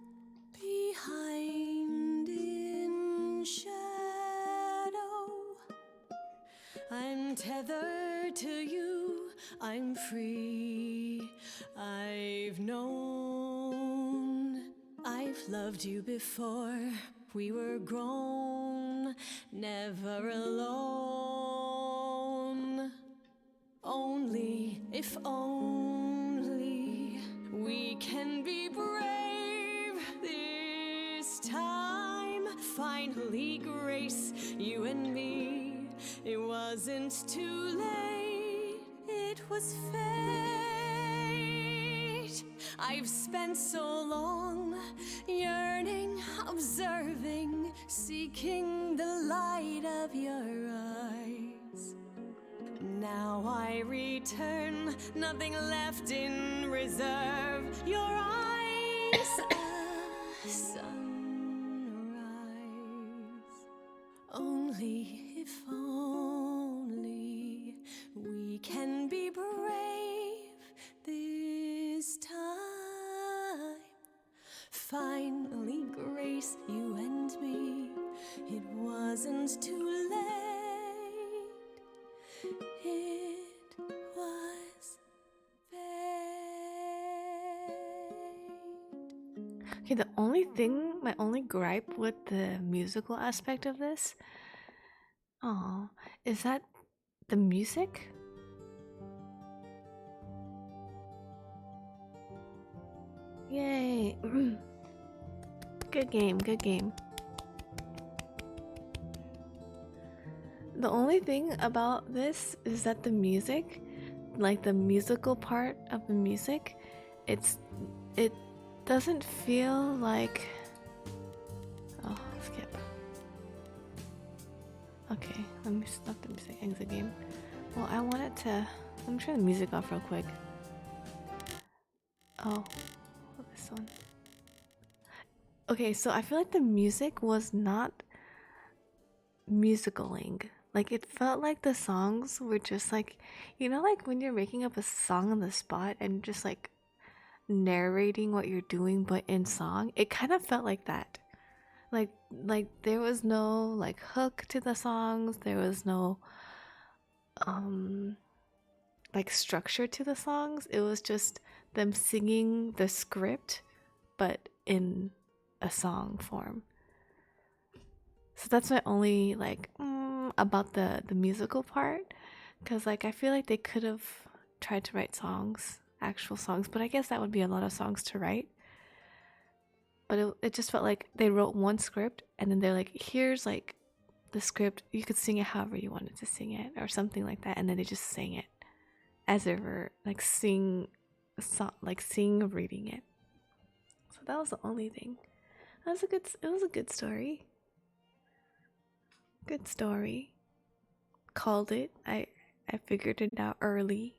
behind in shadow. I'm tethered to you, I'm free. I've known, I've loved you before. We were grown, never alone. Only, if only, we can be brave this time. Finally, Grace, you and me. It wasn't too late, it was fate. I've spent so long yearning, observing, seeking the light of your eyes. Now I return, nothing left in reserve. Your eyes, a sunrise. Only, if only, we can be brave this time. Finally, Grace, you and me. It wasn't too late. It was Okay, the only thing, my only gripe with the musical aspect of this, is that the music. Yay! Good game, good game. The only thing about this is that the music, like the musical part of the music, it doesn't feel like. Oh, skip. Okay, let me stop the music. Exit game. Well, I wanted to. Let me turn the music off real quick. Oh, this one. Okay, so I feel like the music was not musicaling. Like it felt like the songs were just like, like when you're making up a song on the spot and just like narrating what you're doing but in song. It kind of felt like that. Like there was no like hook to the songs. There was no like structure to the songs. It was just them singing the script but in a song form. So that's my only like about the musical part, cuz like I feel like they could have tried to write songs, actual songs, but I guess that would be a lot of songs to write. But it just felt like they wrote one script and then they're like, here's like the script, you could sing it however you wanted to sing it or something like that, and then they just sang it as they were like sing reading it. So that was the only thing. It was a good story. Good story. Called it. I figured it out early.